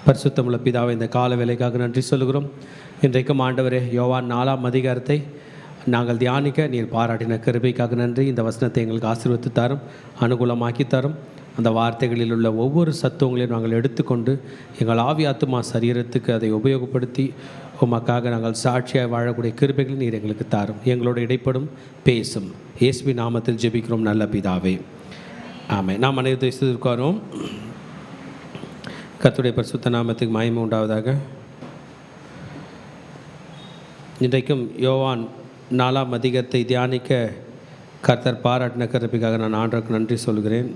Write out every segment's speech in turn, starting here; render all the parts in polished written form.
பரிசுத்தமுள்ள பிதாவை, இந்த கால வேலைக்காக நன்றி சொல்லுகிறோம். இன்றைக்கும் ஆண்டவரே, யோவான் 4ஆம் அதிகாரத்தை நாங்கள் தியானிக்க நீர் பாராட்டின கிருபைக்காக நன்றி. இந்த வசனத்தை எங்களுக்கு ஆசீர்வதித்து தரும், அனுகூலமாக்கி தரும். அந்த வார்த்தைகளில் உள்ள ஒவ்வொரு சத்துவங்களையும் நாங்கள் எடுத்துக்கொண்டு எங்கள் ஆவி ஆத்துமா சரீரத்துக்கு அதை உபயோகப்படுத்தி உமக்காக நாங்கள் சாட்சியாக வாழக்கூடிய கிருபைகளை நீர் எங்களுக்கு தாரும். எங்களோட இடைப்படும் பேசும் இயேசுவின் நாமத்தில் ஜெபிக்கிறோம் நல்ல பிதாவே, ஆமென். நாம் அனைவரும் செய்திருக்கிறோம். கர்த்தருடைய பரிசுத்த நாமத்துக்கு மகிமை உண்டாவதாக. இன்றைக்கும் யோவான் 4ஆம் அதிகாரத்தை தியானிக்க கர்த்தர் பாராட்டின கிருபைக்காக நான் ஆண்டவருக்கு நன்றி சொல்கிறேன்.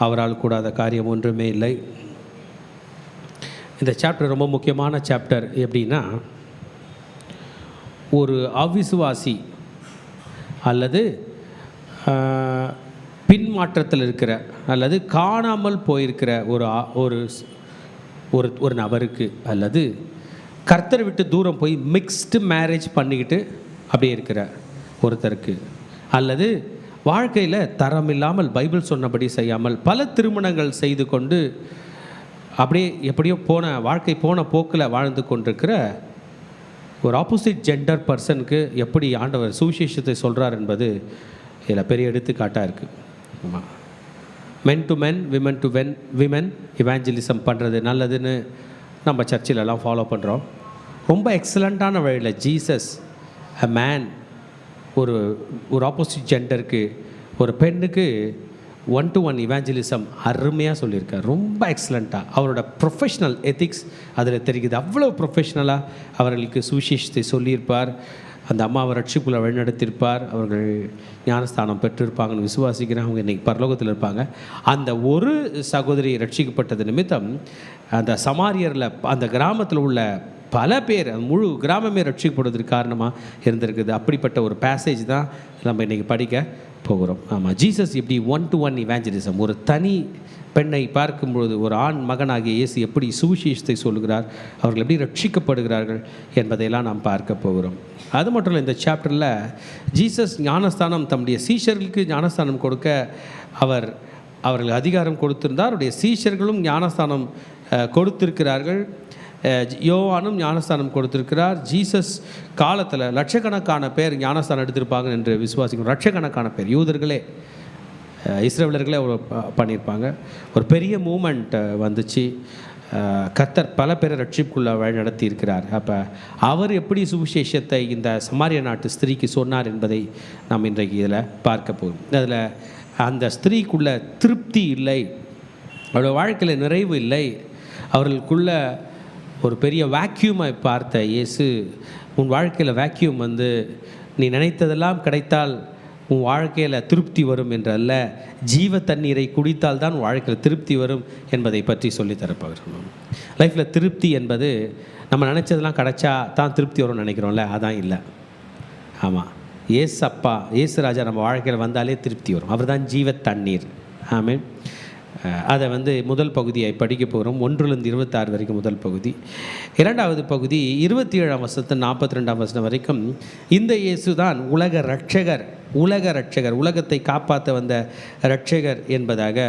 அவரால் கூடாத காரியம் ஒன்றுமே இல்லை. இந்த சாப்டர் ரொம்ப முக்கியமான சாப்டர். எப்படின்னா, ஒரு அவிசுவாசி அல்லது பின்மாற்றத்தில் இருக்கிற அல்லது காணாமல் போயிருக்கிற ஒரு நபருக்கு அல்லது கர்த்தரை விட்டு தூரம் போய் மிக்ஸ்டு மேரேஜ் பண்ணிக்கிட்டு அப்படியே இருக்கிற ஒருத்தருக்கு அல்லது வாழ்க்கையில் தரம் இல்லாமல் பைபிள் சொன்னபடி செய்யாமல் பல திருமணங்கள் செய்து கொண்டு அப்படியே எப்படியோ வாழ்க்கை போன போக்கில் வாழ்ந்து கொண்டிருக்கிற ஒரு ஆப்போசிட் ஜெண்டர் பர்சனுக்கு எப்படி ஆண்டவர் சுவிசேஷத்தை சொல்கிறார் என்பது இதில் பெரிய எடுத்துக்காட்டாக இருக்குது. ஆமாம், men to men, women to women evangelism பண்ணுறது நல்லதுன்னு நம்ம சர்ச்சிலெல்லாம் ஃபாலோ பண்ணுறோம். ரொம்ப எக்ஸலண்ட்டான வழியில் ஜீசஸ் அ மேன் ஒரு ஆப்போசிட் ஜெண்டருக்கு, ஒரு பெண்ணுக்கு 1-to-1 இவாஞ்சலிசம் அருமையாக சொல்லியிருக்கார். ரொம்ப எக்ஸலண்ட்டாக அவரோட ப்ரொஃபஷ்னல் எத்திக்ஸ் அதில் தெரியுது. அவ்வளோ ப்ரொஃபஷ்னலாக அவர்களுக்கு சுவிசேஷத்தை சொல்லியிருப்பார். அந்த அம்மாவை ரட்சிப்புக்குள்ளே வழிநடத்தியிருப்பார். அவர்கள் ஞானஸ்தானம் பெற்றிருப்பாங்கன்னு விசுவாசிக்கிறேன். அவங்க இன்றைக்கி பரலோகத்தில் இருப்பாங்க. அந்த ஒரு சகோதரி ரட்சிக்கப்பட்டது நிமித்தம் அந்த சமாரியரில் அந்த கிராமத்தில் உள்ள பல பேர், முழு கிராமமே ரட்சிக்கப்படுவதற்கு காரணமாக இருந்திருக்குது. அப்படிப்பட்ட ஒரு பேசேஜ் தான் நம்ம இன்றைக்கி படிக்க போகிறோம். ஆமாம், ஜீசஸ் எப்படி 1-to-1 இவாஞ்சலிசம், ஒரு தனி பெண்ணை பார்க்கும்பொழுது ஒரு ஆண் மகனாகிய இயேசு எப்படி சுவிசேஷத்தை சொல்கிறார், அவர்கள் எப்படி ரட்சிக்கப்படுகிறார்கள் என்பதையெல்லாம் நாம் பார்க்க போகிறோம். அது மட்டும் இல்லை, இந்த சாப்டரில் ஜீசஸ் ஞானஸ்தானம் தம்முடைய சீஷர்களுக்கு ஞானஸ்தானம் கொடுக்க அவர்கள் அதிகாரம் கொடுத்திருந்தார். அவருடைய சீஷர்களும் ஞானஸ்தானம் கொடுத்திருக்கிறார்கள். யோவானும் ஞானஸ்தானம் கொடுத்திருக்கிறார். ஜீசஸ் காலத்தில் லட்சக்கணக்கான பேர் ஞானஸ்தானம் எடுத்திருப்பாங்க என்று விசுவாசிக்கிறோம். லட்சக்கணக்கான பேர், யூதர்களே, இஸ்ரவேலர்களே பண்ணியிருப்பாங்க. ஒரு பெரிய மூமெண்ட் வந்துச்சு. கர்த்தர் பல பேரை ரட்சிப்புக்குள்ளே வழி நடத்தி இருக்கிறார். அப்போ அவர் எப்படி சுவிசேஷத்தை இந்த சமாரிய நாட்டு ஸ்திரீக்கு சொன்னார் என்பதை நாம் இன்றைக்கு இதில் பார்க்க போகிறோம். அதில் அந்த ஸ்திரீக்குள்ள திருப்தி இல்லை, அவருடைய வாழ்க்கையில் நிறைவு இல்லை. அவர்களுக்குள்ள ஒரு பெரிய வேக்யூமை பார்த்த இயேசு, உன் வாழ்க்கையில் வேக்யூம் நீ நினைத்ததெல்லாம் கிடைத்தால் உன் வாழ்க்கையில் திருப்தி வரும் என்றல்ல, ஜீவ தண்ணீரை குடித்தால் தான் வாழ்க்கையில் திருப்தி வரும் என்பதை பற்றி சொல்லி தரப்போகிறோம். லைஃப்பில் திருப்தி என்பது நம்ம நினச்சதெல்லாம் கிடைச்சா தான் திருப்தி வரும்னு நினைக்கிறோம்ல, அதான் இல்லை. ஆமாம், ஏசு ராஜா நம்ம வாழ்க்கையில் வந்தாலே திருப்தி வரும். அவர் தான் ஜீவ தண்ணீர். ஆமென். அதை முதல் பகுதியை படிக்க போகிறோம். 1-26 வரைக்கும் முதல் பகுதி. இரண்டாவது பகுதி 27ஆம் வசனத்து 42ஆம் வசனம் வரைக்கும் இந்த இயேசு தான் உலக ரட்சகர், உலகத்தை காப்பாற்ற வந்த ரட்சகர் என்பதாக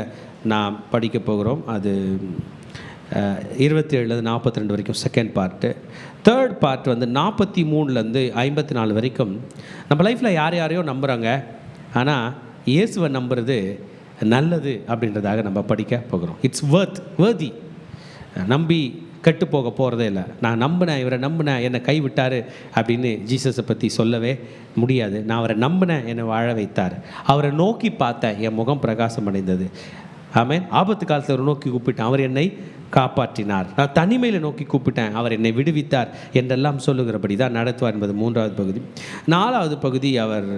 நாம் படிக்க போகிறோம். அது 27-42 வரைக்கும் செகண்ட் பார்ட்டு. தேர்ட் பார்ட் 43-54 வரைக்கும் நம்ம லைஃப்பில் யாரையோ நம்புகிறாங்க, ஆனால் இயேசுவை நம்புறது நல்லது அப்படின்றதாக நம்ம படிக்க போகிறோம். It's worthy. நம்பி கெட்டு போக போகிறதே இல்லை. நான் நம்பினேன், இவரை நம்பினேன், என்னை கைவிட்டார் அப்படின்னு ஜீசஸை பற்றி சொல்லவே முடியாது. நான் அவரை நம்பினேன், என்னை வாழ வைத்தார். அவரை நோக்கி பார்த்தேன், என் முகம் பிரகாசம் அடைந்தது. ஆமென். ஆபத்து காலத்தில் அவரை நோக்கி கூப்பிட்டேன், அவர் என்னை காப்பாற்றினார். நான் தனிமையில் நோக்கி கூப்பிட்டேன், அவர் என்னை விடுவித்தார் என்றெல்லாம் சொல்லுகிறபடி தான் நடத்துவார் என்பது 3வது பகுதி. 4வது பகுதி அவர்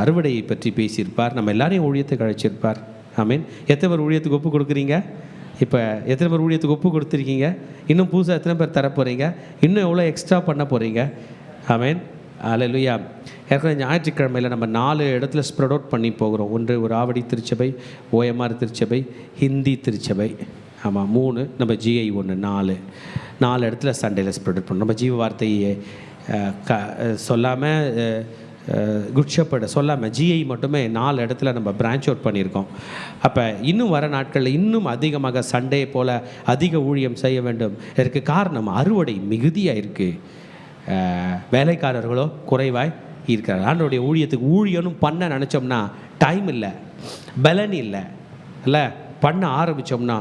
அறுவடையை பற்றி பேசியிருப்பார். நம்ம எல்லாரையும் ஊழியத்துக்கு அழைச்சிருப்பார். ஆமென். எத்தனை பேர் ஊழியத்துக்கு ஒப்பு கொடுக்குறீங்க? இப்போ எத்தனை பேர் ஊழியத்துக்கு ஒப்பு கொடுத்துருக்கீங்க? இன்னும் புதுசாக எத்தனை பேர் தர போகிறீங்க? இன்னும் எவ்வளோ எக்ஸ்ட்ரா பண்ண போகிறீங்க? ஆமென். அல்லேலூயா. ஏற்கனவே ஞாயிற்றுக்கிழமையில் நம்ம 4 இடத்துல ஸ்ப்ரெட் அவுட் பண்ணி போகிறோம். ஒன்று ஒரு ஆவடி திருச்சபை, OMR திருச்சபை, ஹிந்தி திருச்சபை. ஆமாம், 3 நம்ம GI 1, 4 இடத்துல சண்டேயில் ஸ்ப்ரெட் அவுட் பண்ணோம். நம்ம ஜீவ வார்த்தையை சொல்லாமல் குட் ஷெப்பர்டு சொல்லாமல் ஜிஐ மட்டுமே 4 இடத்துல நம்ம பிரான்ச் அவுட் பண்ணியிருக்கோம். அப்போ இன்னும் வர நாட்களில் இன்னும் அதிகமாக சண்டே போல் அதிக ஊழியம் செய்ய வேண்டும். இதற்கு காரணம் அறுவடை மிகுதியாக இருக்குது, வேலைக்காரர்களோ குறைவாய் இருக்கிறார். ஆண்டவருடைய ஊழியத்துக்கு ஊழியனும் பண்ண நினச்சோம்னா டைம் இல்லை, பலன் இல்லை பண்ண ஆரம்பித்தோம்னா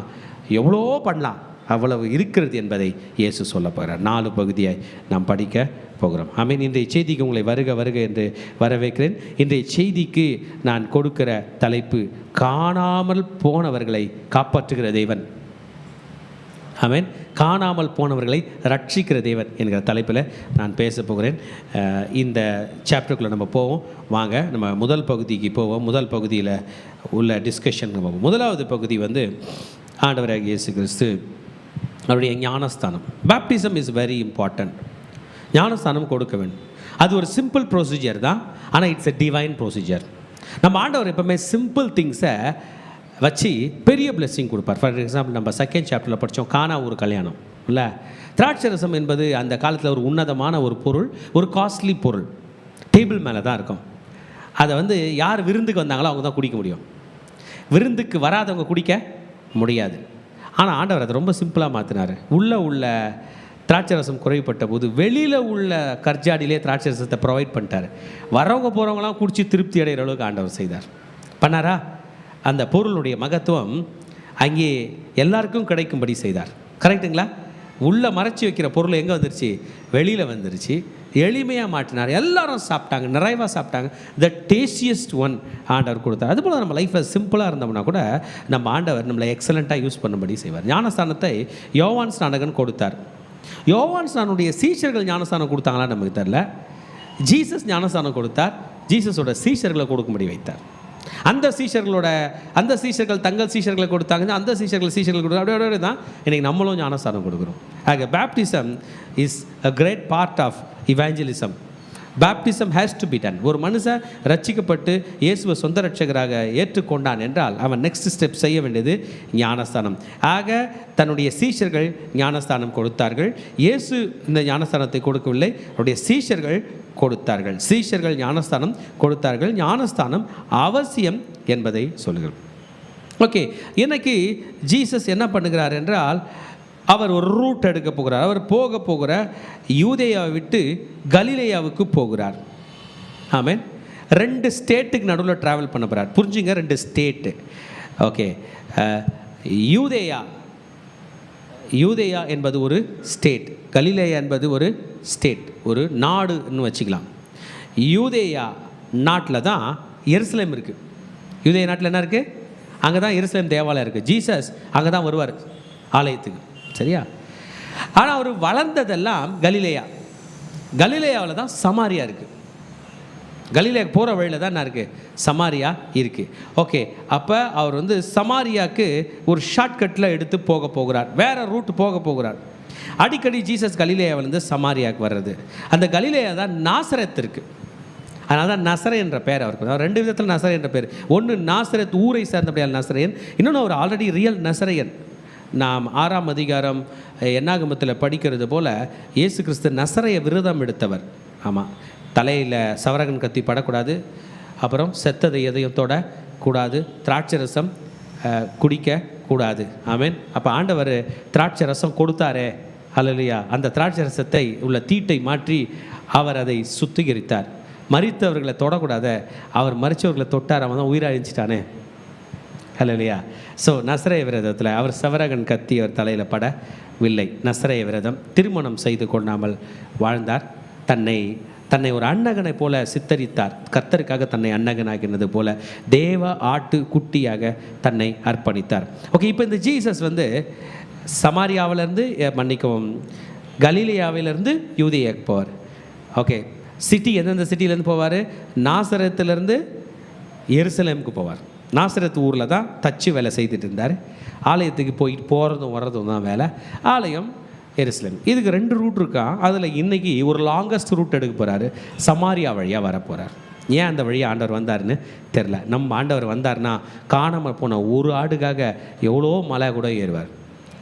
எவ்வளோ பண்ணலாம், அவ்வளவு இருக்கிறது என்பதை இயேசு சொல்ல போகிறார். 4 பகுதியாய் நாம் படிக்க போகிறோம். ஆமீன். இன்றைய செய்திக்கு உங்களை வருக வருக என்று வரவேற்கிறேன். இன்றைய செய்திக்கு நான் கொடுக்கிற தலைப்பு காணாமல் போனவர்களை காப்பாற்றுகிற தேவன். ஆமீன். காணாமல் போனவர்களை ரட்சிக்கிற தேவன் என்கிற தலைப்பில் நான் பேச போகிறேன். இந்த சாப்டருக்குள்ளே நம்ம போவோம். வாங்க நம்ம முதல் பகுதிக்கு போவோம். முதல் பகுதியில் உள்ள டிஸ்கஷன் போவோம். முதலாவது பகுதி ஆண்டவராகிய இயேசு கிறிஸ்து அவருடைய ஞானஸ்தானம். Baptism is very important. ஞானஸ்தானம் கொடுக்க வேண்டும். அது ஒரு சிம்பிள் ப்ரொசீஜர் தான், ஆனால் இட்ஸ் எ டிவைன் ப்ரொசீஜர். நம்ம ஆண்டவர் எப்பவுமே சிம்பிள் திங்ஸை வச்சு பெரிய பிளெஸ்ஸிங் கொடுப்பார். ஃபார் எக்ஸாம்பிள் நம்ம 2nd சாப்டரில் படித்தோம், கானா ஒரு கல்யாணம் இல்லை. திராட்சரசம் என்பது அந்த காலத்தில் ஒரு உன்னதமான ஒரு பொருள், ஒரு காஸ்ட்லி பொருள். டேபிள் மேலே தான் இருக்கும். அதை யார் விருந்துக்கு வந்தாங்களோ அவங்க தான் குடிக்க முடியும், விருந்துக்கு வராதவங்க குடிக்க முடியாது. ஆனால் ஆண்டவர் அதை ரொம்ப சிம்பிளாக மாற்றினார். உள்ள திராட்சரசம் குறைப்பட்ட போது வெளியில் உள்ள கர்ஜாடியிலே திராட்சரசத்தை ப்ரொவைட் பண்ணிட்டார். வரவங்க போகிறவங்களாம் குடித்து திருப்தி அடைகிற அளவுக்கு ஆண்டவர் செய்தார். பண்ணாரா? அந்த பொருளுடைய மகத்துவம் அங்கே எல்லாருக்கும் கிடைக்கும்படி செய்தார். கரெக்டுங்களா? உள்ளே மறைச்சி வைக்கிற பொருள் எங்கே வந்துருச்சு? வெளியில் வந்துருச்சு. எளிமையாக மாட்டினார். எல்லாரும் சாப்பிட்டாங்க, நிறைவாக சாப்பிட்டாங்க. த டேஸ்டியஸ்ட் ஒன் ஆண்டவர் கொடுத்தார். அதுபோல் நம்ம லைஃப்பில் சிம்பிளாக இருந்தோம்னா கூட நம்ம ஆண்டவர் நம்மளை எக்ஸலண்ட்டாக யூஸ் பண்ணும்படி செய்வார். ஞானஸ்தானத்தை யோவான் ஸ்நானகன் கொடுத்தார். யோவான் ஸ்நானுடைய சீஷர்கள் ஞானஸ்தானம் கொடுத்தாங்களா நமக்கு தெரியல. ஜீசஸ் ஞானஸ்தானம் கொடுத்தார். ஜீசஸோட சீஷர்களை கொடுக்கும்படி வைத்தார். அந்த சீஷர்கள் தங்கள் சீஷர்களை கொடுத்தாங்க, அந்த சீஷர்கள் கொடுத்தாங்க. அப்படியே தான் இன்றைக்கி நம்மளும் ஞானஸ்தானம் கொடுக்குறோம். ஆக baptism is a great part of evangelism. Baptism has to be done. ஒரு மனுஷன் ரட்சிக்கப்பட்டு இயேசுவை சொந்த ரட்சகராக ஏற்றுக்கொண்டான் என்றால் அவன் நெக்ஸ்ட் ஸ்டெப் செய்ய வேண்டியது ஞானஸ்தானம். ஆக தன்னுடைய சீஷர்கள் ஞானஸ்தானம் கொடுத்தார்கள். இயேசு இந்த ஞானஸ்தானத்தை கொடுக்கவில்லை, அவருடைய சீஷர்கள் கொடுத்தார்கள். சீஷர்கள் ஞானஸ்தானம் கொடுத்தார்கள். ஞானஸ்தானம் அவசியம் என்பதை சொல்லுங்கள். ஓகே, இன்னைக்கு ஜீசஸ் என்ன பண்ணுகிறார் என்றால் அவர் ஒரு ரூட் எடுக்க போகிறார். அவர் போகிற யூதேயாவை விட்டு கலிலேயாவுக்கு போகிறார். ஆமென். 2 ஸ்டேட்டுக்கு நடுவில் ட்ராவல் பண்ண போகிறார். புரிஞ்சுங்க, 2 ஸ்டேட்டு. ஓகே, யூதேயா என்பது ஒரு ஸ்டேட், கலிலேயா என்பது ஒரு ஸ்டேட், ஒரு நாடுன்னு வச்சுக்கலாம். யூதேயா நாட்டில் தான் எருசலேம் இருக்குது. யூதேயா நாட்டில் என்ன இருக்குது? அங்கே தான் எருசலேம் தேவாலயம் இருக்குது. ஜீசஸ் அங்கே தான் வருவார் ஆலயத்துக்கு, சரியா? ஆனால் அவர் வளர்ந்ததெல்லாம் கலிலேயாவில் தான் சமாரியா இருக்குது. கலிலேயாவுக்கு போகிற வழியில் தான் என்ன இருக்குது? சமாரியா இருக்குது. ஓகே, அப்போ அவர் சமாரியாவுக்கு ஒரு ஷார்ட்கட்டில் எடுத்து போகிறார், வேறு ரூட் போகிறார். அடிக்கடி ஜீசஸ் கலிலேயாவிலேருந்து சமாரியாவுக்கு வர்றது. அந்த கலிலேயா தான் நாசரத் இருக்குது. அதனால தான் நசரே என்ற பேர் அவருக்கு. 2 விதத்தில் நசரே என்ற பேர். ஒன்று நாசரத் ஊரை சேர்ந்தபடியால் நசரேயன், இன்னொன்று அவர் ஆல்ரெடி ரியல் நசரேயன். நாம் 6ஆம் அதிகாரம் என்னாகமத்தில் படிக்கிறது போல் இயேசு கிறிஸ்து நசரைய விரதம் எடுத்தவர். ஆமாம், தலையில் சவரகன் கத்தி படக்கூடாது, அப்புறம் செத்ததை எதையும் தொடக்கூடாது, திராட்சரசம் குடிக்கக்கூடாது. ஆமேன். அப்போ ஆண்டவர் திராட்சரசம் கொடுத்தாரே, அல்லையா, அந்த திராட்சரசத்தை உள்ள தீட்டை மாற்றி அவர் அதை சுத்திகரித்தார். மரித்தவர்களை தொடக்கூடாத, அவர் மரித்தவர்களை தொட்டார், அவன் தான் உயிராழிச்சிட்டானே, அல்லையா. ஸோ நசரேய விரதத்தில் அவர் சவரகன் கத்தி அவர் தலையில் படவில்லை. நசரேய விரதம், திருமணம் செய்து கொள்ளாமல் வாழ்ந்தார். தன்னை ஒரு அன்னகனை போல சித்தரித்தார். கர்த்தருக்காக தன்னை அன்னகனாகினது போல தேவ ஆட்டு குட்டியாக தன்னை அர்ப்பணித்தார். ஓகே, இப்போ இந்த ஜீசஸ் சமாரியாவிலேருந்து கலிலேயாவிலேருந்து யூதேயாவுக்கு போவார். ஓகே, சிட்டி எந்தெந்த சிட்டியிலேருந்து போவார்? நாசரத்திலேருந்து எருசலேமுக்கு போவார். நாசரத் ஊரில் தான் தச்சு வேலை செய்துட்டு இருந்தார். ஆலயத்துக்கு போகிறதும் வர்றதும் தான் வேலை. ஆலயம் எருசலேம். இதுக்கு 2 ரூட் இருக்கான். அதில் இன்றைக்கி ஒரு லாங்கஸ்ட் ரூட் எடுக்க போகிறாரு. சமாரியா வழியாக வர போகிறார். ஏன் அந்த வழியாக ஆண்டவர் வந்தார்னு தெரில. நம்ம ஆண்டவர் வந்தார்னா காணாமல் போன ஒரு ஆடுக்காக எவ்வளோ மலை கூட ஏறுவார்.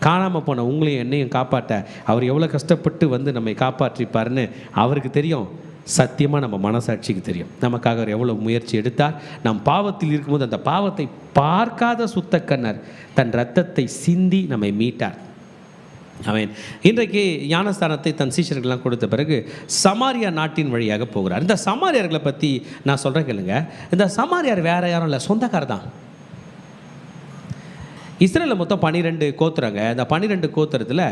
காணாமல் போன உங்களையும் என்னையும் காப்பாற்ற அவர் எவ்வளோ கஷ்டப்பட்டு நம்மை காப்பாற்றிப்பார்னு அவருக்கு தெரியும். சத்தியமாக நம்ம மனசாட்சிக்கு தெரியும் நமக்காக அவர் எவ்வளோ முயற்சி எடுத்தார். நம் பாவத்தில் இருக்கும்போது அந்த பாவத்தை பார்க்காத சுத்த கண்ணர் தன் இரத்தத்தை சிந்தி நம்மை மீட்டார். அவன் இன்றைக்கு ஞானஸ்தானத்தை தன் சீஷர்கள்லாம் கொடுத்த பிறகு சமாரியா நாட்டின் வழியாக போகிறார். இந்த சமாரியார்களை பற்றி நான் சொல்கிறேன் கேளுங்க. இந்த சமாரியார் வேற யாரும் இல்லை, சொந்தக்காரர் தான். இஸ்ரேலில் மொத்தம் 12 கோத்திரங்க. இந்த 12 கோத்திரத்தில்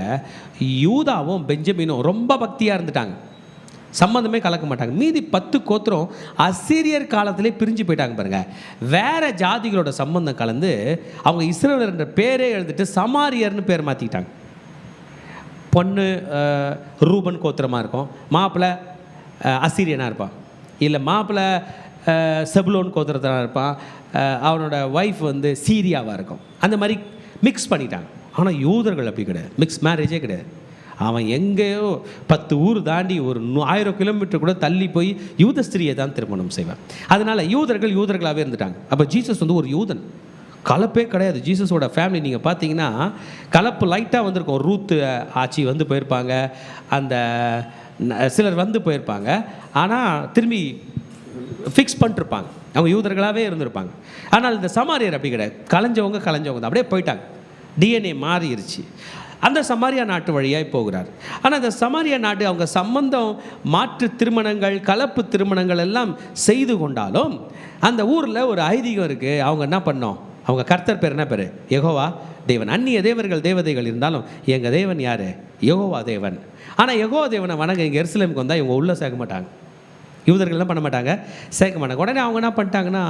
யூதாவும் பெஞ்சமினும் ரொம்ப பக்தியாக இருந்துட்டாங்க, சம்மந்தமே கலக்க மாட்டாங்க. மீதி 10 கோத்திரம் அசீரியர் காலத்திலே பிரிஞ்சு போயிட்டாங்க பாருங்க. வேற ஜாதிகளோட சம்பந்தம் கலந்து அவங்க இஸ்ரேலர் என்ற பேரே எழுதிட்டு சமாரியர்னு பேர் மாற்றிக்கிட்டாங்க. பொண்ணு ரூபன் கோத்திரமாக இருக்கும், மாப்பிள்ளை அசீரியனாக இருப்பான், இல்லை மாப்பிள்ளை செபுலோன் கோத்திரத்தினாக இருப்பான், அவனோட ஒய்ஃப் வந்து சீரியாவாக இருக்கும். அந்த மாதிரி மிக்ஸ் பண்ணிட்டாங்க. ஆனால் யூதர்கள் அப்படி கிடையாது, மிக்ஸ் மேரேஜே கிடையாது. அவன் எங்கேயோ 10 ஊர் தாண்டி ஒரு 1000 கிலோமீட்டர் கூட தள்ளி போய் யூத ஸ்திரியை தான் திருமணம் செய்வான். அதனால் யூதர்களாகவே இருந்துட்டாங்க. அப்போ ஜீசஸ் வந்து ஒரு யூதன், கலப்பே கிடையாது. ஜீசஸோட ஃபேமிலி நீங்கள் பார்த்தீங்கன்னா கலப்பு லைட்டாக வந்திருக்கும். ரூத் ஆச்சி வந்து போயிருப்பாங்க, அந்த சிலர் வந்து போயிருப்பாங்க, ஆனால் திரும்பி ஃபிக்ஸ் பண்ணிருப்பாங்க, அவங்க யூதர்களாகவே இருந்திருப்பாங்க. ஆனால் இந்த சமாரியர் அப்படி கிடையாது, கலைஞ்சவங்க தான் அப்படியே போயிட்டாங்க, டிஎன்ஏ மாறிடுச்சு. அந்த சமாரியா நாட்டு வழியாக போகிறார். ஆனால் அந்த சமாரியா நாட்டு அவங்க சம்பந்தம் மாற்று திருமணங்கள் கலப்பு திருமணங்கள் எல்லாம் செய்து கொண்டாலும் அந்த ஊரில் ஒரு ஐதீகம் இருக்குது. அவங்க என்ன பண்ணோம், அவங்க கர்த்தர் பேர் என்ன பேர், யெகோவா தேவன். அந்நிய தேவர்கள் தேவதைகள் இருந்தாலும் எங்கள் தேவன் யார், யெகோவா தேவன். ஆனால் யெகோவா தேவனை வணங்க இங்கே எருசலேமுக்கு வந்தால் இவங்க உள்ளே சேர்க்க மாட்டாங்க, யூதர்கள் என்ன பண்ண மாட்டாங்க, சேர்க்க மாட்டாங்க. உடனே அவங்க என்ன பண்ணிட்டாங்கன்னா,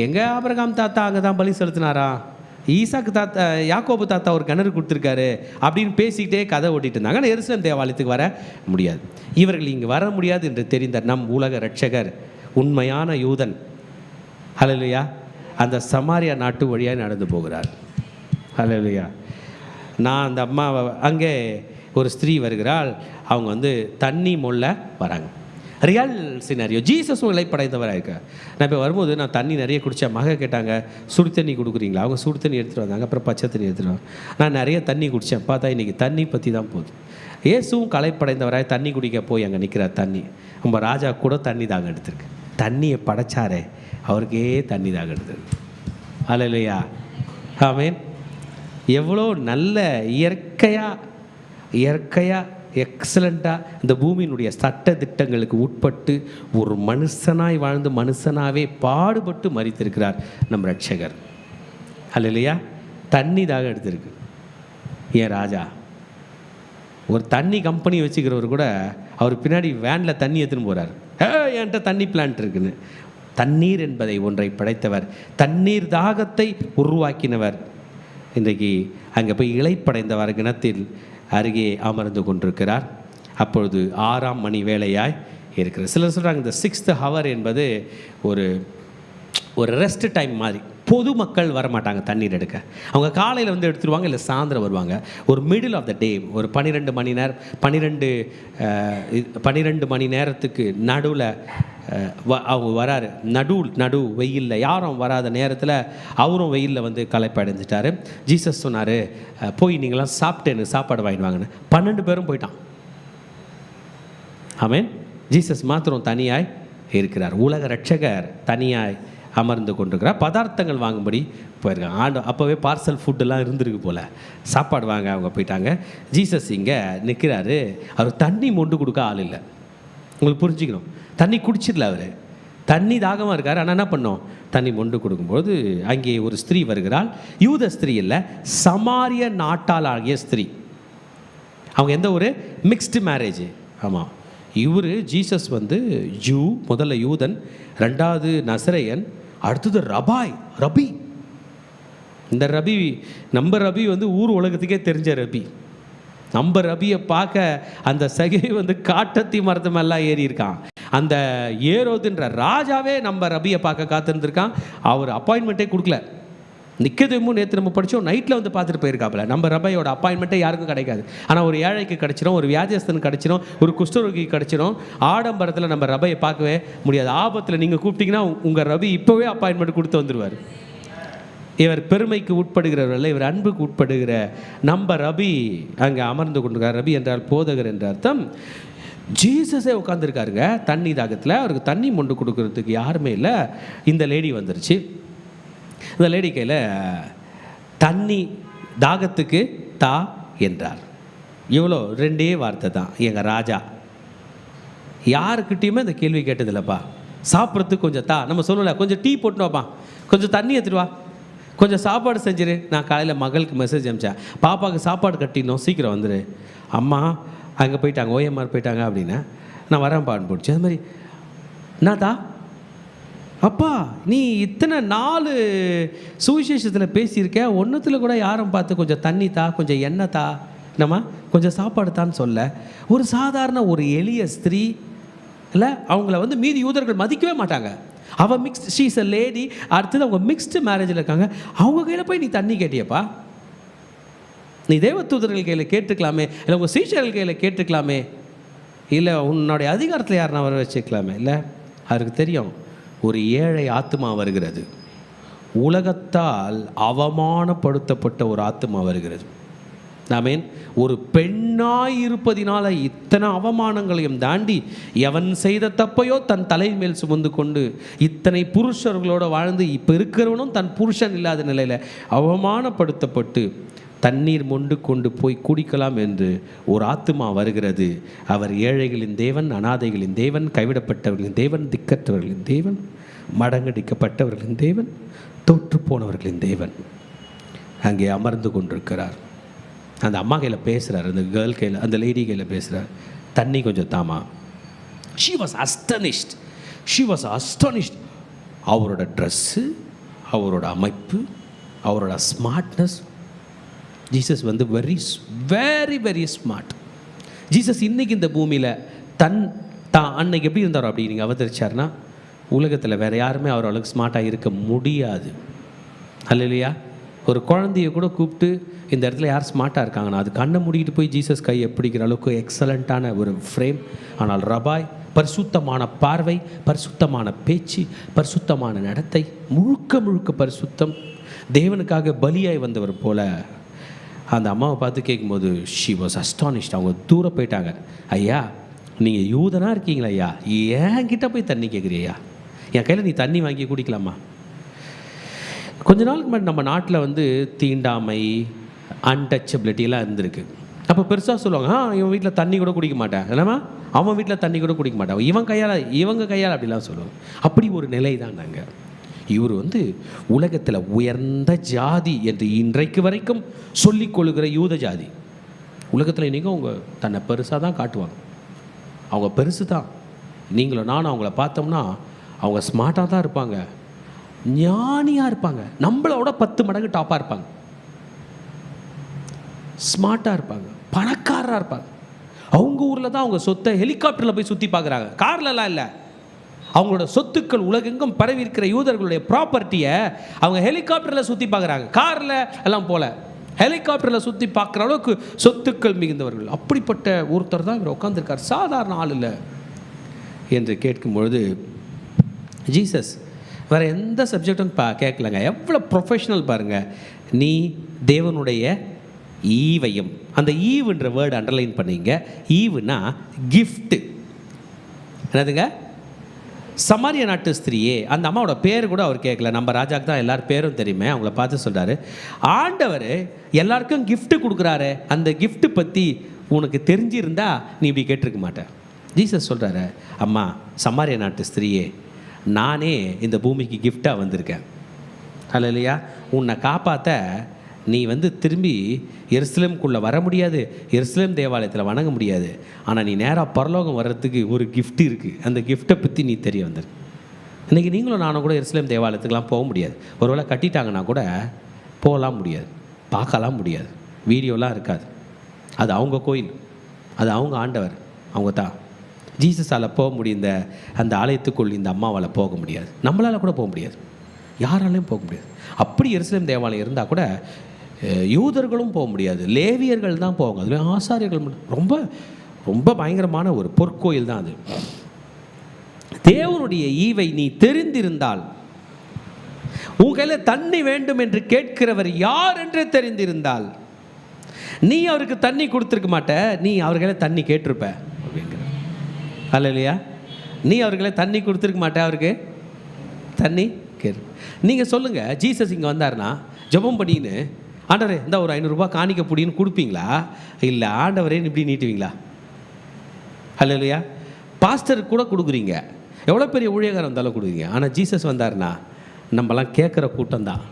எங்கள் ஆபிரகாம் தாத்தா அங்கே தான் பலி செலுத்தினாரா, ஈசாக்கு தாத்தா யாக்கோபு தாத்தா ஒரு கிணறு கொடுத்துருக்காரு அப்படின்னு பேசிக்கிட்டே கதை ஓட்டிகிட்டு இருந்தாங்க. ஆனால் எருசலேம் தேவாலயத்துக்கு வர முடியாது. இவர்கள் இங்கே வர முடியாது என்று தெரிந்த நம் உலக இரட்சகர் உண்மையான யூதன் ஹல்லேலூயா அந்த சமாரியா நாட்டு வழியாக நடந்து போகிறார். ஹல்லேலூயா. நான் அந்த அம்மா அங்கே ஒரு ஸ்திரீ வருகிறாள், அவங்க வந்து தண்ணி மொள்ள வராங்க. Real scenario. ஜீசஸும் இலைப்படைந்தவராக இருக்க. நான் இப்போ வரும்போது நான் தண்ணி நிறைய குடித்தேன். மக கேட்டாங்க சுடு தண்ணி கொடுக்குறீங்களா, அவங்க சுடு தண்ணி எடுத்துகிட்டு வந்தாங்க, அப்புறம் பச்சை தண்ணி எடுத்துகிட்டு வந்தாங்க. நான் நிறைய தண்ணி குடித்தேன். பார்த்தா இன்றைக்கி தண்ணி பற்றி தான் போகுது. இயேசுவும் களைப்படைந்தவராக தண்ணி குடிக்க போய் அங்கே நிற்கிறார். தண்ணி நம்ம ராஜா கூட தண்ணி தாங்க எடுத்திருக்கு. தண்ணியை படைச்சாரே அவருக்கே தண்ணி தாங்க எடுத்திருக்கு. ஹல்லேலூயா ஆமென். எவ்வளோ நல்ல இயற்கையாக எக்ஸலண்ட்டாக இந்த பூமியினுடைய சட்ட திட்டங்களுக்கு உட்பட்டு ஒரு மனுஷனாய் வாழ்ந்து மனுஷனாகவே பாடுபட்டு மரித்திருக்கிறார் நம் ரட்சகர். ஹல்லேலூயா. தண்ணி தாக எடுத்திருக்கு. ஏன் ராஜா ஒரு தண்ணி கம்பெனி வச்சுக்கிறவர் கூட அவர் பின்னாடி வேனில் தண்ணி எடுத்துன்னு போகிறார். என்கிட்ட தண்ணி பிளான்ட் இருக்குன்னு. தண்ணீர் என்பதை ஒன்றை படைத்தவர், தண்ணீர் தாகத்தை உருவாக்கினவர். இன்றைக்கு அங்கே போய் இளைப்படைந்தவர் கிணத்தில் அருகே அமர்ந்து கொண்டிருக்கிறார். அப்பொழுது 6ஆம் மணி வேளையாய் இருக்கிறது. சிலர் சொல்கிறாங்க இந்த 6th hour என்பது ஒரு ரெஸ்ட் டைம் மாதிரி. பொதுமக்கள் வரமாட்டாங்க தண்ணீர் எடுக்க. அவங்க காலையில் வந்து எடுத்துருவாங்க, இல்லை சாயந்தரம் வருவாங்க. ஒரு மிடில் ஆஃப் த டே ஒரு 12 மணி நேரம் 12 மணி நேரத்துக்கு நடுவில் அவங்க வராரு. நடு வெயிலில் யாரும் வராத நேரத்தில் அவரும் வெயிலில் வந்து களைப்படைஞ்சிட்டாரு. ஜீசஸ் சொன்னார், போய் நீங்களாம் சாப்பிட்டு எனக்கு சாப்பாடு வாங்கிட்டு வாங்கன்னு. 12 பேரும் போயிட்டான். ஆமென். ஜீசஸ் மாத்திரம் தனியாய் இருக்கிறார். உலக ரட்சகர் தனியாய் அமர்ந்து கொண்டிருக்கிறார். பதார்த்தங்கள் வாங்கும்படி போயிருக்காங்க. அப்போவே பார்சல் ஃபுட்டெல்லாம் இருந்திருக்கு போல். சாப்பாடு வாங்க அவங்க போயிட்டாங்க. ஜீசஸ் இங்கே நிற்கிறாரு. அவர் தண்ணி மொண்டு கொடுக்க ஆள் இல்லை. உங்களுக்கு புரிஞ்சுக்கணும், தண்ணி குடிச்சிடல அவர். தண்ணி தாகமாக இருக்கார். ஆனால் என்ன பண்ணோம், தண்ணி மொண்டு கொடுக்கும்போது அங்கே ஒரு ஸ்திரீ வருகிறாள். யூத ஸ்திரீ இல்லை, சமாரிய நாட்டால் ஆகிய ஸ்திரீ. அவங்க எந்த ஒரு மிக்ஸ்டு மேரேஜ். ஆமாம், இவர் ஜீசஸ் வந்து ஜூ, முதல்ல யூதன், 2வது நசரேயன், அடுத்தது ரபி. இந்த ரபி நம்ம ரபி வந்து ஊர் உலகத்துக்கே தெரிஞ்ச ரபி. நம்ம ரபியை பார்க்க அந்த சகை வந்து காட்டத்தி மரத்து மேலாம் ஏறி இருக்கான். அந்த ஏரோதுன்ற ராஜாவே நம்ம ரபியை பார்க்க காத்திருந்திருக்கான். அவர் அப்பாயின்மெண்ட்டே கொடுக்கல. நிக்கதேமும் நேற்று நம்ம படித்தோம், நைட்டில் வந்து பார்த்துட்டு போயிருக்காப்புல. நம்ம ரபையோட அப்பாயின்மெண்ட்டே யாருக்கும் கிடைக்காது. ஆனால் ஒரு ஏழைக்கு கிடச்சிரும், ஒரு வியாதியஸ்தனுக்கு கிடச்சிரும், ஒரு குஷ்டரோகிக்கு கிடச்சிரும். ஆடம்பரத்தில் நம்ம ரபையை பார்க்கவே முடியாது. ஆபத்தில் நீங்கள் கூப்பிட்டீங்கன்னா உங்கள் ரபி இப்போவே அப்பாயின்மெண்ட் கொடுத்து வந்துடுவார். இவர் பெருமைக்கு உட்படுகிறவர்கள், இவர் அன்புக்கு உட்படுகிற நம்ம ரபி அங்கே அமர்ந்து கொண்டிருக்கார். ரபி என்றால் போதகர் என்ற அர்த்தம். ஜீசஸே உட்காந்துருக்காருங்க தண்ணி தாகத்தில். அவருக்கு தண்ணி மொண்டு கொடுக்கறதுக்கு யாருமே இல்லை. இந்த லேடி வந்துருச்சு. இந்த லேடி கையில் தண்ணி தாகத்துக்கு தா என்றார். இவ்வளோ 2 வார்த்தை தான். எங்கள் ராஜா யாருக்கிட்டையுமே இந்த கேள்வி கேட்டதில்லப்பா. சாப்பிட்றதுக்கு கொஞ்சம் தா, நம்ம சொல்லலை கொஞ்சம் டீ போட்டு வாப்பா, கொஞ்சம் தண்ணி எடுத்துட்டு வா, கொஞ்சம் சாப்பாடு செஞ்சிரு. நான் காலையில் மகளுக்கு மெசேஜ் அனுப்பிச்சேன், பாப்பாவுக்கு சாப்பாடு கட்டிடணும், சீக்கிரம் வந்துடு. அம்மா அங்கே போயிட்டாங்க, ஓஎம்ஆர் போயிட்டாங்க அப்படின்னா நான் வரேன்ப்பான்னு போட்டுச்சு. அது மாதிரி என்னதா அப்பா நீ இத்தனை 4 சுவிசேஷத்தில் பேசியிருக்க, ஒன்றுத்தில் கூட யாரும் பார்த்து கொஞ்சம் தண்ணி தா, கொஞ்சம் எண்ணெய் தா, நம்ம கொஞ்சம் சாப்பாடு தான்னு சொல்ல. ஒரு சாதாரண ஒரு எளிய ஸ்திரீ இல்லை, அவங்கள வந்து மீதி யூதர்கள் மதிக்கவே மாட்டாங்க. அவள் mixed, she is a lady. அடுத்தது அவங்க மிக்ஸ்டு மேரேஜில் இருக்காங்க. அவங்க கையில் போய் நீ தண்ணி கேட்டியப்பா. நீ தேவதூதர்கள் கையில் கேட்டுக்கலாமே, இல்லை உங்கள் சீஷர்கள் கையில் கேட்டுக்கலாமே, இல்லை உன்னுடைய அதிகாரத்தில் யார் நான் வர வச்சுக்கலாமே. இல்லை, அவருக்கு தெரியும் ஒரு ஏழை ஆத்மா வருகிறது, உலகத்தால் அவமானப்படுத்தப்பட்ட ஒரு ஆத்மா வருகிறது. ஆமென். ஒரு பெண்ணாய் இருப்பதினால இத்தனை அவமானங்களையும் தாண்டி எவன் செய்த தப்பையோ தன் தலை மேல் சுமந்து கொண்டு இத்தனை புருஷர்களோடு வாழ்ந்து இப்போ இருக்கிறவனும் தன் புருஷன் இல்லாத நிலையில் அவமானப்படுத்தப்பட்டு தண்ணீர் மொண்டு கொண்டு போய் குடிக்கலாம் என்று ஒரு ஆத்துமா வருகிறது. அவர் ஏழைகளின் தேவன், அனாதைகளின் தேவன், கைவிடப்பட்டவர்களின் தேவன், திக்கற்றவர்களின் தேவன், மடங்கடிக்கப்பட்டவர்களின் தேவன், தோற்று போனவர்களின் தேவன் அங்கே அமர்ந்து கொண்டிருக்கிறார். அந்த அம்மா கையில் பேசுகிறார், அந்த கேர்ள் கையில், அந்த லேடி கையில் பேசுகிறார், தண்ணி கொஞ்சம் தாமா. She was astonished. அவரோட ட்ரெஸ்ஸு, அவரோட அமைப்பு, அவரோட ஸ்மார்ட்னஸ். ஜீசஸ் வந்து very very very smart. Jesus இன்றைக்கி இந்த பூமியில் தான் அன்னைக்கு எப்படி இருந்தாரோ அப்படி நீங்கள் அவதரிச்சார்னா உலகத்தில் வேறு யாருமே அவர் அளவுக்கு ஸ்மார்ட்டாக இருக்க முடியாது. அல்லையா? ஒரு குழந்தைய கூட கூப்பிட்டு இந்த இடத்துல யார் ஸ்மார்ட்டாக இருக்காங்கன்னா அது கண்ணை மூடிக்கிட்டு போய் ஜீசஸ் கையை பிடிக்கிற அளவுக்கு எக்ஸலண்ட்டான ஒரு ஃப்ரேம். ஆனால் ரபாய் பரிசுத்தமான பார்வை, பரிசுத்தமான பேச்சு, பரிசுத்தமான நடத்தை, முழுக்க முழுக்க பரிசுத்தம், தேவனுக்காக பலியாய் வந்தவர் போல. அந்த அம்மாவை பார்த்து கேட்கும்போது ஷி வாஸ் அஸ்டானிஷ்ட். அவங்க தூரம் போயிட்டாங்க. ஐயா நீங்கள் யூதனாக இருக்கீங்களா ஐயா, என்கிட்ட போய் தண்ணி கேட்குறியா? என் கையில் நீ தண்ணி வாங்கி குடிக்கலாமா? கொஞ்ச நாளுக்கு முன்னாடி நம்ம நாட்டில் வந்து தீண்டாமை, அன்டச்சபிலிட்டிலாம் இருந்திருக்கு. அப்போ பெருசாக சொல்லுவாங்க, இவன் வீட்டில் தண்ணி கூட குடிக்க மாட்டேன், இல்லைம்மா அவன் வீட்டில் தண்ணி கூட குடிக்க மாட்டான், இவங்க கையால் அப்படிலாம் சொல்லுவாங்க. அப்படி ஒரு நிலை தான் நாங்கள். இவர் வந்து உலகத்தில் உயர்ந்த ஜாதி என்று இன்றைக்கு வரைக்கும் சொல்லிக்கொள்கிற யூத ஜாதி. உலகத்தில் இன்றைக்கும் அவங்க தன்னை பெருசாக தான் காட்டுவாங்க. அவங்க பெருசு தான். நீங்களும் நானும் அவங்கள பார்த்தோம்னா அவங்க ஸ்மார்ட்டாக தான் இருப்பாங்க, ஞானியாக இருப்பாங்க, நம்மளோட 10 மடங்கு டாப்பாக இருப்பாங்க, ஸ்மார்ட்டாக இருப்பாங்க, பணக்காரராக இருப்பாங்க. அவங்க ஊரில் தான் அவங்க சொத்தை ஹெலிகாப்டரில் போய் சுற்றி பார்க்குறாங்க, கார்லலாம் இல்லை. அவங்களோட சொத்துக்கள் உலகெங்கும் பரவி இருக்கிற யூதர்களுடைய ப்ராப்பர்ட்டியை அவங்க ஹெலிகாப்டரில் சுற்றி பார்க்குறாங்க, காரில் எல்லாம் போல ஹெலிகாப்டரில் சுற்றி பார்க்குற அளவுக்கு சொத்துக்கள் மிகுந்தவர்கள். அப்படிப்பட்ட ஒருத்தர் தான் இவர் உட்காந்துருக்கார், சாதாரண ஆள் இல்லை என்று கேட்கும்பொழுது ஜீசஸ் வேறு எந்த சப்ஜெக்டும் கேட்கலங்க. எவ்வளோ ப்ரொஃபஷ்னல் பாருங்கள். நீ தேவனுடைய ஈவையும், அந்த ஈவுன்ற வேர்டு அண்டர்லைன் பண்ணிங்க. ஈவுனா கிஃப்ட்டு. என்னதுங்க? சமாரிய நாட்டு ஸ்திரீயே, அந்த அம்மாவோட பேர் கூட அவர் கேட்கல. நம்ம ராஜாக்கு தான் எல்லார் பேரும் தெரியுமே. அவங்கள பார்த்து சொல்கிறாரு, ஆண்டவர் எல்லாருக்கும் கிஃப்ட்டு கொடுக்குறாரு, அந்த கிஃப்ட்டு பற்றி உனக்கு தெரிஞ்சிருந்தா நீ இப்படி கேட்டிருக்க மாட்டேன். ஜீசஸ் சொல்கிறாரு, அம்மா சமாரிய நாட்டு ஸ்திரீயே, நானே இந்த பூமிக்கு கிஃப்டாக வந்திருக்கேன். அல்லையா? உன்னை காப்பாற்ற நீ வந்து திரும்பி எருசலேமுக்குள்ளே வர முடியாது, எருசலேம் தேவாலயத்தில் வணங்க முடியாது. ஆனால் நீ நேராக பரலோகம் வர்றதுக்கு ஒரு கிஃப்ட் இருக்குது. அந்த கிஃப்ட்டை பற்றி நீ தெரிய வந்திருக்கு. இன்றைக்கி நீங்களும் நானும் கூட எருசலேம் தேவாலயத்துக்கெலாம் போக முடியாது. ஒருவேளை கட்டிட்டாங்கன்னா கூட போகலாம் முடியாது, பார்க்கலாம் முடியாது, வீடியோலாம் இருக்காது. அது அவங்க கோயில், அது அவங்க ஆண்டவர், அவங்க தான். ஜீசஸால் போக முடிந்த அந்த ஆலயத்துக்குள் இந்த அம்மாவால் போக முடியாது, நம்மளால் கூட போக முடியாது, யாராலையும் போக முடியாது. அப்படி எருசலேம் தேவாலயம் இருந்தால் கூட யூதர்களும் போக முடியாது, லேவியர்கள் தான் போவாங்க. அதில் ஆசாரியர்கள் ரொம்ப ரொம்ப பயங்கரமான ஒரு பொற்கோயில் தான் அது. தேவனுடைய ஈவை நீ தெரிந்திருந்தால், உன் கையில் தண்ணி வேண்டும் என்று கேட்கிறவர் யார் என்று தெரிந்திருந்தால், நீ அவருக்கு தண்ணி கொடுத்துருக்க மாட்ட, நீ அவர் கையில் தண்ணி கேட்டிருப்ப அப்படிங்கிற. அல்லையா? நீ அவர்களை தண்ணி கொடுத்துருக்க மாட்டே, அவருக்கு தண்ணி கேரு. நீங்கள் சொல்லுங்கள், ஜீசஸ் இங்கே வந்தார்னா ஜெபம் பண்ணின்னு, ஆண்டவரே இந்த ஒரு 500 ரூபாய் காணிக்க புடின்னு கொடுப்பீங்களா? இல்லை ஆண்டவரே இப்படி நீட்டுவீங்களா? அல்லையா? பாஸ்டருக்கு கூட கொடுக்குறீங்க, எவ்வளோ பெரிய ஊழியக்காரர் வந்தாலும் கொடுக்குறீங்க. ஆனால் ஜீசஸ் வந்தார்னா நம்மலாம் கேட்குற கூட்டம் தான்.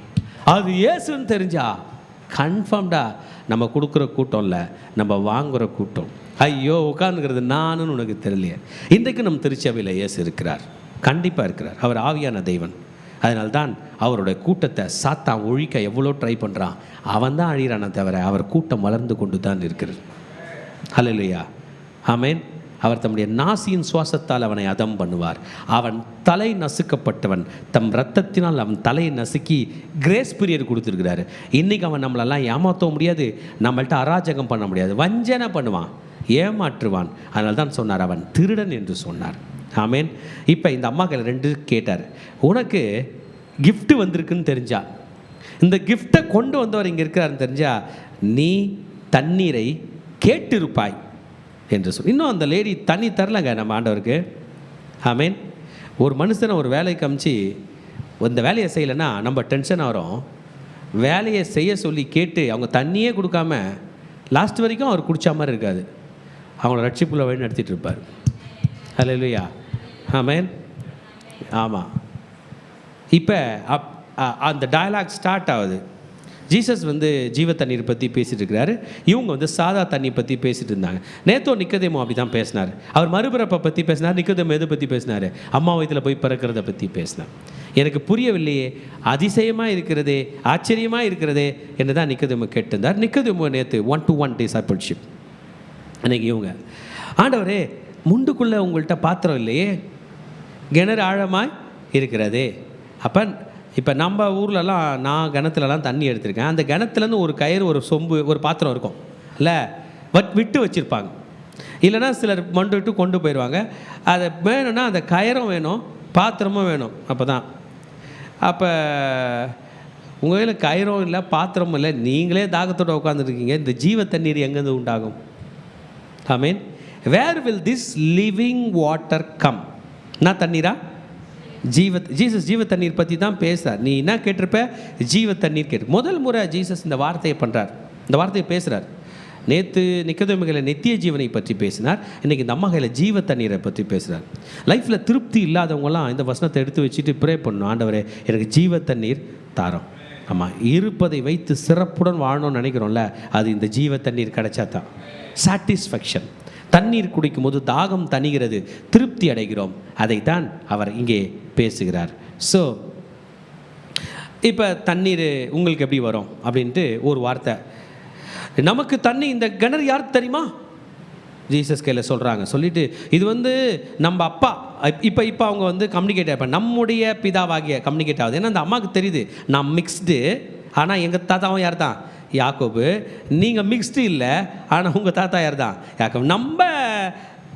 அது இயேசுன்னு தெரிஞ்சா கன்ஃபார்ம்டா நம்ம கொடுக்குற கூட்டம் இல்லை, நம்ம வாங்குகிற கூட்டம். ஐயோ உட்காந்துக்கிறது நானுன்னு உனக்கு தெரியலையே. இன்றைக்கு நம்ம திருச்சபையில் இயேசு இருக்கிறார், கண்டிப்பாக இருக்கிறார். அவர் ஆவியான தெய்வன். அதனால்தான் அவருடைய கூட்டத்தை சாத்தான் ஒழிக்க எவ்வளோ ட்ரை பண்ணுறான். அவன் தான் அழிகிறானே தவிர அவர் கூட்டம் வளர்ந்து கொண்டு தான் இருக்கிறது. ஹல்லேலூயா, ஆமென். அவர் தம்முடைய நாசியின் சுவாசத்தால் அவனை அதம் பண்ணுவார். அவன் தலை நசுக்கப்பட்டவன், தம் இரத்தத்தினால் அவன் தலையை நசுக்கி கிரேஸ் பீரியட் கொடுத்துருக்கிறாரு. இன்றைக்கி அவன் நம்மளெல்லாம் ஏமாற்ற முடியாது, நம்மள்ட்ட அராஜகம் பண்ண முடியாது, வஞ்சனை பண்ணுவான், ஏமாற்றுவான். அதனால தான் சொன்னார் அவன் திருடன் என்று சொன்னார். ஆமேன். இப்போ இந்த அம்மாக்கள் 2 கேட்டார், உனக்கு கிஃப்ட் வந்திருக்குன்னு தெரிஞ்சா, இந்த கிஃப்டை கொண்டு வந்தவர் இங்கே இருக்கிறாருன்னு தெரிஞ்சா நீ தண்ணீரை கேட்டிருப்பாய் என்று சொல். இன்னும் அந்த லேடி தண்ணி தரலங்க நம்ம ஆண்டவருக்கு. ஆமேன். ஒரு மனுஷனை ஒரு வேலைக்கு அமிச்சு இந்த வேலையை செய்யலைன்னா நம்ம டென்ஷன் வரும். வேலையை செய்ய சொல்லி கேட்டு அவங்க தண்ணியே கொடுக்காம லாஸ்ட் வரைக்கும் அவர் குடிச்ச மாதிரி இருக்காது, அவங்கள ரட்சிப்புள்ள வழி நடத்திட்டு இருப்பார். ஹல்லேலூயா, ஆமேன். ஆமாம். இப்போ அந்த டயலாக் ஸ்டார்ட் ஆகுது. ஜீசஸ் ஜீவ தண்ணீர் பற்றி பேசிகிட்டு இருக்கிறாரு, இவங்க சாதா தண்ணி பற்றி பேசிகிட்டு இருந்தாங்க. நேத்தோ நிக்கதேமோ அப்படி தான் பேசினார். அவர் மறுபிறப்பை பற்றி பேசினார். நிக்கதேமோ எதை பற்றி பேசினார்? அம்மா வயிற்றில் போய் பிறக்கிறத பற்றி பேசினார். எனக்கு புரியவில்லையே, அதிசயமாக இருக்கிறதே, ஆச்சரியமாக இருக்கிறதே என்று தான் நிக்கதேமோ கேட்டிருந்தார். நிக்கதேமோ நேற்று 1-to-1 டிசைபிள்ஷிப். அன்றைக்கி இவங்க, ஆண்டவரே முண்டுக்குள்ளே உங்கள்கிட்ட பாத்திரம் இல்லையே, கிணறு ஆழமாய் இருக்கிறதே. அப்போ இப்போ நம்ம ஊர்லலாம் நான் கிணத்துலலாம் தண்ணி எடுத்திருக்கேன். அந்த கிணத்துலேருந்து ஒரு கயிறு, ஒரு சொம்பு, ஒரு பாத்திரம் இருக்கும் இல்லை, விட்டு வச்சுருப்பாங்க. இல்லைனா சிலர் மண்டு விட்டு கொண்டு போயிடுவாங்க. அதை வேணும்னா அந்த கயிறும் வேணும், பாத்திரமும் வேணும். அப்போ தான் அப்போ உங்கள் கையில் கயிறும் இல்லை, பாத்திரமும் இல்லை, நீங்களே தாகத்தோடு உட்காந்துருக்கீங்க. இந்த ஜீவ தண்ணீர் எங்கேருந்து உண்டாகும்? ஆமீன். Where will this living water come? என்ன தண்ணீரா? ஜீசஸ் ஜீவ தண்ணீர் பற்றி தான் பேசுகிறார். நீ என்ன கேட்டிருப்ப? ஜீவ தண்ணீர் கேட்டு. முதல் முறை ஜீசஸ் இந்த வார்த்தையை பண்ணுறார், இந்த வார்த்தையை பேசுகிறார். நேற்று நிக்கதேமுகளை நித்திய ஜீவனை பற்றி பேசினார், இன்றைக்கி இந்த அம்மாகையில் ஜீவ தண்ணீரை பற்றி பேசுகிறார். லைஃப்பில் திருப்தி இல்லாதவங்களாம் இந்த வசனத்தை எடுத்து வச்சுட்டு ப்ரே பண்ணணும், ஆண்டவரே எனக்கு ஜீவ தண்ணீர் தாரோம். ஆமாம், இருப்பதை வைத்து சிறப்புடன் வாழணும்னு நினைக்கிறோம்ல, அது இந்த ஜீவ தண்ணீர் கிடைச்சா தான் சாட்டிஸ்ஃபேக்ஷன். தண்ணீர் குடிக்கும் போது தாகம் தணிகிறது, திருப்தி அடைகிறோம். அதைத்தான் அவர் இங்கே பேசுகிறார். ஸோ இப்போ தண்ணீர் உங்களுக்கு எப்படி வரும் அப்படின்ட்டு ஒரு வார்த்தை. நமக்கு தண்ணி, இந்த கிணறு யாருக்கு தெரியுமா? ஜீசஸ் கையில் சொல்கிறாங்க. சொல்லிவிட்டு இது நம்ம அப்பா, இப்போ அவங்க கம்யூனிகேட் ஆகிப்பா, நம்முடைய பிதாவாகிய கம்யூனிகேட் ஆகுது. ஏன்னா அந்த அம்மாவுக்கு தெரியுது நான் மிக்ஸ்டு, ஆனால் எங்கள் தாத்தாவும் யார் தான்? யாக்கோபு. நீங்கள் மிக்ஸ்டு இல்லை, ஆனால் உங்கள் தாத்தா யார் தான்? யாக்கோபு. நம்ம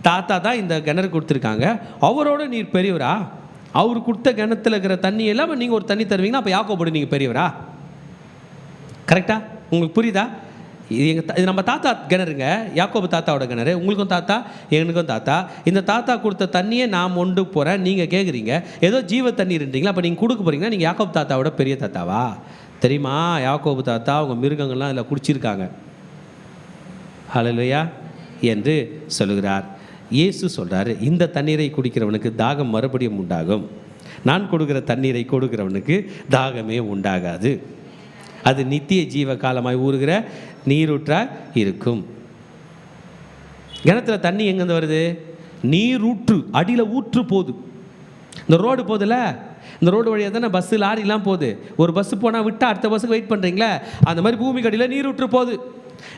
தாத்தா தான் இந்த கிணறு கொடுத்துருக்காங்க, அவரோட நீர் பெரியவரா? அவர் கொடுத்த கிணத்துல இருக்கிற தண்ணி எல்லாம் நீங்கள் ஒரு தண்ணி தருவீங்கன்னா அப்போ யாக்கோபோடு நீங்கள் பெரியவரா? கரெக்டா? உங்களுக்கு புரியுதா? இது நம்ம தாத்தா கிணறுங்க, யாக்கோபு தாத்தாவோட கிணறு. உங்களுக்கும் தாத்தா, எனக்கும் தாத்தா. இந்த தாத்தா கொடுத்த தண்ணியை நான் கொண்டு போகிறேன், நீங்கள் கேட்குறீங்க ஏதோ ஜீவ தண்ணீர்ன்றீங்களா? அப்போ நீங்கள் கொடுக்க போகிறீங்கன்னா நீங்கள் யாக்கோபு தாத்தாவோட பெரிய தாத்தாவா? தெரியுமா, யாக்கோபு தாத்தா அவங்க மிருகங்கள்லாம் இதில் குடிச்சிருக்காங்க. ஹல்லேலூயா என்று சொல்லுகிறார். இயேசு சொல்கிறார், இந்த தண்ணீரை குடிக்கிறவனுக்கு தாகம் மறுபடியும் உண்டாகும், நான் கொடுக்குற தண்ணீரை கொடுக்கிறவனுக்கு தாகமே உண்டாகாது, அது நித்திய ஜீவ காலமாய் ஊறுகிற நீரூற்றாக இருக்கும். கிணத்துல தண்ணி எங்கேருந்து வருது? நீரூற்று, அடியில் ஊற்று போகுது. இந்த ரோடு போகுதுல்ல, இந்த ரோடு வழியாக தானே பஸ்ஸு லாரிலாம் போகுது. ஒரு பஸ்ஸு போனால் விட்டால் அடுத்த பஸ்ஸுக்கு வெயிட் பண்ணுறீங்களா? அந்த மாதிரி பூமிக்கு அடியில் நீரூற்று போகுது.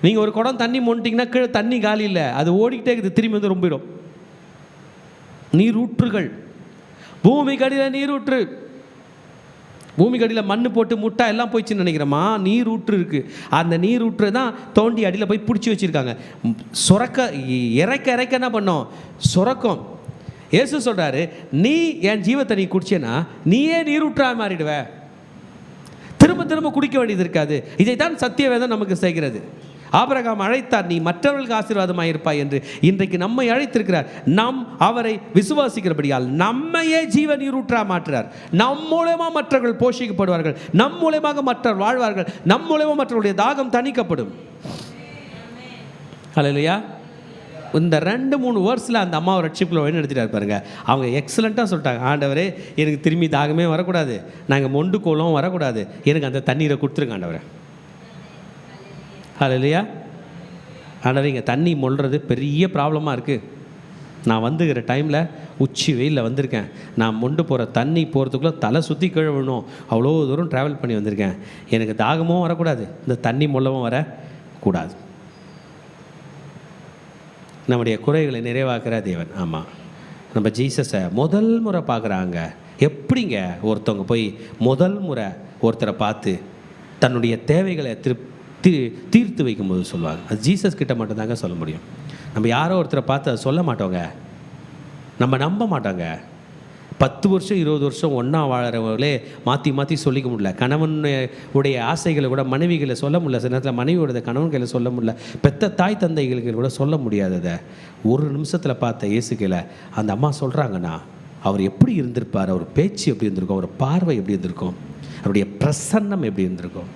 நீங்கள் ஒரு குடம் தண்ணி மொண்டிங்கன்னா கீழே தண்ணி காலி இல்லை, அது ஓடிக்கிட்டே இருக்குது, திரும்பி ரொம்பிடும். நீரூற்றுகள், பூமிக்கு அடியில் நீரூற்று. பூமிக்கு அடியில் மண் போட்டு முட்டா எல்லாம் போயிடுச்சுன்னு நினைக்கிறோமா? நீரூற்று இருக்குது. அந்த நீரூற்று தான் தோண்டி அடியில் போய் பிடிச்சி வச்சுருக்காங்க. சுரக்க இறைக்க என்ன பண்ணோம்? சுரக்கும். இயேசு சொல்கிறாரு, நீ என் ஜீவ தண்ணி குடிச்சேன்னா நீயே நீரூற்றா மாறிடுவ, திரும்ப திரும்ப குடிக்க வேண்டியது இருக்காது. இதைத்தான் சத்திய வேதம் நமக்கு செய்கிறது. ஆபிரகாம் அழைத்தார், நீ மற்றவர்களுக்கு ஆசீர்வாதமாக இருப்பாய் என்று. இன்றைக்கு நம்மை அழைத்திருக்கிறார். நாம் அவரை விசுவாசிக்கிறபடியால் நம்மையே ஜீவ நீரூற்றா மாற்றுறார். நம் மூலமாக மற்றவர்கள் போஷிக்கப்படுவார்கள், நம் மூலமாக மற்றவர்கள் வாழ்வார்கள், நம் மூலமாக மற்றவர்களுடைய தாகம் தணிக்கப்படும். அல்லேலூயா. இந்த 2-3 வேர்ஸில் அந்த அம்மாவை ரட்சிப்பில் வழி நடத்திட்டார் பாருங்க. அவங்க எக்ஸலண்ட்டாக சொல்லிட்டாங்க, ஆண்டவரே எனக்கு திரும்பி தாகமே வரக்கூடாது, நாங்கள் மொண்டு கோலம் வரக்கூடாது, எனக்கு அந்த தண்ணீரை கொடுத்துருங்க ஆண்டவரே. அல்லேலூயா. ஆண்டவரே இங்கே தண்ணி மொள்றது பெரிய ப்ராப்ளமாக இருக்குது. நான் வந்துக்கிற டைமில் உச்சி வெயிலில் வந்திருக்கேன். நான் மொண்டு போகிற தண்ணி போகிறதுக்குள்ளே தலை சுற்றி கீழே விழணும், அவ்வளோ தூரம் ட்ராவல் பண்ணி வந்திருக்கேன். எனக்கு தாகமும் வரக்கூடாது, இந்த தண்ணி மொல்லவும் வரக்கூடாது. நம்முடைய குறைகளை நிறைவாக்குற தேவன். ஆமாம், நம்ம ஜீசஸை முதல் முறை பார்க்குறாங்க. எப்படிங்க ஒருத்தவங்க போய் முதல் முறை ஒருத்தரை பார்த்து தன்னுடைய தேவைகளை தீர்த்து வைக்கும்போது சொல்லுவாங்க? அது ஜீசஸ் கிட்ட மட்டும்தாங்க சொல்ல முடியும். நம்ம யாரோ ஒருத்தரை பார்த்து அதை சொல்ல மாட்டோங்க, நம்ம நம்ப மாட்டோங்க. 10 வருஷம் 20 வருஷம் ஒன்றா வாழறவங்களே மாற்றி மாற்றி சொல்லிக்க முடியல. கணவனுடைய ஆசைகளை கூட மனைவிகளை சொல்ல முடியல. சில நேரத்தில் மனைவியோட கணவன்களை சொல்ல முடியல. பெத்த தாய் தந்தைகளுக்கு கூட சொல்ல முடியாததை ஒரு நிமிஷத்தில் பார்த்த இயேசுகளை அந்த அம்மா சொல்கிறாங்கன்னா, அவர் எப்படி இருந்திருப்பார், அவர் பேச்சு எப்படி இருந்திருக்கும், அவர் பார்வை எப்படி இருந்திருக்கும், அவருடைய பிரசன்னம் எப்படி இருந்திருக்கும்.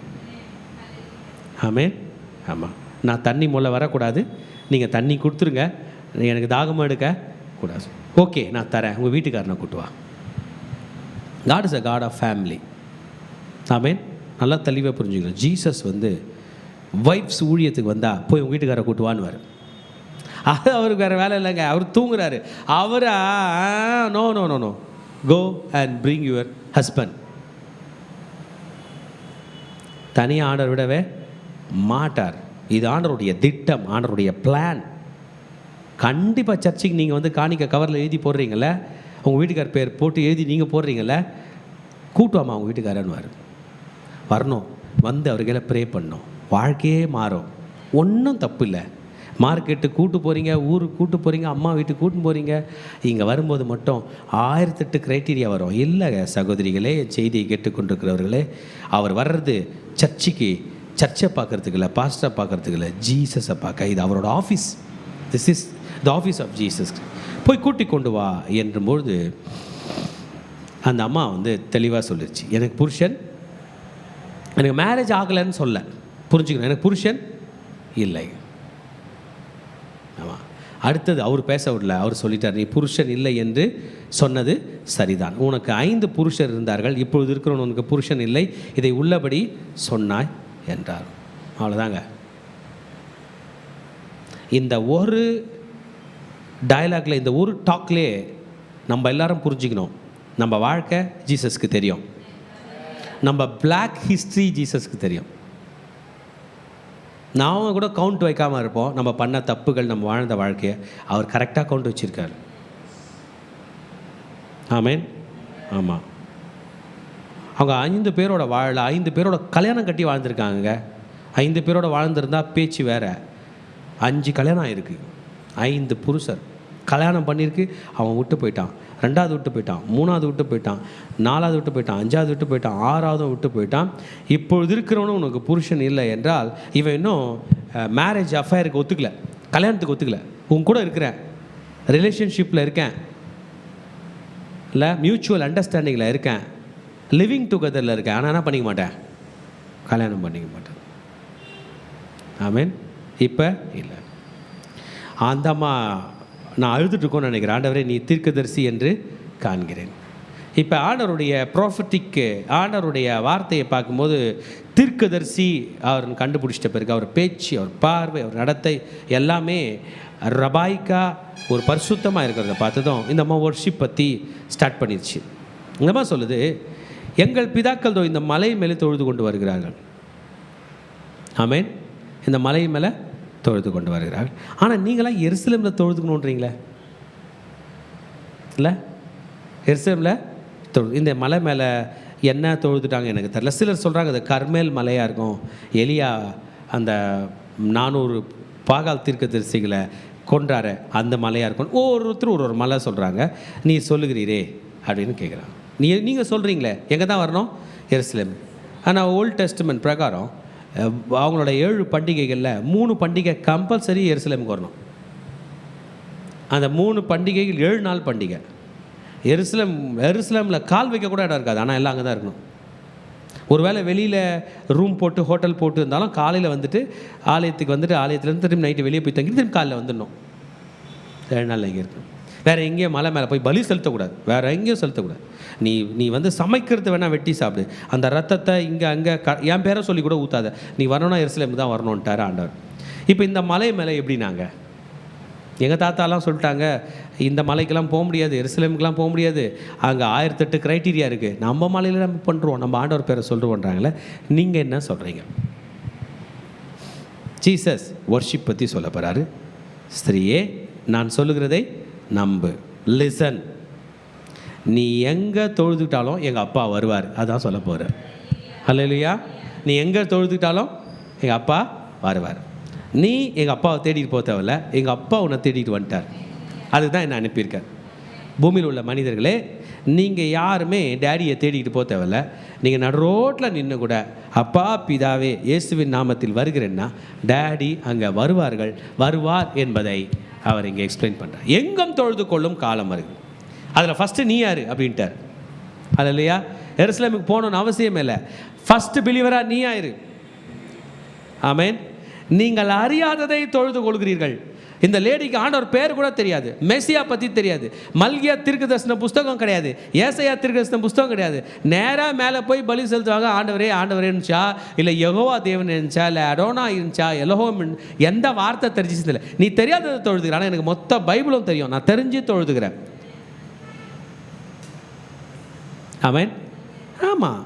ஆமென். ஆமாம், நான் தண்ணி முல்ல வரக்கூடாது, நீங்கள் தண்ணி கொடுத்துருங்க, எனக்கு தாகமாக எடுக்க கூடாது. ஓகே, நான் தரேன், உங்கள் வீட்டுக்காரனை கூட்டு வா. God is a God of family. Amen. நல்லா தெளிவாக புரிஞ்சுக்கணும். ஜீசஸ் வைஃப்ஸ் ஊழியத்துக்கு வந்தால் போய் உங்கள் வீட்டுக்காரரை கூட்டுவான்னு. அது அவருக்கு வேறு வேலை இல்லைங்க, அவர் தூங்குறாரு. அவரா no no no no go and bring your husband. தனியாக ஆண்டவர் விடவே மாட்டார். இது ஆண்டருடைய திட்டம், ஆண்டருடைய பிளான். கண்டிப்பாக சர்ச்சுக்கு நீங்கள் காணிக்க கவரில் எழுதி போடுறீங்கள, உங்கள் வீட்டுக்கார் பேர் போட்டு எழுதி நீங்கள் போடுறீங்கள, கூட்டுவாமா உங்கள் வீட்டுக்காரன்னு வரணும். அவர்களை ப்ரே பண்ணணும், வாழ்க்கையே மாறும். ஒன்றும் தப்பு இல்லை. மார்க்கெட்டு கூட்டு போகிறீங்க, ஊருக்கு கூட்டு போகிறீங்க, அம்மா வீட்டுக்கு கூட்டு போகிறீங்க, இங்கே வரும்போது மட்டும் 1008 க்ரைட்டீரியா வரும். இல்லை சகோதரிகளே, செய்தியை கேட்டுக்கொண்டிருக்கிறவர்களே, அவர் வர்றது சர்ச்சை பார்க்குறதுக்கு இல்லை, பாஸ்டரை பார்க்குறதுக்கு இல்லை, ஜீசஸை பார்க்க. இது அவரோட office. This is the office of Jesus. போய் கூட்டி கொண்டு வா என்றும்பொழுது அந்த அம்மா தெளிவாக சொல்லிடுச்சு, எனக்கு மேரேஜ் ஆகலைன்னு சொல்ல புரிஞ்சுக்கணும், எனக்கு புருஷன் இல்லை. ஆமாம். அடுத்தது அவர் பேச விடல, அவர் சொல்லிட்டார், நீ புருஷன் இல்லை என்று சொன்னது சரிதான், உனக்கு 5 புருஷர் இருந்தார்கள், இப்பொழுது இருக்கிறவன் உனக்கு புருஷன் இல்லை, இதை உள்ளபடி சொன்னாய் என்றார். அவ்வளோதாங்க. இந்த ஒரு டயலாக்ல, இந்த ஒரு டாக்லே நம்ம எல்லாரும் புரிஞ்சுக்கணும், நம்ம வாழ்க்கை ஜீசஸ்க்கு தெரியும், நம்ம பிளாக் ஹிஸ்ட்ரி ஜீசஸ்க்கு தெரியும். நாம் கூட கவுண்ட் வைக்காமல் இருப்போம், நம்ம பண்ண தப்புகள், நம்ம வாழ்ந்த வாழ்க்கையை அவர் கரெக்டாக கவுண்ட் வச்சுருக்காரு. ஆமென். ஆமாம். அவங்க 5 பேரோட 5 பேரோட கல்யாணம் கட்டி வாழ்ந்துருக்காங்க. 5 பேரோட வாழ்ந்துருந்தால் பேச்சு வேறு. 5 கல்யாணம் ஆகிருக்கு, 5 புருஷர் கல்யாணம் பண்ணியிருக்கு. அவன் விட்டு போயிட்டான், 2வது விட்டு போயிட்டான், 3வது விட்டு போயிட்டான், 4வது விட்டு போயிட்டான், 5வது விட்டு போயிட்டான், 6வது விட்டு போயிட்டான். இப்பொழுது இருக்கிறவனும் உனக்கு புருஷன் இல்லை என்றால் இவன் இன்னும் மேரேஜ் அஃபேருக்கு ஒத்துக்கல, கல்யாணத்துக்கு ஒத்துக்கல. உன் கூட இருக்கிறேன், ரிலேஷன்ஷிப்பில் இருக்கேன், இல்லை மியூச்சுவல் அண்டர்ஸ்டாண்டிங்கில் இருக்கேன், லிவிங் டுகெதரில் இருக்கேன், ஆனால் என்ன பண்ணிக்க மாட்டேன், கல்யாணம் பண்ணிக்க மாட்டேன். ஆமென். இப்போ இல்லை. அந்த அம்மா நான் அழுதுட்டுருக்கோன்னு நினைக்கிறேன், ஆண்டவரே நீ தீர்க்கதரிசி என்று காண்கிறேன். இப்போ ஆண்டவருடைய ப்ராஃபட்டிக்கு ஆண்டவருடைய வார்த்தையை பார்க்கும்போது தீர்க்கதரிசி அவர் கண்டுபிடிச்சிட்ட பிறகு அவர் பேச்சு, அவர் பார்வை, அவர் நடத்தை எல்லாமே ரபாய்க்கா ஒரு பரிசுத்தமாக இருக்கிறத பார்த்ததும் இந்த அம்மா வொர்ஷிப் பற்றி ஸ்டார்ட் பண்ணிடுச்சு. இந்த அம்மா சொல்லுது, எங்கள் பிதாக்கள் இந்த மலை மேலே தொழுது கொண்டு வருகிறார்கள். ஆமென். இந்த மலை மேலே தொழுது கொண்டு வருகிறார்கள். ஆனால் நீங்களாம் எருசலேமில் தொழுதுக்கணுன்றீங்களே, இல்லை எருசலேமில் இந்த மலை மேலே என்ன தொழுதுட்டாங்க எனக்கு தெரியல. சிலர் சொல்கிறாங்க அது கர்மேல் மலையாக இருக்கும், எலியா அந்த 400 பாகால் தீர்க்கதரிசிகளை கொன்றார அந்த மலையாக இருக்கும். ஒருத்தர் ஒரு மலை சொல்கிறாங்க. நீ சொல்லுகிறீரே அப்படின்னு கேட்குறாங்க. நீங்கள் சொல்கிறீங்களே எங்கே தான் வரணும், எருசலேம். ஆனால் ஓல்ட் டெஸ்டமெண்ட் பிரகாரம் அவங்களோட 7 பண்டிகைகளில் 3 பண்டிகை கம்பல்சரி எருசலேமுக்கு வரணும். அந்த 3 பண்டிகைகள் 7 நாள் பண்டிகை. எருசலேமில் கால் வைக்க கூட இடம் இருக்காது, ஆனால் எல்லாம் அங்கே தான் இருக்கணும். ஒருவேளை வெளியில் ரூம் போட்டு ஹோட்டல் போட்டு இருந்தாலும் காலையில் வந்துட்டு ஆலயத்துக்கு வந்துட்டு ஆலயத்துலேருந்து திரும்பி நைட்டு வெளியே போய் தங்கி திரும்பி காலையில் வந்துடணும். 7 நாள் இங்கே இருக்கணும். வேறு எங்கேயும் மலை மேலே போய் பலி செலுத்தக்கூடாது, வேறு எங்கேயும் செலுத்தக்கூடாது. நீ வந்து சமைக்கிறது வேணால் வெட்டி சாப்பிடு, அந்த ரத்தத்தை இங்கே அங்கே என் பேரை சொல்லி கூட ஊற்றாத, நீ வரணும்னா எருசலேம் தான் வரணுன்ட்டார் ஆண்டவர். இப்போ இந்த மலை மேலே எப்படினாங்க, எங்கள் தாத்தாலாம் சொல்லிட்டாங்க, இந்த மலைக்கெல்லாம் போக முடியாது, எருசலேமுக்கெலாம் போக முடியாது, அங்கே 1008 க்ரைட்டீரியா இருக்குது, நம்ம மலையில் நம்ம பண்ணுறோம், நம்ம ஆண்டவர் பேரை சொல்கிறோன்றாங்களே. நீங்கள் என்ன சொல்கிறீங்க? ஜீசஸ் வர்ஷிப் பற்றி சொல்ல போகிறாரு. ஸ்திரீயே, நான் சொல்லுகிறதை நம்பு, லிசன். நீ எங்கே தொழுதுக்கிட்டாலும் எங்கள் அப்பா வருவார், அதான் சொல்ல போகிறார். அல்லேலூயா. நீ எங்கே தொழுதுக்கிட்டாலும் எங்கள் அப்பா வருவார். நீ எங்கள் அப்பாவை தேடிட்டு போக தேவையில்ல, எங்கள் அப்பா உன்னை தேடிட்டு வந்துட்டார். அதுக்கு தான் என்ன அனுப்பியிருக்கார். பூமியில் உள்ள மனிதர்களே, நீங்கள் யாருமே டேடியை தேடிக்கிட்டு போக தேவையில்ல. நீங்கள் நடு ரோட்டில் நின்று கூட அப்பா பிதாவே இயேசுவின் நாமத்தில் வருகிறேன்னா டேடி அங்கே வருவார் என்பதை அவர் இங்கே எக்ஸ்பிளைன் பண்ணுறார். எங்கும் தொழுது கொள்ளும் காலம் வருது. அதில் ஃபஸ்ட்டு நீ யார் அப்படின்ட்டார். அது இல்லையா, எருசலேமுக்கு போகணுன்னு அவசியம் இல்லை, ஃபஸ்ட்டு பிலீவராக நீ ஆயிரு. ஆமேன். நீங்கள் அறியாததை தொழுது கொள்கிறீர்கள். இந்த லேடிக்கு ஆண்டவர் பேர் கூட தெரியாது, மெசியா பற்றி தெரியாது, மல்கியா தீர்க்கதரிசன புஸ்தகம் கிடையாது, ஏசாயா தீர்க்கதரிசன புஸ்தகம் கிடையாது. நேராக மேலே போய் பலி செலுத்துவாங்க. ஆண்டவரே இருந்துச்சா, இல்லை யெகோவா தேவன் இருந்துச்சா, இல்லை அடோனா இருந்துச்சா, எலோஹோம், எந்த வார்த்தை தெரிஞ்சிச்சு இல்லை. நீ தெரியாததை தொழுதுகிறேன், ஆனால் எனக்கு மொத்த பைபிளும் தெரியும், நான் தெரிஞ்சு தொழுதுகிறேன். ஆமேன். ஆமாம்,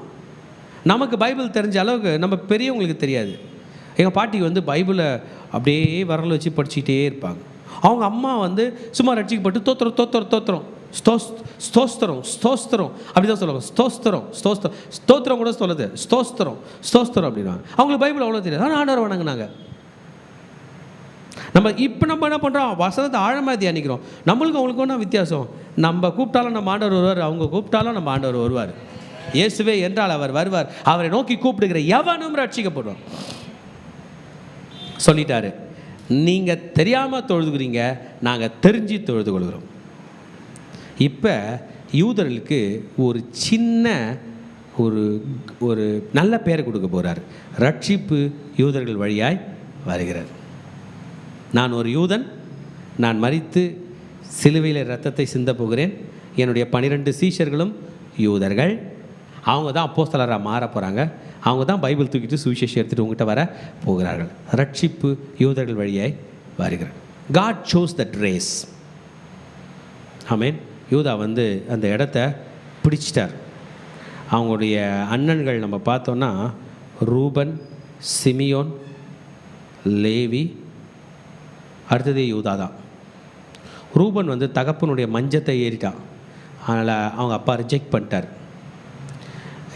நமக்கு பைபிள் தெரிஞ்ச அளவுக்கு நம்ம பெரியவங்களுக்கு தெரியாது. எங்கள் பாட்டி வந்து பைபிளை அப்படியே வரல வச்சு படிச்சுக்கிட்டே இருப்பாங்க. அவங்க அம்மா வந்து சும்மா ரட்சிக்கப்பட்டு தோத்திரம் ஸ்தோஸ்திரம் அப்படி தான் சொல்லுவாங்க. ஸ்தோத்திரம் கூட சொல்லுது, ஸ்தோஸ்திரம் அப்படின்வாங்க. அவங்களுக்கு பைபிள் அவ்வளோ தெரியாது, ஆனால் ஆண்டவர் வணங்குனாங்க. நம்ம என்ன பண்ணுறோம், வசனத்தை ஆழமாக தியானிக்கிறோம். நம்மளுக்கு அவங்களுக்கு ஒன்றா வித்தியாசம். நம்ம கூப்பிட்டாலும் நம்ம ஆண்டவர் வருவார், அவங்க கூப்பிட்டாலும் நம்ம ஆண்டவர் வருவார். இயேசுவே என்றால் அவர் வருவார், அவரை நோக்கி கூப்பிடுகிற எவனும் ரட்சிக்கப்படுவார் சொல்லிட்டாரு. நீங்கள் தெரியாமல் தொழுதுகிறீங்க, நாங்கள் தெரிஞ்சு தொழுது கொள்கிறோம். இப்போ யூதர்களுக்கு ஒரு சின்ன ஒரு நல்ல பேரை கொடுக்க போகிறார். ரட்சிப்பு யூதர்கள் வழியாய் வருகிறார். நான் ஒரு யூதன், நான் மரித்து சிலுவையில் இரத்தத்தை சிந்த போகிறேன். என்னுடைய 12 சீஷர்களும் யூதர்கள். அவங்க தான் அப்போஸ்தலராக மாற போகிறாங்க. அவங்க தான் பைபிள் தூக்கிட்டு சுவிசேஷம் எடுத்துகிட்டு உங்ககிட்ட வர போகிறார்கள். ரட்சிப்பு யூதர்கள் வழியாய் வருகிறார். God chose that race. Amen. யூதா வந்து அந்த இடத்த பிடிச்சிட்டார். அவங்களுடைய அண்ணன்கள் நம்ம பார்த்தோன்னா ரூபன், சிமியோன், லேவி, அடுத்ததே யூதா தான். ரூபன் வந்து தகப்பனுடைய மஞ்சத்தை ஏறிட்டான், அதனால் அவங்க அப்பா ரிஜெக்ட் பண்ணிட்டார்.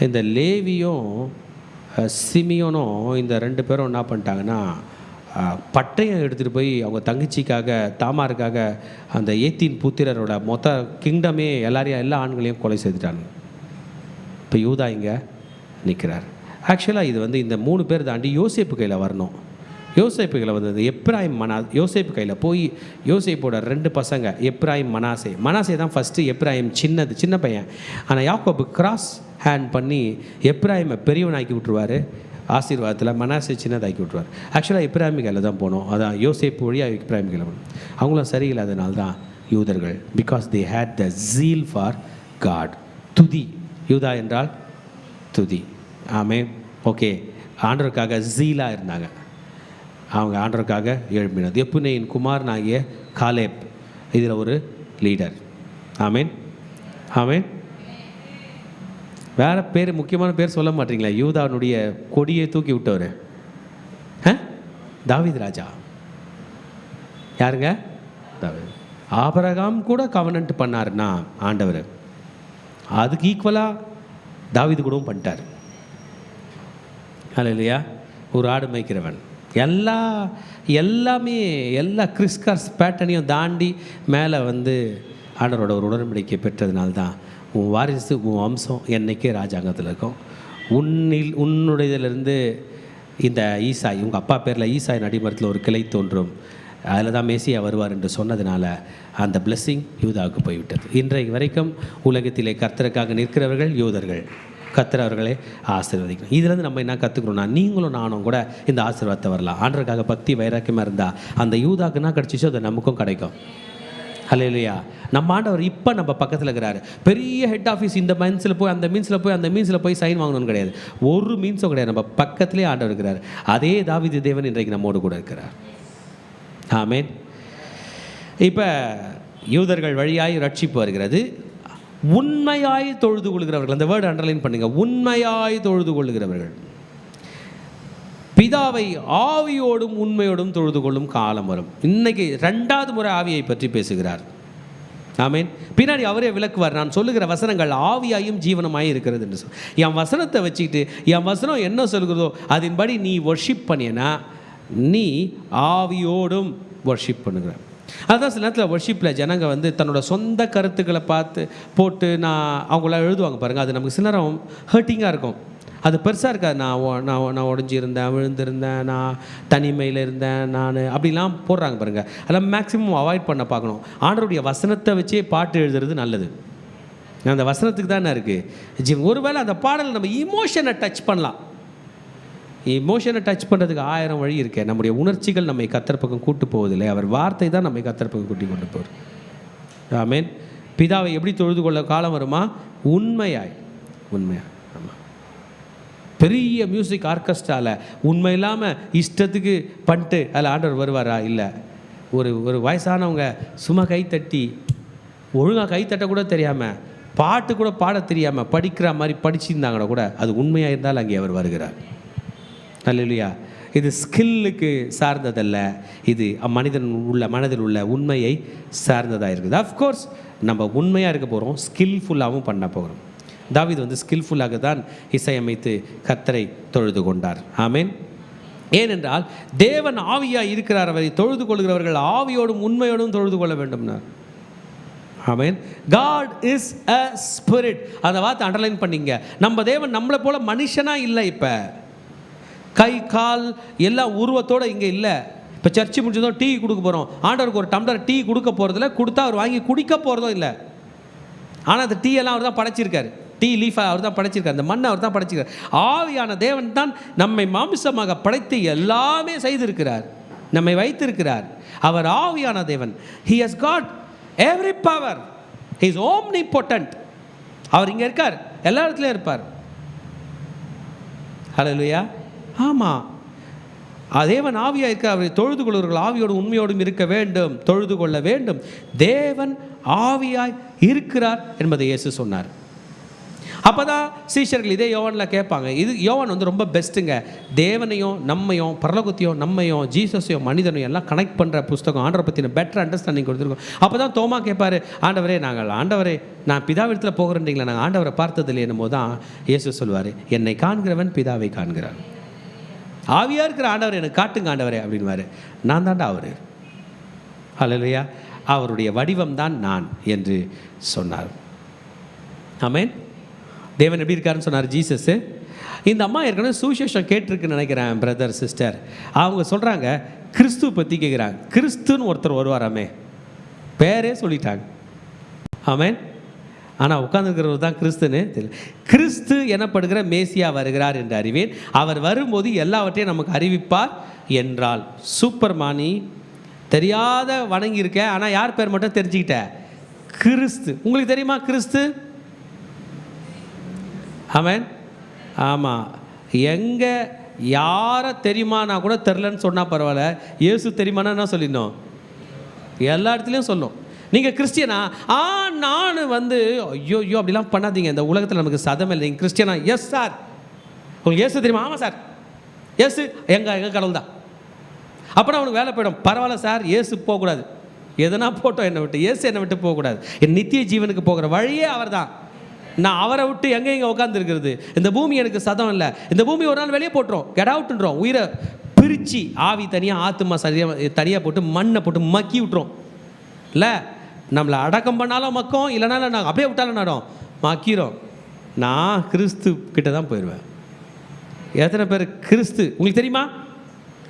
இந்த லேவியும் சிமியோனும் இந்த 2 பேரும் என்ன பண்ணிட்டாங்கன்னா, பட்டயம் எடுத்துகிட்டு போய் அவங்க தங்கச்சிக்காக தாமாருக்காக அந்த ஏத்தின் புத்திரரோட மொத்த கிங்டமே எல்லா ஆண்களையும் கொலை செய்துட்டாங்க. இப்போ யூதா இங்கே நிற்கிறார். ஆக்சுவலாக இது வந்து இந்த 3 பேர் தாண்டி யோசேப்பு கையில் வரணும். யோசேப்பு கையில் வந்தது எப்ராயிம் யோசேப்பு கையில் போய் யோசேப்போட 2 பசங்க எப்ராயிம் மனாசே தான் ஃபஸ்ட்டு. எப்ராயிம் சின்ன பையன், ஆனால் யாக்கோபு கிராஸ் ஹேண்ட் பண்ணி எப்ராயிமை பெரியவனாக்கி விட்டுருவார் ஆசீர்வாதத்தில், மனாசே சின்னதாக்கி விட்டுருவார். ஆக்சுவலாக எப்ராயிம் கையில் தான் போனோம், அதான் யோசேப்பு வழியாக எப்ராயிம் கையில் போகணும். அவங்களும் சரியில்லாதனால தான் யூதர்கள், because they had the zeal for God. துதி, யூதா என்றால் துதி. ஆமென். ஓகே, ஆண்டவருக்காக ஜீலாக இருந்தாங்க. அவங்க ஆண்டவருக்காக எழுப்பினது. எப்புனேயின் குமாரனாகிய காலேப் இதில் ஒரு லீடர். ஆமேன். ஆமேன். வேறு பேர், முக்கியமான பேர் சொல்ல மாட்டீங்களா? யூதாவுடைய கொடியை தூக்கி விட்டவர் தாவீது ராஜா. யாருங்க? தாவீது. ஆபிரகாம் கூட கவனன்ட் பண்ணாருன்னா ஆண்டவர், அதுக்கு ஈக்குவலாக தாவீது கூடவும் பண்ணிட்டார். அல்லேலூயா. ஒரு ஆடு மேய்க்கிறவன், எல்லாமே எல்லா கிறிஸ்கர்ஸ் பேட்டர்னையும் தாண்டி மேலே வந்து ஆண்டவரோட ஒரு உடன்படிக்கை பெற்றதுனால்தான் உன் வாரிசு, உன் வம்சம் என்றைக்கே ராஜாங்கத்தில் இருக்கும். உன்னுடையதிலிருந்து இந்த ஈசாய், உங்கள் அப்பா பேரில் ஈசாய் அடிமரத்தில் ஒரு கிளை தோன்றும், அதில் தான் மேசியா வருவார் என்று சொன்னதுனால அந்த பிளெஸ்ஸிங் யூதாவுக்கு போய்விட்டது. இன்றைக்கு வரைக்கும் உலகத்திலே கர்த்தருக்காக நிற்கிறவர்கள் யூதர்கள். கர்த்தர் அவர்களே ஆசீர்வதிக்கணும். இதுலேருந்து நம்ம என்ன கற்றுக்கணும்னா, நீங்களும் நானும் கூட இந்த ஆசீர்வாதத்தை வரலாம். ஆண்டவருக்காக பக்தி வைராக்கியமாக இருந்தால் அந்த யூதாக்குன்னா கிடச்சிச்சோ அது நமக்கும் கிடைக்கும். ஹல்லேலூயா. நம்ம ஆண்டவர் இப்போ நம்ம பக்கத்தில் இருக்கிறாரு. பெரிய ஹெட் ஆஃபீஸ் இந்த மீன்ஸில் போய் அந்த மீன்ஸில் போய் சைன் வாங்கணும்னு கிடையாது. ஒரு மீன்ஸும் கிடையாது. நம்ம பக்கத்துலேயே ஆண்டவர் இருக்கிறார். அதே தாவீது தேவன் இன்றைக்கு நம்மோடு கூட இருக்கிறார். ஆமென். இப்போ யூதர்கள் வழியாய் ரட்சிப்பு வருகிறது. உண்மையாய் தொழுது கொள்கிறவர்கள், அந்த வேர்டு அண்டர்லைன் பண்ணுங்க, உண்மையாய் தொழுது கொள்கிறவர்கள் பிதாவை ஆவியோடும் உண்மையோடும் தொழுது கொள்ளும் காலம் வரும். இன்னைக்கு 2வது முறை ஆவியை பற்றி பேசுகிறார். ஆமென். பின்னாடி அவரே விளக்குவார். நான் சொல்லுகிற வசனங்கள் ஆவியாயும் ஜீவனமாயும் இருக்கிறது என்று சொல். என் வசனத்தை வச்சுக்கிட்டு என் வசனம் என்ன சொல்கிறதோ அதன்படி நீ வர்ஷிப் பண்ணினா நீ ஆவியோடும் வர்ஷிப் பண்ணுகிற. அதுதான் சில நேரத்தில் வர்ஷிப்பில் ஜனங்க வந்து தன்னோட சொந்த கருத்துக்களை போட்டு அவங்களாம் எழுதுவாங்க பாருங்கள். அது நமக்கு சில நேரம் ஹர்ட்டிங்காக இருக்கும். அது பெருசாக இருக்காது. நான் உடஞ்சிருந்தேன், விழுந்திருந்தேன், நான் தனிமையில் இருந்தேன், நான் அப்படிலாம் போடுறாங்க பாருங்கள். அதெல்லாம் மேக்ஸிமம் அவாய்ட் பண்ண பார்க்கணும். ஆண்டவருடைய வசனத்தை வச்சே பாட்டு எழுதுறது நல்லது. அந்த வசனத்துக்கு தானே இருக்குது. ஒருவேளை அந்த பாடல் நம்ம இமோஷனை டச் பண்ணலாம். இமோஷனை டச் பண்ணுறதுக்கு 1000 வழி இருக்கே. நம்முடைய உணர்ச்சிகள் நம்மை கர்த்தர் பக்கம் கூட்டு போவதில்லை. அவர் வார்த்தை தான் நம்மை கர்த்தர் பக்கம் கூட்டி கொண்டு போகிறார். ஆமென். பிதாவை எப்படி தொழுது கொள்ள காலம் வருமா? உண்மையாய். ஆமாம். பெரிய மியூசிக் ஆர்கெஸ்ட்ராவில் உண்மை இல்லாமல் இஷ்டத்துக்கு பண்ணிட்டு அதில் ஆண்டவர் வருவாரா? இல்லை. ஒரு வயசானவங்க சும்மா கைத்தட்டி ஒழுங்காக கைத்தட்ட கூட தெரியாமல், பாட்டு கூட பாட தெரியாமல் படிக்கிற மாதிரி படிச்சிருந்தாங்கன்னா கூட அது உண்மையாக இருந்தால் அங்கே அவர் வருகிறார். அல்லேலூயா. இது ஸ்கில்லுக்கு சார்ந்ததல்ல, இது மனதில் உள்ள உண்மையை சார்ந்ததாக இருக்குது. அஃப்கோர்ஸ் நம்ம உண்மையாக இருக்க போகிறோம், ஸ்கில்ஃபுல்லாகவும் பண்ண போகிறோம். தாவீது வந்து ஸ்கில்ஃபுல்லாக தான் இசையமைத்து கர்த்தரை தொழுது கொண்டார். ஆமென். ஏனென்றால் தேவன் ஆவியாக இருக்கிறார். அவரை தொழுது கொள்கிறவர்கள் ஆவியோடும் உண்மையோடும் தொழுது கொள்ள வேண்டும்னார். ஆமென். God is a spirit. அந்த வார்த்தை அண்டர்லைன் பண்ணிங்க. நம்ம தேவன் நம்மளை போல மனுஷனாக இல்லை. இப்போ கை கால் எல்லாம் உருவத்தோடு இங்கே இல்லை. இப்போ சர்ச்சு முடிச்சதும் டீ கொடுக்க போகிறோம். ஆண்டவருக்கு ஒரு டம்ளர் டீ கொடுக்க போகிறதில்ல, கொடுத்தா அவர் வாங்கி குடிக்க போகிறதும் இல்லை. ஆனால் அந்த டீ எல்லாம் அவர் தான் படைச்சிருக்காரு. டீ லீஃபை அவர் தான் படைச்சிருக்காரு. அந்த மண்ணை அவர் தான் படைச்சிருக்காரு. ஆவியான தேவன் தான் நம்மை மாமிசமாக படைத்து எல்லாமே செய்திருக்கிறார், நம்மை வைத்திருக்கிறார். அவர் ஆவியான தேவன். He has got every power. He is omnipotent. அவர் இங்கே இருக்கார், எல்லா இடத்துலையும் இருப்பார். ஹல்லேலூயா. ஆமாம். தேவன் ஆவியாக இருக்க அவரை தொழுது கொள்வர்கள் ஆவியோடு உண்மையோடும் இருக்க வேண்டும், தொழுது கொள்ள வேண்டும். தேவன் ஆவியாய் இருக்கிறார் என்பதை இயேசு சொன்னார். அப்போ தான் சீஷர்கள் இதே யோவானில் கேட்பாங்க. இது யோவான் வந்து ரொம்ப பெஸ்ட்டுங்க. தேவனையும் நம்மையும் பரலோகத்தையும் நம்மையும் ஜீசஸையும் மனிதனையும் எல்லாம் கனெக்ட் பண்ணுற புஸ்தகம். ஆண்டவரை பற்றின பெட்டர் அண்டர்ஸ்டாண்டிங் கொடுத்துருக்கோம். அப்போ தான் தோமா கேட்பார், ஆண்டவரே நான் பிதாவிடத்தில் போகிறேன்றீங்களா, நாங்கள் ஆண்டவரை பார்த்ததில்லை என்னும் போது தான் இயேசு சொல்வார், என்னை காண்கிறவன் பிதாவை காண்கிறான். ஆவியாக இருக்கிற ஆண்டவர் எனக்கு காட்டுங்க ஆண்டவரே அப்படின்வார். நான் தாண்டா அவர். ஹல்லேலூயா. அவருடைய வடிவம் தான் நான் என்று சொன்னார். ஆமென். தேவன் எப்படி இருக்காருன்னு சொன்னார் ஜீசஸ். இந்த அம்மா ஏற்கனவே சுவிசேஷம் கேட்டிருக்குன்னு நினைக்கிறேன் பிரதர் சிஸ்டர். அவங்க சொல்கிறாங்க, கிறிஸ்துவ பற்றி கேட்குறாங்க. கிறிஸ்துன்னு ஒருத்தர் வருவாராமே, பேரே சொல்லிட்டாங்க. ஆமென். ஆனால் உட்கார்ந்துருக்கிறவர் தான் கிறிஸ்துன்னு தெரியல. கிறிஸ்து எனப்படுகிற மேசியா வருகிறார் என்று அறிவேன், அவர் வரும்போது எல்லாவற்றையும் நமக்கு அறிவிப்பார் என்றால். சூப்பர் மானி, தெரியாத வணங்கியிருக்கேன், ஆனால் யார் பேர் மட்டும் தெரிஞ்சுக்கிட்டேன், கிறிஸ்து. உங்களுக்கு தெரியுமா கிறிஸ்து? ஆமென். ஆமாம். எங்கே யாரை தெரியுமானா கூட தெரிலன்னு சொன்னால் பரவாயில்ல, இயேசு தெரியுமானா என்ன சொல்லிடணும், எல்லா இடத்துலையும் சொல்லும். நீங்கள் கிறிஸ்டியனா? நான் வந்து ஐயோ அப்படிலாம் பண்ணாதீங்க. இந்த உலகத்தில் நமக்கு சதம் இல்லை. நீங்கள் கிறிஸ்டியனா? Yes sir. உங்களுக்கு இயேசு தெரியுமா? ஆமாம் சார். இயேசு எங்கள் கடவுள் தான். அப்புறம் அவனுக்கு வேலை போயிடும். பரவாயில்ல சார், இயேசு போகக்கூடாது. எதனா போட்டோம் என்னை விட்டு, இயேசு என்னை விட்டு போகக்கூடாது. என் நித்திய ஜீவனுக்கு போகிற வழியே அவர் தான். நான் அவரை விட்டு எங்கே உட்காந்துருக்கிறது? இந்த பூமி எனக்கு சதம் இல்லை. இந்த பூமி ஒரு நாள் வெளியே போட்டுரும், கெட் அவுட்ன்றோம். உயிரை பிரித்து ஆவி தனியாக ஆத்துமா தனியாக போட்டு மண்ணை போட்டு மக்கி விட்டுரும். இல்லை, நம்மளை அடக்கம் பண்ணாலும் மக்கும், இல்லைனாலும் நாங்கள் அப்படியே விட்டாலும் நடம் மக்கிறோம். நான் கிறிஸ்து கிட்ட தான் போயிடுவேன். எத்தனை பேர் கிறிஸ்து உங்களுக்கு தெரியுமா?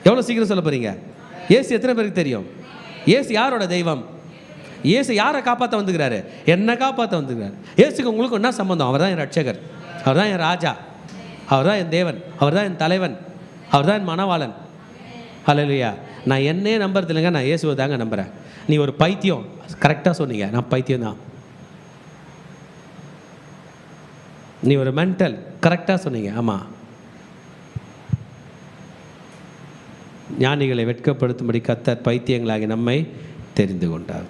எவ்வளோ சீக்கிரம் சொல்ல போகிறீங்க? இயேசு எத்தனை பேருக்கு தெரியும்? இயேசு யாரோட தெய்வம்? இயேசு யாரை காப்பாற்ற வந்துக்கிறாரு? என்ன காப்பாற்ற வந்துக்கிறாரு. இயேசுக்கு உங்களுக்கு என்ன சம்பந்தம்? அவர் தான் என் ரட்சகர், அவர் தான் என் ராஜா, அவர் தான் என் தேவன், அவர் தான் என் தலைவன், அவர் தான் என் மணவாளன். ஹல்லேலூயா. நான் என்னே நம்புறது இல்லைங்க, நான் இயேசுவை தாங்க நம்புகிறேன். நீ ஒரு பைத்தியம், கரெக்டாக சொன்னீங்க, நான் பைத்தியம் தான். நீ ஒரு மென்டல், கரெக்டாக சொன்னீங்க, ஆமாம். ஞானிகளை வெட்கப்படுத்தும்படி கர்த்தர் பைத்தியங்களாகி நம்மை தெரிந்து கொண்டார்.